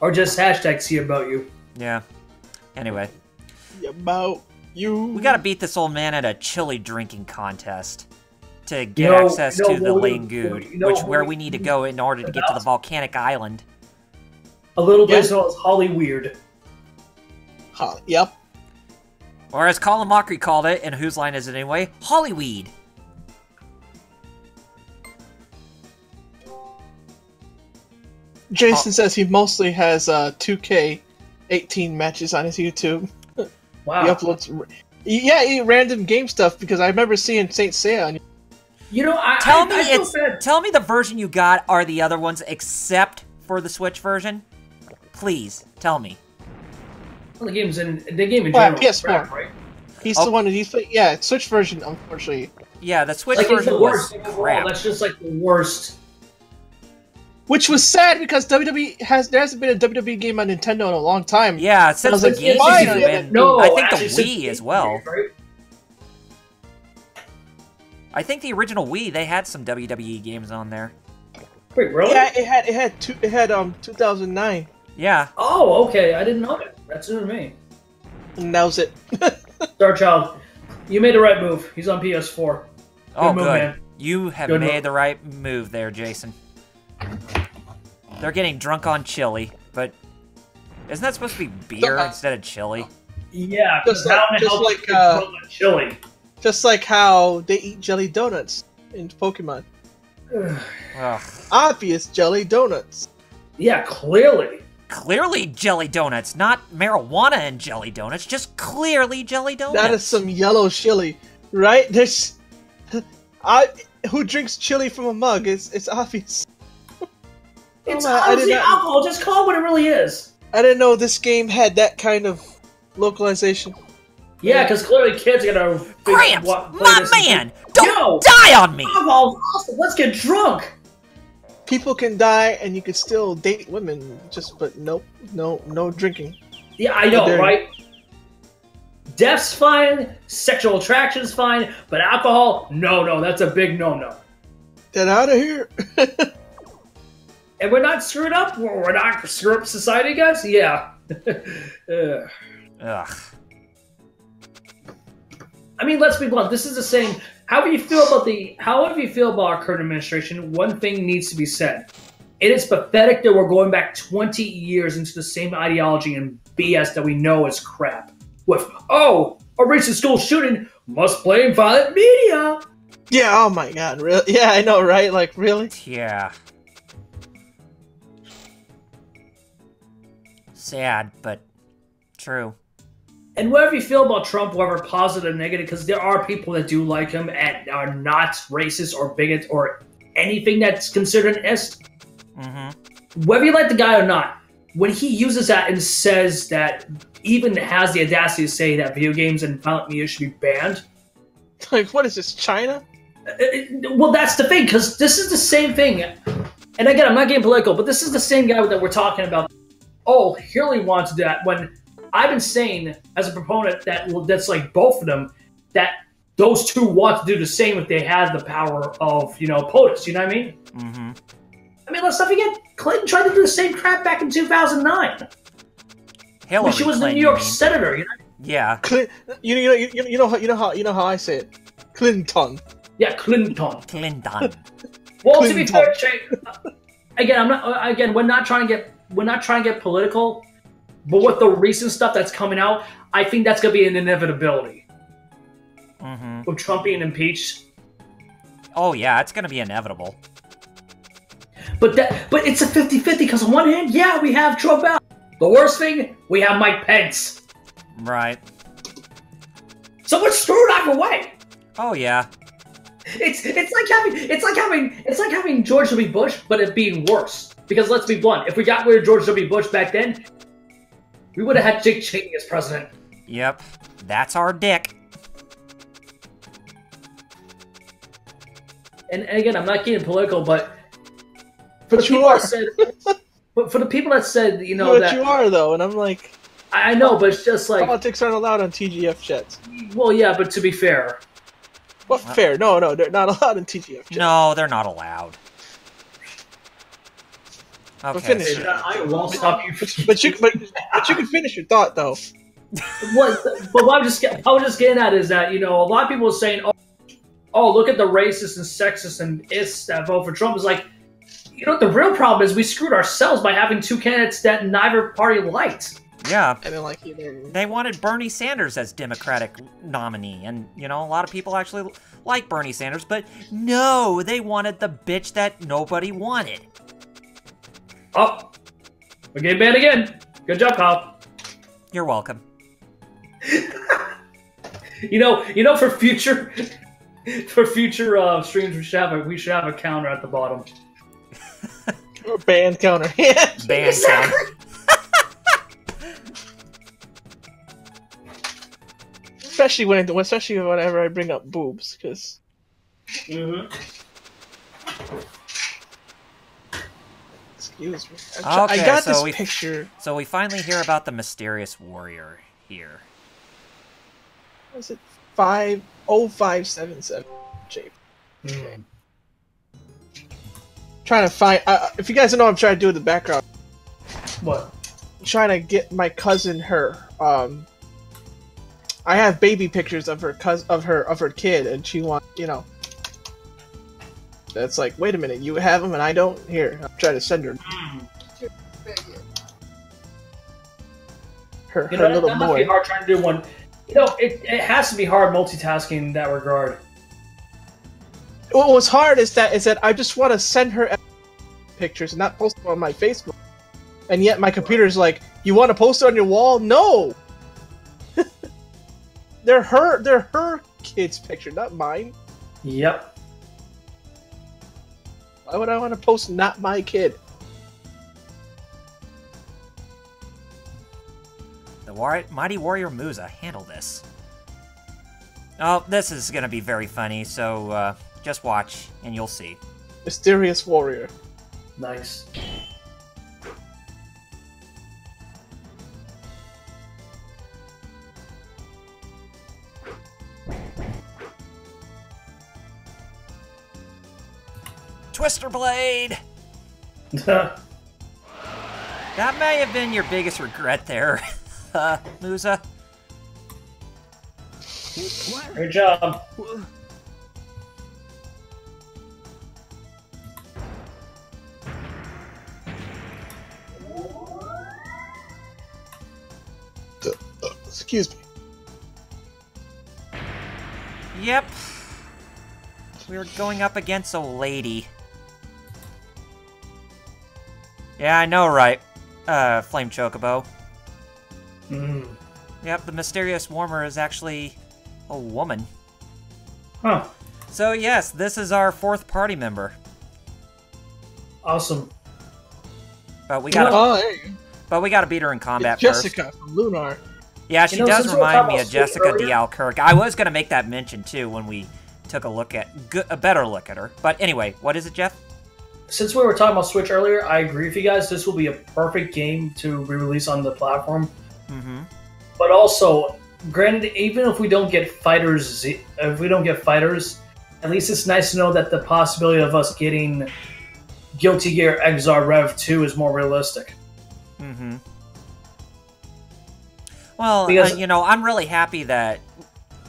Or just hashtag see about you. Yeah. Anyway. About you. We gotta beat this old man at a chili drinking contest to get access to the Langoud, where we need to go in order to get to the Volcanic Island. A little bit known as Holly Weird. Yep. Or as Colin Mockery called it, and whose line is it anyway? Hollyweed. Jason says he mostly has 2K18 matches on his YouTube. Wow. He uploads, random game stuff, because I remember seeing Saint Seiya on. You know, tell me the version you got are the other ones except for the Switch version. Please tell me. Well, the game in general. PS4. Right? He's the one that Switch version, unfortunately. Yeah, the Switch version was crap. That's just like the worst. Which was sad, because there hasn't been a WWE game on Nintendo in a long time. Yeah, since the GameCube, and I think the Wii as well. Right? I think the original Wii, they had some WWE games on there. Wait, really? Yeah, it had 2009. Yeah. Oh, okay. I didn't know that. That's new to me. And that was it. Starchild, you made the right move. He's on PS4. Oh, move, good. Man. You have made the right move there, Jason. They're getting drunk on chili, but isn't that supposed to be beer instead of chili? Yeah, just like chili. Just like how they eat jelly donuts in Pokemon. Obvious jelly donuts. Yeah, clearly. Clearly jelly donuts, not marijuana and jelly donuts, just clearly jelly donuts. That is some yellow chili, right? Who drinks chili from a mug? It's obvious. It's obviously alcohol. Just call it what it really is. I didn't know this game had that kind of localization. Yeah, because clearly kids are gonna. Gramps, my man, don't die on me. Alcohol's awesome. Let's get drunk. People can die, and you can still date women. But no drinking. Yeah, I know, right? Death's fine, sexual attraction's fine, but alcohol, no, that's a big no-no. Get out of here. And we're not screwed up? We're not screwed up society, guys? Yeah. Ugh. I mean, let's be blunt. This is the same. However you feel about our current administration, one thing needs to be said. It is pathetic that we're going back 20 years into the same ideology and BS that we know is crap. With, a recent school shooting must blame violent media. Yeah, oh my god, really? Yeah, I know, right? Like, really? Yeah. Sad, but true. And whatever you feel about Trump, whether positive or negative, because there are people that do like him and are not racist or bigot or anything that's considered an ist. Mm-hmm. Whether you like the guy or not, when he uses that and says that, even has the audacity to say that video games and violent media should be banned. Like, what is this, China? Well, that's the thing, because this is the same thing. And again, I'm not getting political, but this is the same guy that we're talking about. Oh, Hillary wants to do that, when I've been saying, as a proponent, that's like both of them, that those two want to do the same if they had the power of, POTUS, you know what I mean? Mm-hmm. I mean, let's not forget, Clinton tried to do the same crap back in 2009. Hillary when she was the New York senator, you know? Yeah. You know how I say it. Clinton. Yeah, Clinton. Clinton. Well, to be fair, again, we're not trying to get political, but with the recent stuff that's coming out, I think that's going to be an inevitability. Mm-hmm. With Trump being impeached. Oh yeah, it's going to be inevitable. But it's a 50-50, because on one hand, yeah, we have Trump out. The worst thing, we have Mike Pence. Right. So we're screwed either way. Oh yeah. It's like having George W. Bush, but it being worse. Because let's be blunt, if we got rid of George W. Bush back then, we would have had Dick Cheney as president. Yep, that's our dick. And again, I'm not getting political, but for the people that said, that you are though, and I'm like, I know, but it's just like politics aren't allowed on TGF chats. Well, yeah, but to be fair, what fair? No, they're not allowed in TGF chats. No, they're not allowed. Okay, finish it. I won't stop you. But you can finish your thought though. What I was just getting at is that a lot of people are saying, oh, look at the racist and sexist and ists that vote for Trump. Is like, the real problem is we screwed ourselves by having two candidates that neither party liked. Yeah. And then, they wanted Bernie Sanders as Democratic nominee, and a lot of people actually like Bernie Sanders, but no, they wanted the bitch that nobody wanted. Oh, we're getting banned again. Good job, Kyle. You're welcome. For future streams, we should have a counter at the bottom. Or band counter. Yeah. Band counter. Especially whenever I bring up boobs, because. Mm-hmm. Excuse me. Okay, I got this picture. So we finally hear about the mysterious warrior here. What is it? 50577. J. Okay. Trying to find. If you guys don't know what I'm trying to do in the background. What? I'm trying to get my cousin her. I have baby pictures of her kid, and she wants, That's like, wait a minute, you have them and I don't? Here, I'm trying to send her. Her little that boy. must be hard trying to do one. It has to be hard multitasking in that regard. What was hard is that I just want to send her pictures and not post them on my Facebook. And yet my computer's like, you want to post it on your wall? No! They're her kid's picture, not mine. Yep. Why would I want to post not my kid? The Mighty Warrior Musa, handle this. Oh, this is gonna be very funny, so just watch and you'll see. Mysterious Warrior. Nice. Twister Blade! That may have been your biggest regret there, Musa. Great job. Excuse me. Yep. We were going up against a lady. Yeah, I know, right? Flame Chocobo. Yep, the mysterious warmer is actually a woman. Huh. So yes, this is our 4th party member. Awesome. But we gotta, hey. but we gotta beat her in combat It's Jessica from Lunar. Yeah, she does remind me of Jessica D. Alkirk. I was gonna make that mention too when we took a look at a better look at her. But anyway, what is it, Jeff? Since we were talking about Switch earlier, I agree with you guys. This will be a perfect game to re-release on the platform. But also, granted, even if we don't get Fighters, at least it's nice to know that the possibility of us getting Guilty Gear Xrd Rev 2 is more realistic. Well, because, you know, I'm really happy that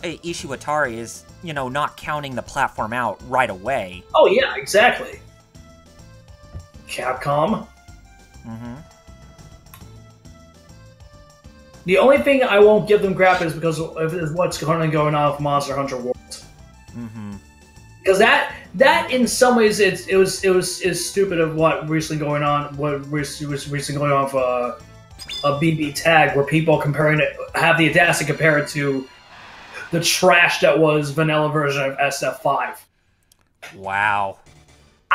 Ishiwatari is, you know, not counting the platform out right away. Oh, yeah, exactly. Capcom. The only thing I won't give them crap is because of what's currently going on with Monster Hunter World. Because that in some ways it was stupid of what recently going on. What was recently going on for a BB tag where people comparing it have the audacity to compare it to the trash that was vanilla version of SF5. Wow.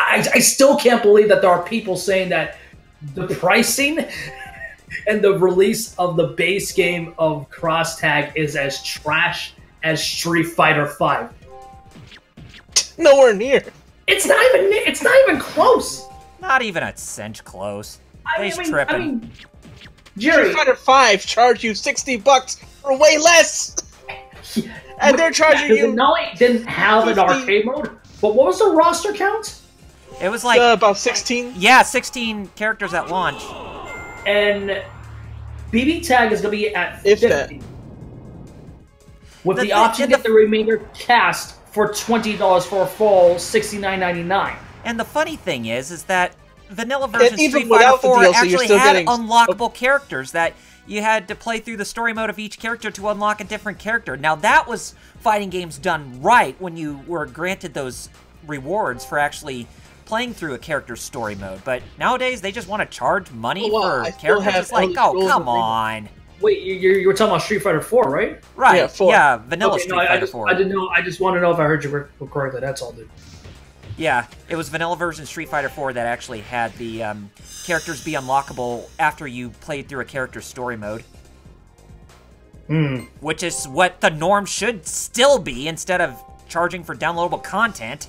I still can't believe that there are people saying that the pricing and the release of the base game of Cross Tag is as trash as Street Fighter V. Nowhere near. It's not even close. Not even a cinch close. He's tripping. Jerry, Street Fighter V charged you $60 for way less. And they're charging you. Not only didn't have 50. An arcade mode, but what was the roster count? It was like about 16. Yeah, 16 characters at launch. And BB Tag is going to be at 50. With the option to get the remainder cast for $20 for a full $69.99. And the funny thing is that vanilla version Street Fighter 4 actually had unlockable characters that you had to play through the story mode of each character to unlock a different character. Now that was fighting games done right when you were granted those rewards for actually playing through a character's story mode. But nowadays they just want to charge money for characters. It's like, oh, come on. Wait, you were talking about Street Fighter 4, right? Right. Yeah, 4. Yeah, vanilla Street Fighter 4. I didn't know. I just want to know if I heard you correctly. That's all, dude. Yeah, it was vanilla version Street Fighter 4 that actually had the characters be unlockable after you played through a character's story mode. Which is what the norm should still be, instead of charging for downloadable content.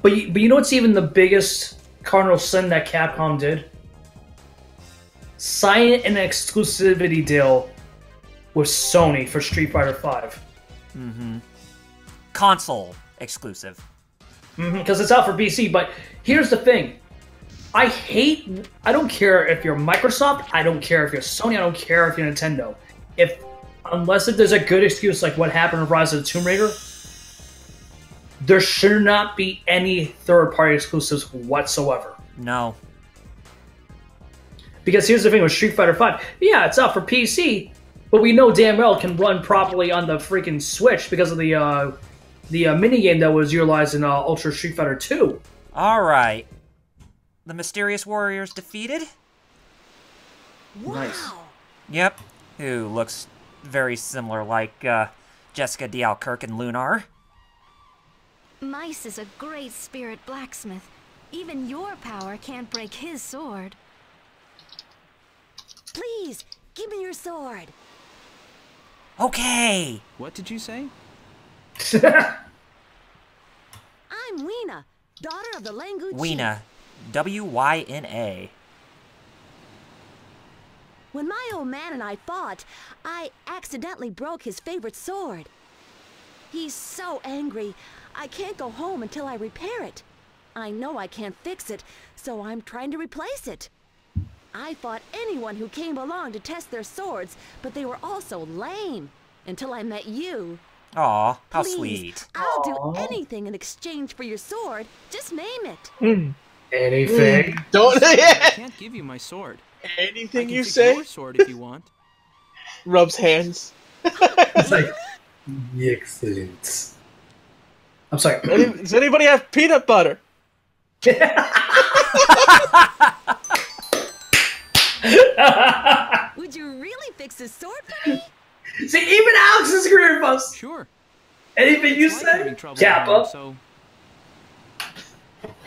But you know what's even the biggest cardinal sin that Capcom did? Sign an exclusivity deal with Sony for Street Fighter V. Console exclusive. Because it's out for PC, but here's the thing. I don't care if you're Microsoft, I don't care if you're Sony, I don't care if you're Nintendo. Unless there's a good excuse like what happened with Rise of the Tomb Raider, there should not be any third-party exclusives whatsoever. No. Because here's the thing with Street Fighter V. Yeah, it's out for PC, but we know damn well it can run properly on the freaking Switch because of the minigame that was utilized in Ultra Street Fighter 2. Alright. The Mysterious Warriors defeated? Wow. Nice. Yep. Who looks very similar like Jessica D. Alkirk and Lunar. Meis is a great spirit blacksmith. Even your power can't break his sword. Please, give me your sword. Okay. What did you say? I'm Weena, daughter of the Langoud chief. Weena. W-Y-N-A. When my old man and I fought, I accidentally broke his favorite sword. He's so angry, I can't go home until I repair it. I know I can't fix it, so I'm trying to replace it. I fought anyone who came along to test their swords, but they were all so lame. Until I met you. Aw, how Please, sweet. I'll do anything in exchange for your sword. Just name it. Anything. Don't. I can't give you my sword. Anything I you can fix say. your sword if you want. Rubs hands. It's like, excellent. I'm sorry. Does anybody have peanut butter? Would you really fix this sword for me? See, even Alex is agreeing with us. Sure. Anything you Like say, having trouble Kappa. with them,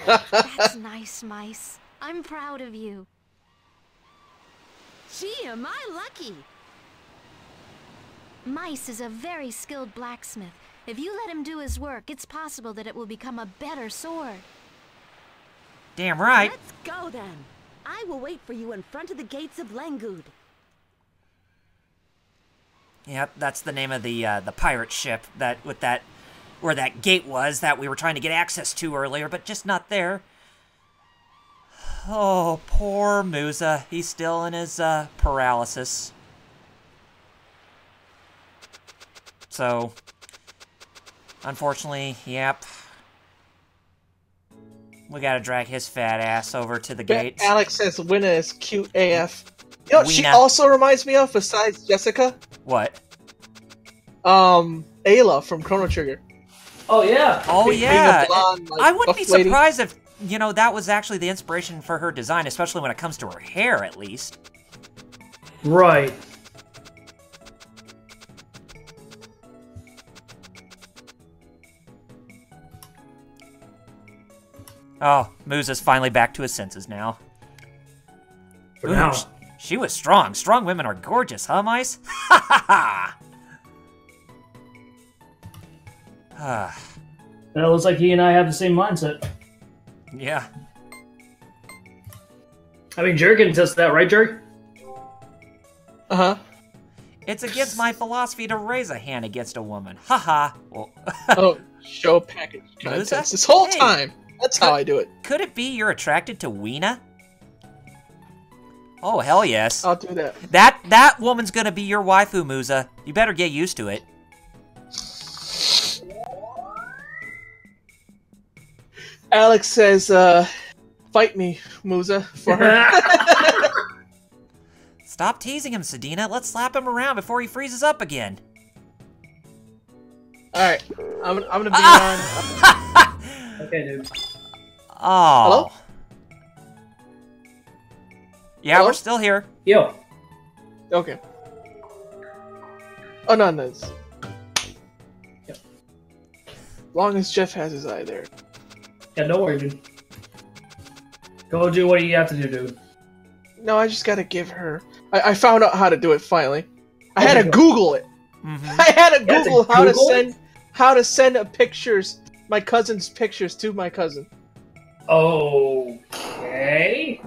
so That's nice, Meis. I'm proud of you. Gee, am I lucky. Meis is a very skilled blacksmith. If you let him do his work, it's possible that it will become a better sword. Damn right. Let's go then. I will wait for you in front of the gates of Langoud. Yep, that's the name of the pirate ship where that gate was that we were trying to get access to earlier, but just not there. Oh, poor Musa. He's still in his paralysis. So, unfortunately, yep. We gotta drag his fat ass over to the gates. Alex says Winna is cute AF. You know what she Weena. also reminds me of, besides Jessica? What? Ayla from Chrono Trigger. Oh, yeah. Oh, Being yeah. a blonde, like, I wouldn't be buff lady. surprised if, you know, that was actually the inspiration for her design, especially when it comes to her hair, at least. Right. Oh, Musa's finally back to his senses now. For Ooh, now. She was strong. Strong women are gorgeous, huh, Meis? Ha ha ha! It looks like he and I have the same mindset. Yeah. I mean, Jerry can test that, right, Jerry? Uh-huh. It's against my philosophy to raise a hand against a woman. Ha ha. Well, Oh, show package Musa? contest this whole Hey. time. That's how I do it. Could it be you're attracted to Weena? Oh, hell yes. I'll do that. That woman's gonna be your waifu, Musa. You better get used to it. Alex says, fight me, Musa, for her. Stop teasing him, Sedina. Let's slap him around before he freezes up again. Alright, I'm gonna be on. Okay, dude. Oh. Hello? Yeah, Hello? we're still here. Yo. Okay. Oh, no, no. It's... Yep. Long as Jeff has his eye there. Yeah, don't worry, dude. Go do what you have to do, dude. No, I just gotta give her... I found out how to do it, finally. I had Okay, to go. Google it. Mm-hmm. I had to You had to Google Google how to send my cousin's pictures to my cousin. Okay.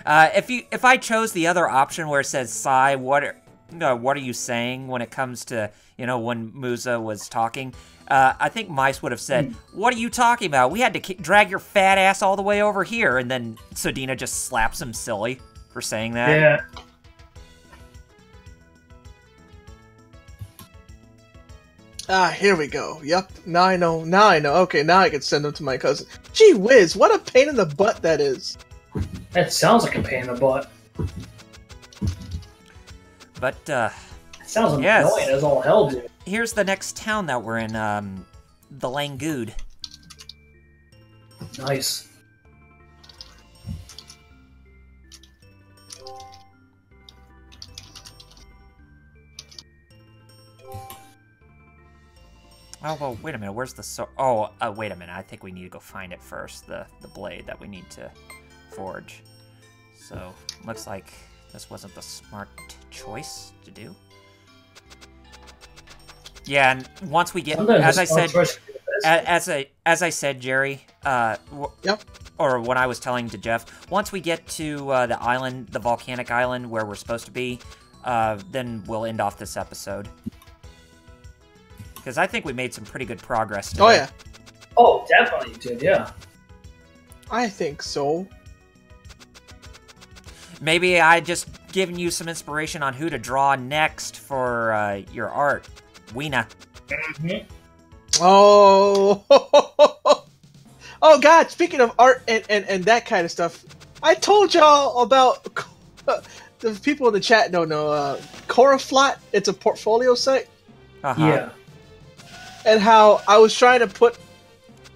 If I chose the other option where it says Sai, what are you saying when it comes to, you know, when Musa was talking? I think Meis would have said, "What are you talking about? We had to drag your fat ass all the way over here," and then Sodina just slaps him silly for saying that. Yeah. Ah, here we go. Yep, now I know. Okay, now I can send them to my cousin. Gee whiz, what a pain in the butt that is. That sounds like a pain in the butt. But, It sounds yes. annoying as all hell, dude. Here's the next town that we're in, the Langoud. Nice. Oh, well, wait a minute, where's the wait a minute, I think we need to go find it first, the blade that we need to forge. So, looks like this wasn't the smart choice to do. Yeah, and once we get, as I said, Jerry, Yep. or when I was telling to Jeff, once we get to the island, the Volcanic Island, where we're supposed to be, then we'll end off this episode. Because I think we made some pretty good progress today. Oh, yeah. Oh, definitely you did, yeah. I think so. Maybe I just given you some inspiration on who to draw next for your art. Weena. Mm-hmm. Oh. Oh, God. Speaking of art and that kind of stuff, I told y'all about the people in the chat don't know. Coraflot, it's a portfolio site. Yeah. And how I was trying to put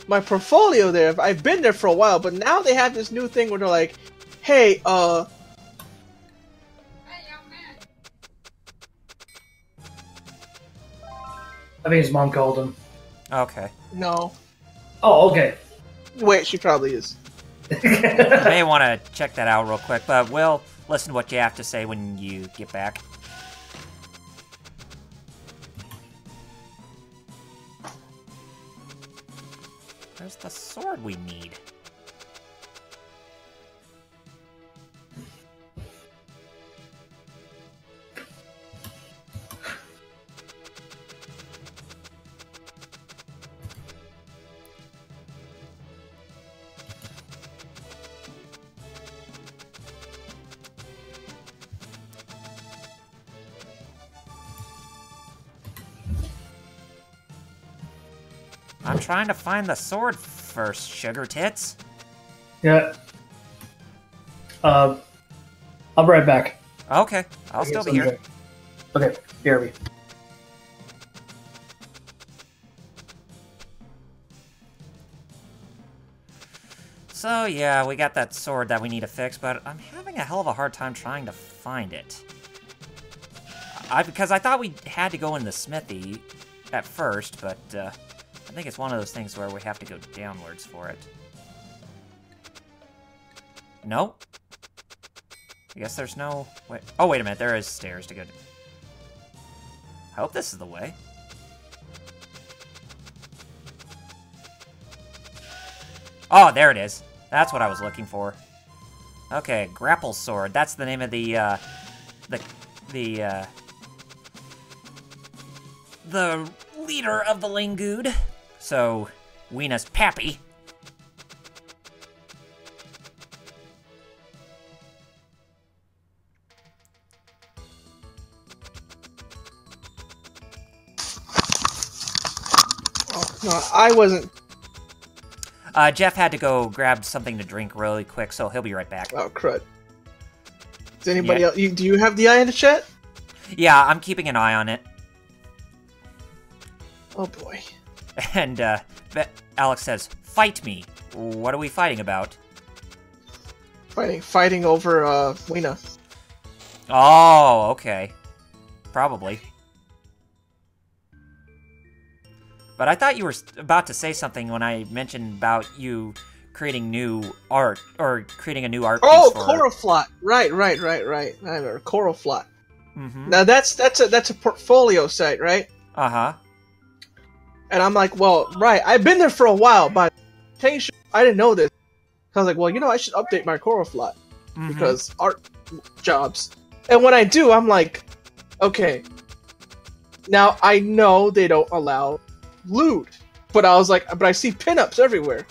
my portfolio there. I've been there for a while, but now they have this new thing where they're like, hey, I think his mom called him. Okay. No. Oh, okay. Wait, she probably is. You may want to check that out real quick, but we'll listen to what you have to say when you get back. Where's the sword we need? I'm trying to find the sword first, Sugar Tits. Yeah. I'll be right back. Okay, I'll still be here. Okay, here we. So yeah, we got that sword that we need to fix, but I'm having a hell of a hard time trying to find it. Because I thought we had to go in the smithy at first, but I think it's one of those things where we have to go downwards for it. No? I guess there's no... Wait. Oh, wait a minute. There is stairs to go to... I hope this is the way. Oh, there it is. That's what I was looking for. Okay, grapple sword. That's the name of the leader of the Langoud. So, Weena's pappy. Oh, no, I wasn't. Jeff had to go grab something to drink really quick, so he'll be right back. Oh, crud. Does anybody else... do you have the eye in the chat? Yeah, I'm keeping an eye on it. Oh, boy. And Alex says, "Fight me." What are we fighting about? Fighting over Weena. Oh, okay. Probably. But I thought you were about to say something when I mentioned about you creating new art, or creating a new art piece for... Coraflot. Right. I remember Coraflot. Mm-hmm. Now that's a portfolio site, right? Uh-huh. And I'm like, well, right, I've been there for a while, but I didn't know this. I was like, well, I should update my Coraflot because art jobs. And when I do, I'm like, okay. Now I know they don't allow lewd, but I was like, but I see pinups everywhere.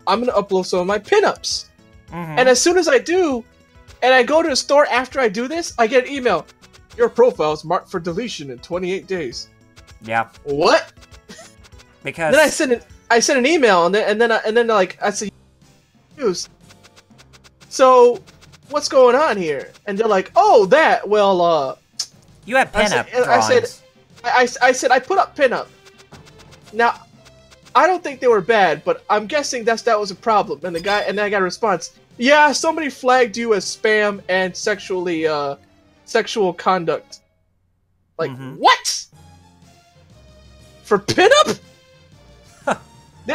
I'm gonna upload some of my pinups. And as soon as I do, and I go to the store after I do this, I get an email. Your profile is marked for deletion in 28 days. Yeah. What? Because then I sent an email and then like I said, use. So what's going on here? And they're like, oh, that. Well, you had pinup drawings. I said I put up pinup. Now, I don't think they were bad, but I'm guessing that was a problem. And I got a response. Yeah, somebody flagged you as spam and sexual conduct. Like what? For pinup?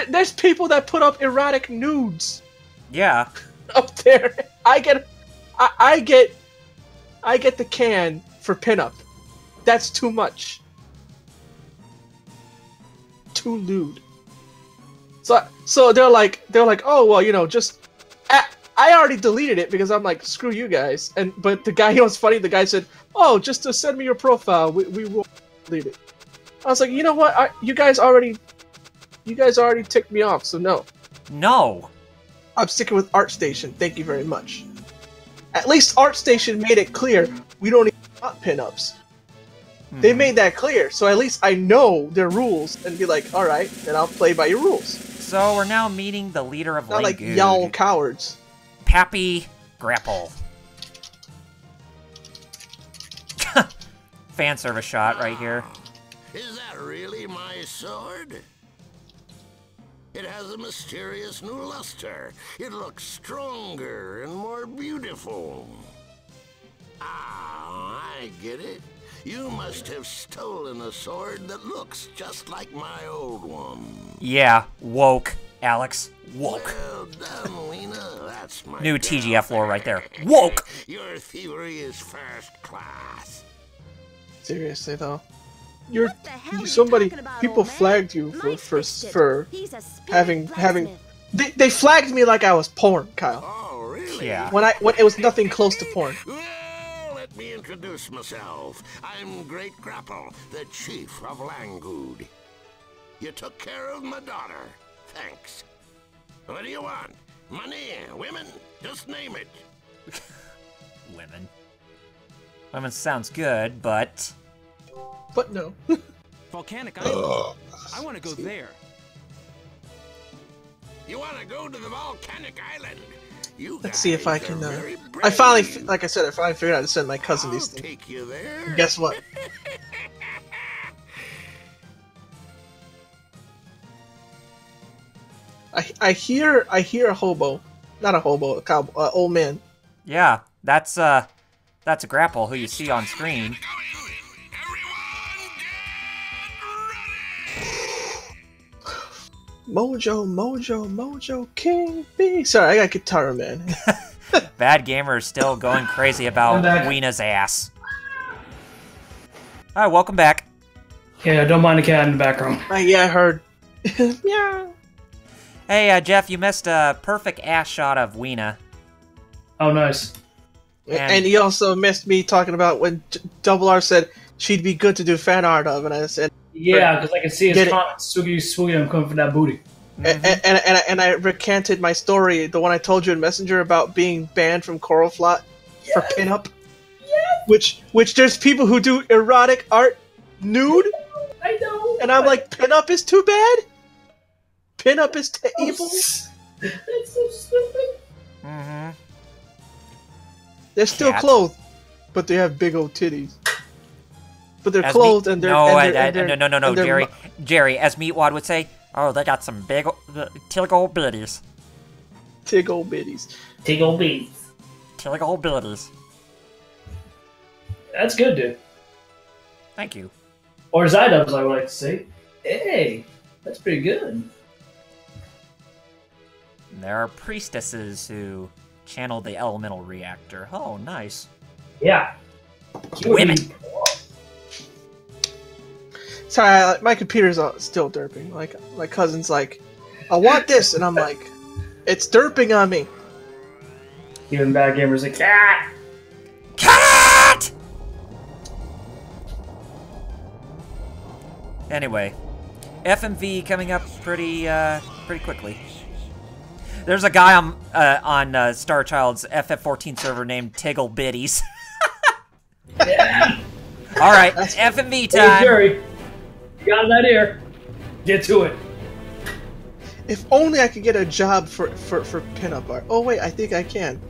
There's people that put up erotic nudes. Yeah. Up there, I get the can for pinup. That's too much. Too lewd. So they're like, oh well, just. I already deleted it because I'm like, screw you guys. But the guy, what's funny? The guy said, oh, just to send me your profile, we will delete it. I was like, you know what? You guys already You guys already ticked me off, so no. No. I'm sticking with ArtStation. Thank you very much. At least ArtStation made it clear we don't even want pinups. They made that clear, so at least I know their rules and be like, all right, then I'll play by your rules. So we're now meeting the leader of Langoud. Not like y'all cowards. Pappy Grapple. Fan service shot right here. Is that really my sword? It has a mysterious new luster. It looks stronger and more beautiful. Ah, I get it. You must have stolen a sword that looks just like my old one. Yeah, woke, Alex. Woke. Well done, Lena. That's my new TGF lore right there. Woke! Your thievery is first class. Seriously, though. People flagged you for having they flagged me like I was porn, Kyle. Oh, really? Yeah. When it was nothing close to porn. Well, let me introduce myself. I'm Great Grapple, the chief of Langoud. You took care of my daughter. Thanks. What do you want? Money? Women? Just name it. Women. Women sounds good, but... But no. Volcanic Island. I want to go there. You want to go to the Volcanic Island? Let's see if I can. I finally, like I said, I finally figured out how to send my cousin these things. Take you there. Guess what? I hear a hobo, not a hobo, a cowboy, old man. Yeah, that's a Grapple who you see on screen. Mojo, King B. Sorry, I got Guitar Man. Bad Gamer is still going crazy about Weena's ass. Alright, welcome back. Yeah, don't mind the cat in the background. Yeah, I heard. Yeah. Hey, Jeff, you missed a perfect ass shot of Weena. Oh, nice. And he also missed me talking about when Double R said she'd be good to do fan art of, and I said... Yeah, because I can see his comments. Swoogie, I'm coming for that booty. And I recanted my story, the one I told you in Messenger about being banned from Coral Flot for pinup. Yes. Which there's people who do erotic art nude. I know. And I'm like, pinup is too bad? Pinup is evil? That's so stupid. Mm-hmm. They're still clothed, but they have big old titties. But they're clothed and they're... No, Jerry, as Meatwad would say, oh, they got some big tiggle bitties. Tiggle bitties. Tiggle bitties. Tiggle bitties. That's good, dude. Thank you. Or as I would like to say, hey, that's pretty good. There are priestesses who channel the elemental reactor. Oh, nice. Yeah. Women. Sorry, my computer's still derping. Like, my cousin's like, I want this, and I'm like, it's derping on me. Even Bad Gamer's like, cat! Cat! Anyway, FMV coming up pretty quickly. There's a guy on Starchild's FF14 server named Tiggle Bitties. Yeah. All right, FMV time. Hey, Jerry. You got that here. Get to it. If only I could get a job for pinup art. Oh wait, I think I can.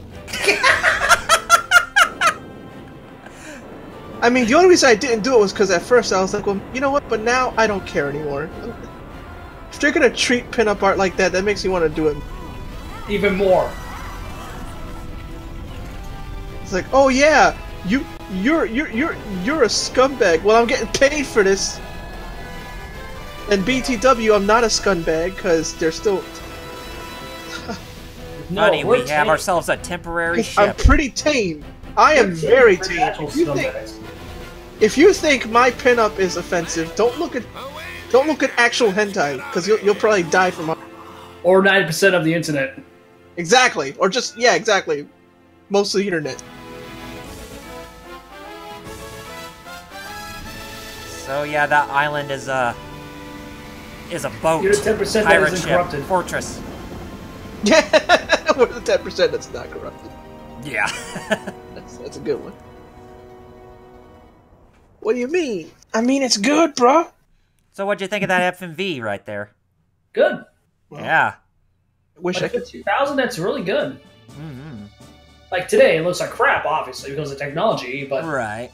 I mean, the only reason I didn't do it was because at first I was like, well, you know what? But now I don't care anymore. If they're gonna treat pinup art like that, that makes me want to do it even more. It's like, oh yeah, you're a scumbag. Well, I'm getting paid for this. And BTW, I'm not a scumbag because they're still. No, honey, we have ourselves a temporary ship. I'm pretty tame. I am very tame. If you think my pinup is offensive, don't look at actual hentai because you'll probably die from. Or 90% of the internet. Exactly, or just exactly, most of the internet. So yeah, that island is is a boat. You're the 10% that pirate isn't ship, corrupted. fortress. Yeah, we're the 10% that's not corrupted. Yeah. That's a good one. What do you mean? I mean, it's good, bro. So what'd you think of that FMV right there? Good. Yeah. Wish like I could. 2000, that's really good. Mm-hmm. Like today, it looks like crap, obviously, because of technology, but... Right.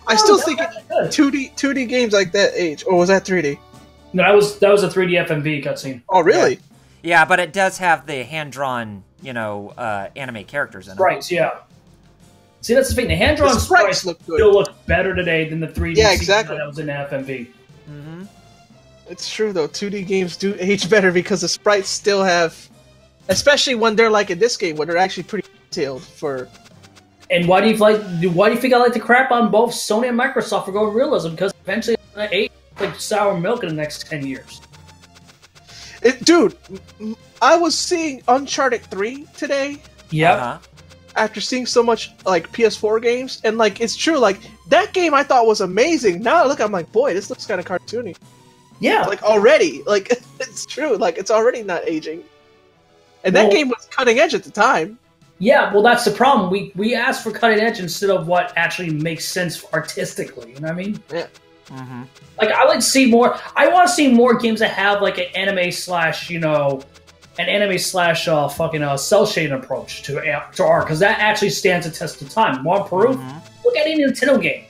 I still think 2D games like that age, or was that 3D? No, that was a 3D FMV cutscene. Oh, really? Yeah, but it does have the hand-drawn, anime characters in it. Sprites, yeah. See, that's the thing. The hand-drawn sprites look good. still look better today than the 3D Yeah, exactly. that was in the FMV. Mm-hmm. It's true, though. 2D games do age better because the sprites still have... Especially when they're like in this game, where they're actually pretty detailed for... And why do you think I like to crap on both Sony and Microsoft for going realism? Because eventually it's going to age like sour milk in the next 10 years. Dude, I was seeing Uncharted 3 today. Yep. After seeing so much like PS4 games, and like it's true, like that game I thought was amazing. Now I look, I'm like, boy, this looks kind of cartoony. Yeah. Like already, like it's true, like it's already not aging. And that game was cutting edge at the time. Yeah, well, that's the problem. We asked for cutting edge instead of what actually makes sense artistically. You know what I mean? Yeah. Mm-hmm. Like, I like to see more. I want to see more games that have like an anime slash, cell shading approach to art, because that actually stands the test of time. Want proof? Look at any Nintendo game.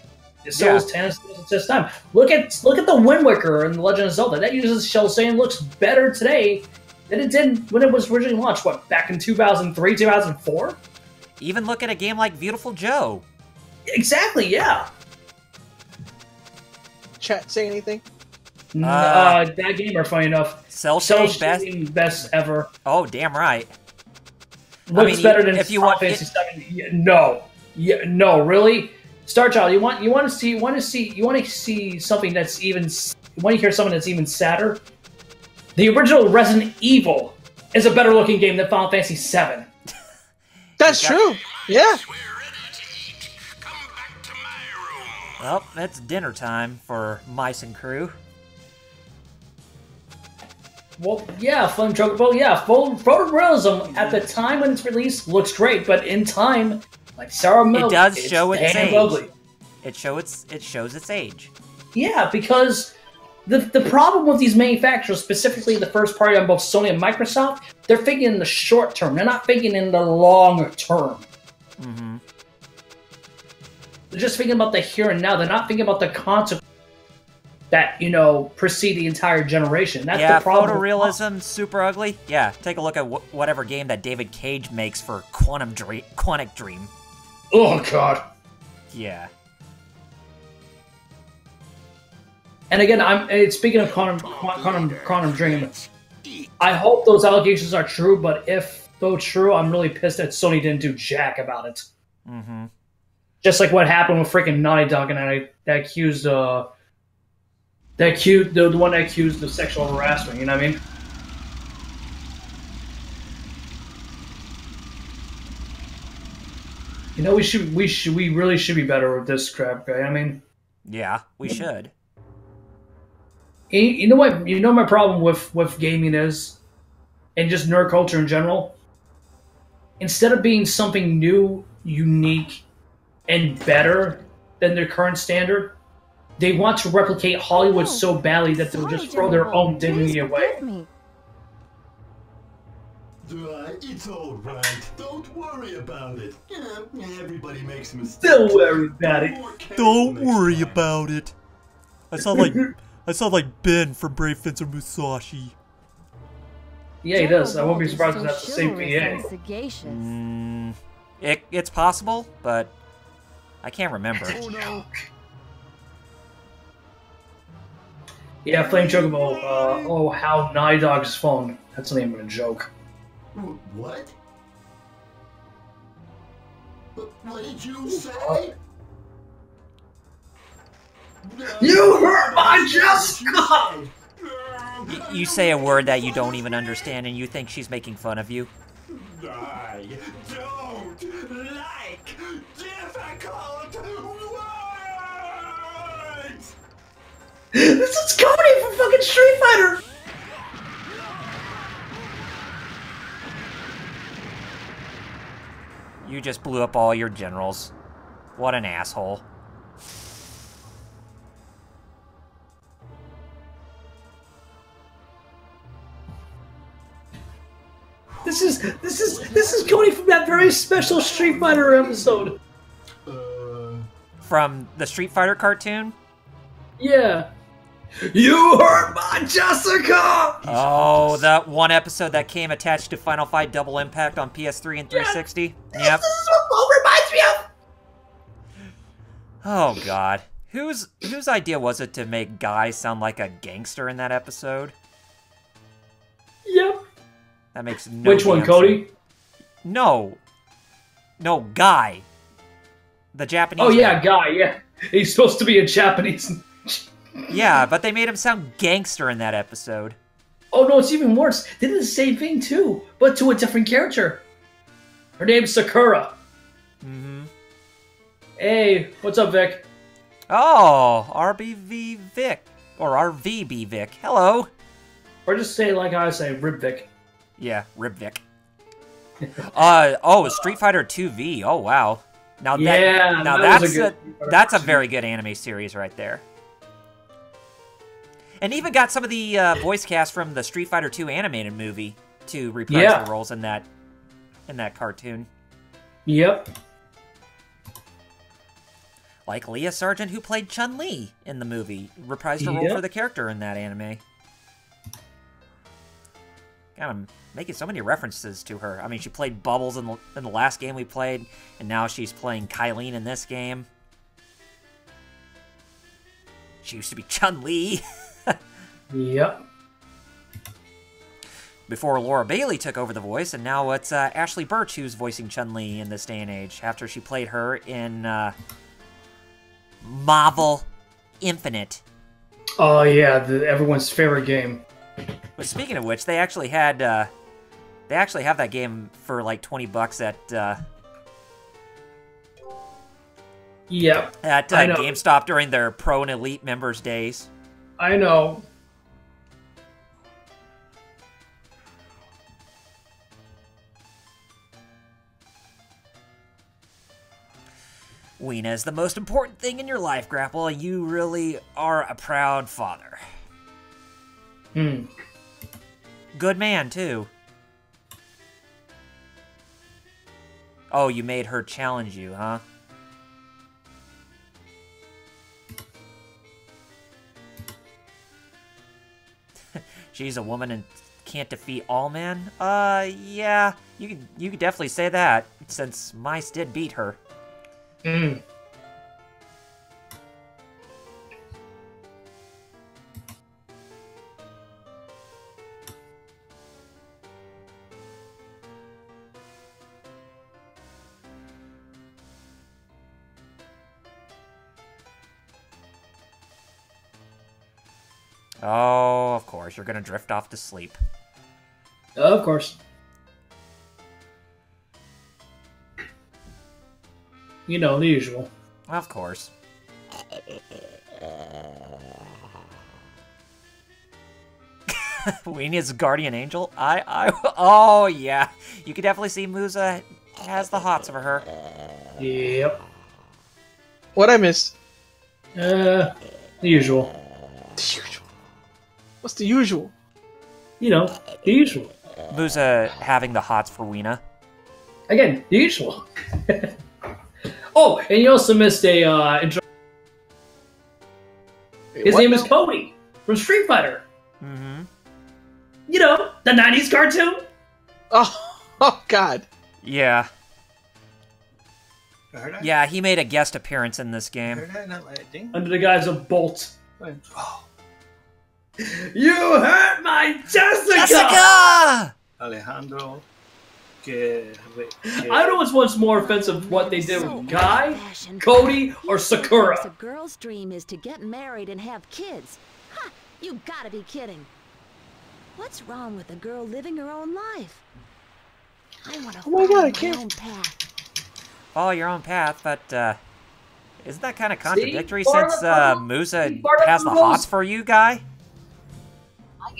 It still stands the test of time. Look at the Wind Waker and the Legend of Zelda. That uses cell shading, looks better today than it did when it was originally launched. What, back in 2003, 2004? Even look at a game like Beautiful Joe. Exactly. Yeah. Chat, say anything? That gamer, funny enough. Cell shading best ever. Oh, damn right. Looks better than if you want Fantasy 7. No, really. Star Child, you want to see something that's even. You want to hear something that's even sadder? The original Resident Evil is a better looking game than Final Fantasy 7. That's true. Yeah. Well, it's dinner time for Meis and crew. Well, yeah, Flame Chocobo, yeah, photorealism at the time when it's released looks great, but in time, like sour milk, it does show its age. Ugly. It shows its age. Yeah, because the problem with these manufacturers, specifically the first party on both Sony and Microsoft, they're thinking in the short term. They're not thinking in the long term. Mm-hmm. They're just thinking about the here and now. They're not thinking about the consequences that, precede the entire generation. That's the problem. Photorealism, super ugly. Yeah, take a look at whatever game that David Cage makes for Quantic Dream. Oh, God. Yeah. And again, speaking of Quantum Dream, I hope those allegations are true, but if though true, I'm really pissed that Sony didn't do jack about it. Mm-hmm. Just like what happened with freaking Naughty Dog and that accused the one that accused of sexual harassment. You know what I mean? We really should be better with this crap, guy. I mean, yeah, we should. You know what? You know my problem with gaming is, and just nerd culture in general. Instead of being something new, unique, and better than their current standard, they want to replicate Hollywood so badly that they'll just throw their own dignity away. It's alright. Don't worry about it. Everybody makes mistakes. Don't worry about it. Don't worry about it. I sound like Ben from Brave Fencer Musashi. Yeah, he does. I won't be surprised if that's the same PA. It's possible, but I can't remember. Yeah, Flame Chocobo. How Naughty Dog's phone. That's the name of a joke. What? What did you say? You hurt my Jessica! You say a word that you don't even understand and you think she's making fun of you? I don't like difficult words! This is Cody from fucking Street Fighter! You just blew up all your generals. What an asshole. This is Cody from that very special Street Fighter episode. From the Street Fighter cartoon? Yeah. You hurt my Jessica! Oh, that one episode that came attached to Final Fight Double Impact on PS3 and 360? Yeah. Yep. This is what Paul reminds me of! Oh, God. Whose idea was it to make Guy sound like a gangster in that episode? Yep. That makes no Which one, sense. Cody? No, Guy. The Japanese Oh, yeah, guy. Guy, yeah. He's supposed to be a Japanese. Yeah, but they made him sound gangster in that episode. Oh, no, it's even worse. They did the same thing, too, but to a different character. Her name's Sakura. Mm-hmm. Hey, what's up, Vic? Oh, RBV Vic. Or RVB Vic. Hello. Or just say like I say, Rib Vic. Yeah, Rib Vic. Oh, Street Fighter 2V. Oh, wow. Now that's a very good anime series right there. And even got some of the voice cast from the Street Fighter 2 animated movie to reprise the roles in that cartoon. Yep. Like Leah Sargent, who played Chun-Li in the movie, reprised a role for the character in that anime. God, I'm making so many references to her. I mean, she played Bubbles in the last game we played, and now she's playing Kylene in this game. She used to be Chun-Li. Yep. Before Laura Bailey took over the voice, and now it's Ashley Birch who's voicing Chun-Li in this day and age, after she played her in Marvel Infinite. Oh, yeah, everyone's favorite game. But speaking of which, they actually have that game for like $20 at GameStop during their Pro and Elite members days. I know. Weena is the most important thing in your life, Grapple. You really are a proud father. Good man, too. Oh, you made her challenge you, huh? She's a woman and can't defeat all men? Yeah. You could definitely say that, since Meis did beat her. Oh, of course. You're gonna drift off to sleep. Of course. You know, the usual. Of course. Weena's guardian angel? Oh, yeah. You could definitely see Musa has the hots for her. Yep. What I missed? The usual. The usual. What's the usual? You know, the usual. Musa having the hots for Weena. Again, the usual. Oh, and you also missed a intro. His name is Cody from Street Fighter. Mm-hmm. You know, the 90s cartoon. Oh God. Yeah. Yeah, he made a guest appearance in this game. Under the guise of Bolt. Oh. You hurt my Jessica! Alejandro. I know it's much more offensive what they did with Guy, Cody, or Sakura. A girl's dream is to get married and have kids. Ha! You gotta be kidding. What's wrong with a girl living her own life? I want to follow my own path. Follow your own path, but isn't that kind of contradictory since Musa has the hots for you, Guy?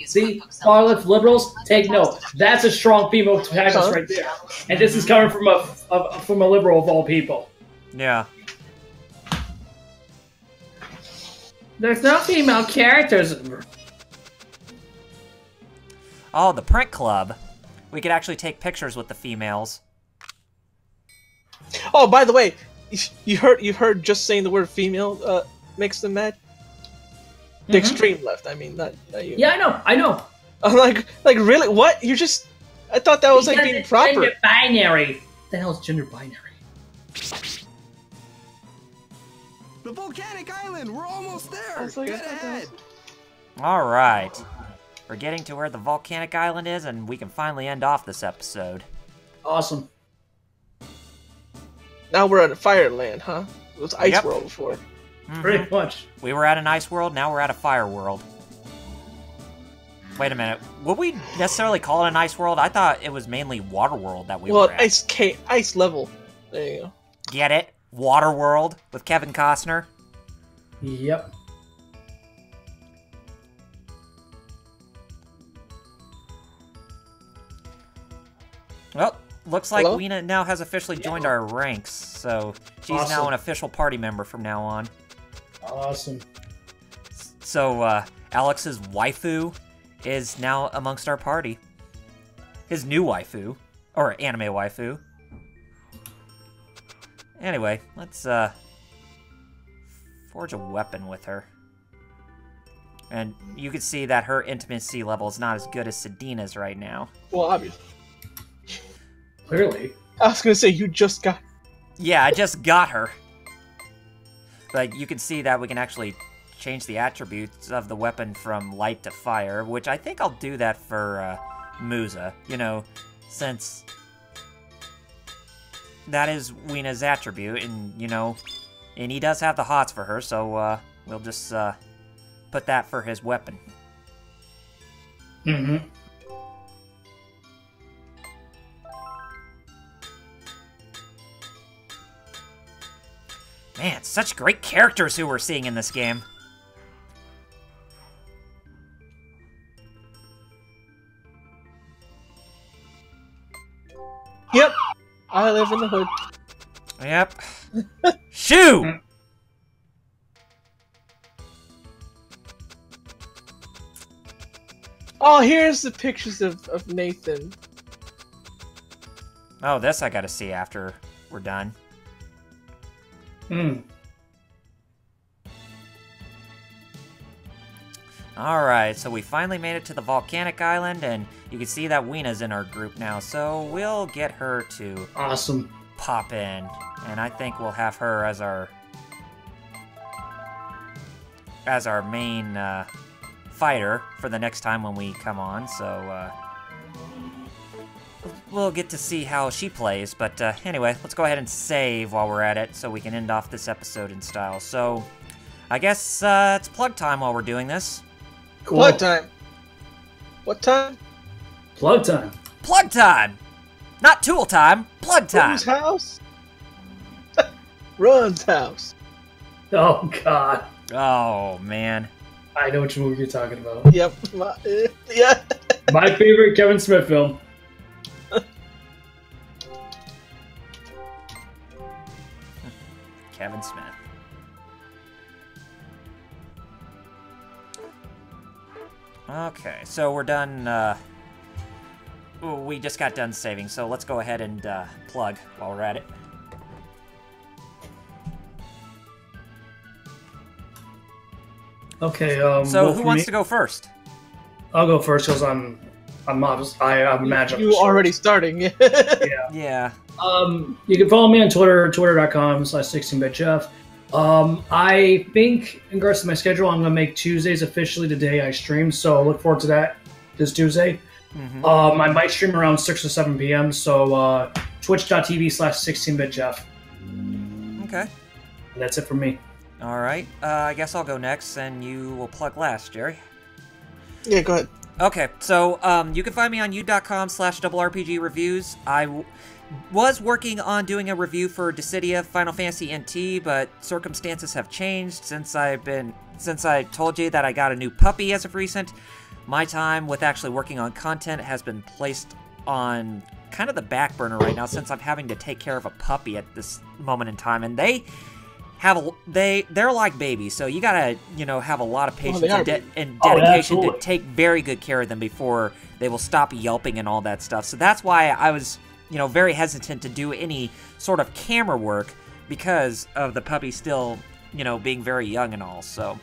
See, far-left liberals, take note. That's a strong female protagonist right there. And this is coming from a liberal of all people. Yeah. There's no female characters. Oh, the print club. We could actually take pictures with the females. Oh, by the way, you heard just saying the word female makes them mad? The extreme left, I mean, not you. Yeah, I know. I'm like really? What? You're just... I thought that was like being proper. Gender binary. What the hell is gender binary? The Volcanic Island! We're almost there! Get ahead! Alright. We're getting to where the Volcanic Island is, and we can finally end off this episode. Awesome. Now we're at a Fireland, huh? It was Ice World before. Pretty much. We were at an ice world, now we're at a fire world. Wait a minute. Would we necessarily call it an ice world? I thought it was mainly water world that we were at. Well, ice level. There you go. Get it? Water world with Kevin Costner? Yep. Well, looks like Weena now has officially joined our ranks, so she's now an official party member from now on. Awesome. So, Alex's waifu is now amongst our party. His new waifu. Or anime waifu. Anyway, let's, forge a weapon with her. And you can see that her intimacy level is not as good as Sedina's right now. Well, obviously. Clearly. I was gonna say, you just got... Yeah, I just got her. But you can see that we can actually change the attributes of the weapon from light to fire, which I think I'll do that for Musa. You know, since that is Weena's attribute, and, you know, and he does have the hots for her, so we'll just put that for his weapon. Mm-hmm. Man, such great characters who we're seeing in this game. Yep. I live in the hood. Yep. Shoo! Oh, here's the pictures of Nathan. Oh, this I gotta see after we're done. Alright, so we finally made it to the Volcanic Island, and you can see that Weena's in our group now, so we'll get her to pop in. And I think we'll have her as our main fighter for the next time when we come on, so we'll get to see how she plays. But anyway, let's go ahead and save while we're at it so we can end off this episode in style. So I guess it's plug time while we're doing this. Cool. Plug time. What time? Plug time. Plug time! Not tool time, plug time! Whose house? Ron's house. Oh, God. Oh, man. I know which movie you're talking about. Yep. Yeah. My favorite Kevin Smith film. Kevin Smith. Okay, so we're done, we just got done saving, so let's go ahead and plug while we're at it. Okay, so who wants to go first? I'll go first because I'm modest. I'm imagine. You already starting. Yeah. You can follow me on Twitter, twitter.com/16bitjeff. I think in regards to my schedule, I'm going to make Tuesdays officially the day I stream, so look forward to that this Tuesday. I might stream around 6 or 7 p.m., so twitch.tv/16bitjeff. Okay. And that's it for me. All right. I guess I'll go next, and you will plug last, Jerry. Yeah, go ahead. Okay, so you can find me on u.com/RPGreviews. I was working on doing a review for Dissidia Final Fantasy NT, but circumstances have changed since I told you that I got a new puppy as of recent. my time with actually working on content has been placed on kind of the back burner right now, since I'm having to take care of a puppy at this moment in time, and they're like babies, so you gotta, have a lot of patience and dedication to take very good care of them before they will stop yelping and all that stuff. So that's why I was, very hesitant to do any sort of camera work, because of the puppy still, being very young and all. So,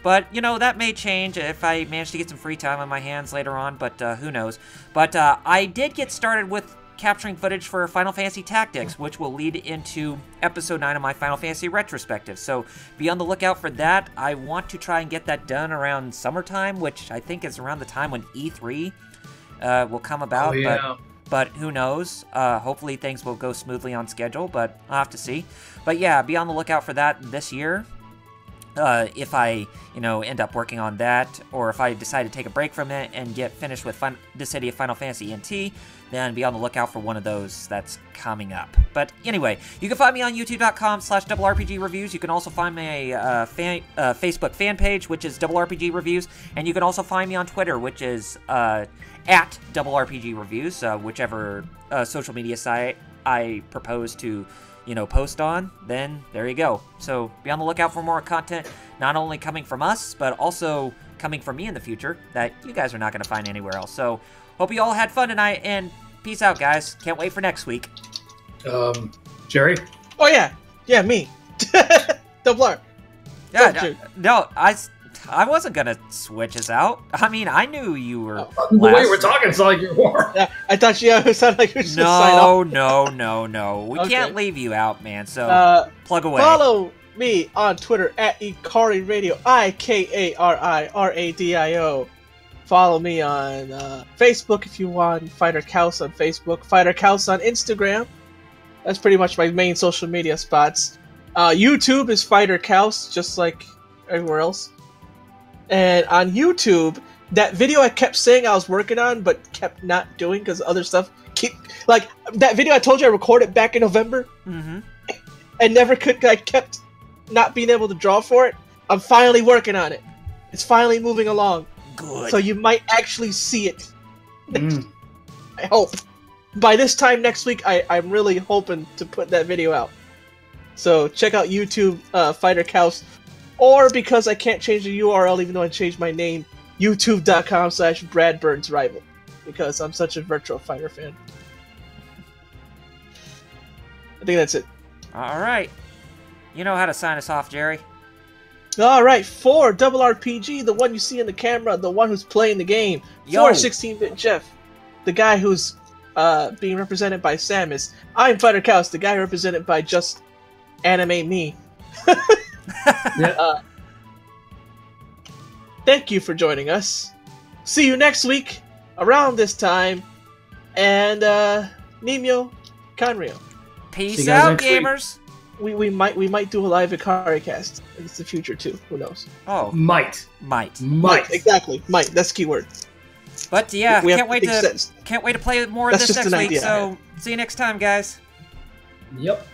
but that may change if I manage to get some free time on my hands later on. But who knows? But I did get started with capturing footage for Final Fantasy Tactics, which will lead into Episode 9 of my Final Fantasy retrospective. So be on the lookout for that. I want to try and get that done around summertime, which I think is around the time when E3 will come about. But who knows? Hopefully things will go smoothly on schedule, but I'll have to see. But yeah, be on the lookout for that this year. If I, end up working on that, or if I decide to take a break from it and get finished with the City of Final Fantasy NT, then be on the lookout for one of those that's coming up. But anyway, you can find me on youtube.com/DoubleRPG Reviews. You can also find my Facebook fan page, which is Double RPG Reviews, and you can also find me on Twitter, which is at Double RPG Reviews, whichever social media site I propose to post on, then there you go. So be on the lookout for more content, not only coming from us, but also coming from me in the future that you guys are not going to find anywhere else. So hope you all had fun tonight, and peace out, guys. Can't wait for next week. Jerry? Oh, yeah, me. Double R. Yeah, no, I wasn't going to switch us out. I mean, I knew you were the way we're talking, it's like you were. Yeah, I thought you sounded like you were just going to sign off. No. We can't leave you out, man, so plug away. Follow me on Twitter at Ikari Radio, IKARIRADIO. Follow me on Facebook if you want, Fighter Cows on Facebook, Fighter Cows on Instagram. That's pretty much my main social media spots. YouTube is Fighter Cows, just like everywhere else. And on YouTube, that video I kept saying I was working on, but kept not doing because other stuff like that video I told you I recorded back in November, and never could. I kept not being able to draw for it. I'm finally working on it. It's finally moving along. Good. So you might actually see it. I hope. By this time next week, I'm really hoping to put that video out. So check out YouTube, Fighter Cows. Or because I can't change the URL even though I changed my name, youtube.com/BradBurnsRival. Because I'm such a Virtua Fighter fan. I think that's it. Alright. You know how to sign us off, Jerry. Alright, for Double RPG, the one you see in the camera, the one who's playing the game. Yo. For 16-Bit Jeff, the guy who's being represented by Samus. I'm Fighter Cows, the guy represented by just Anime Me. Thank you for joining us. See you next week around this time, and Nimyo Kanryo. Peace out, gamers. We might do a live Ikari cast. It's the future too. Who knows? Oh, might. Exactly, might. That's the key word. But yeah, can't wait to play more of this next week. So see you next time, guys. Yep.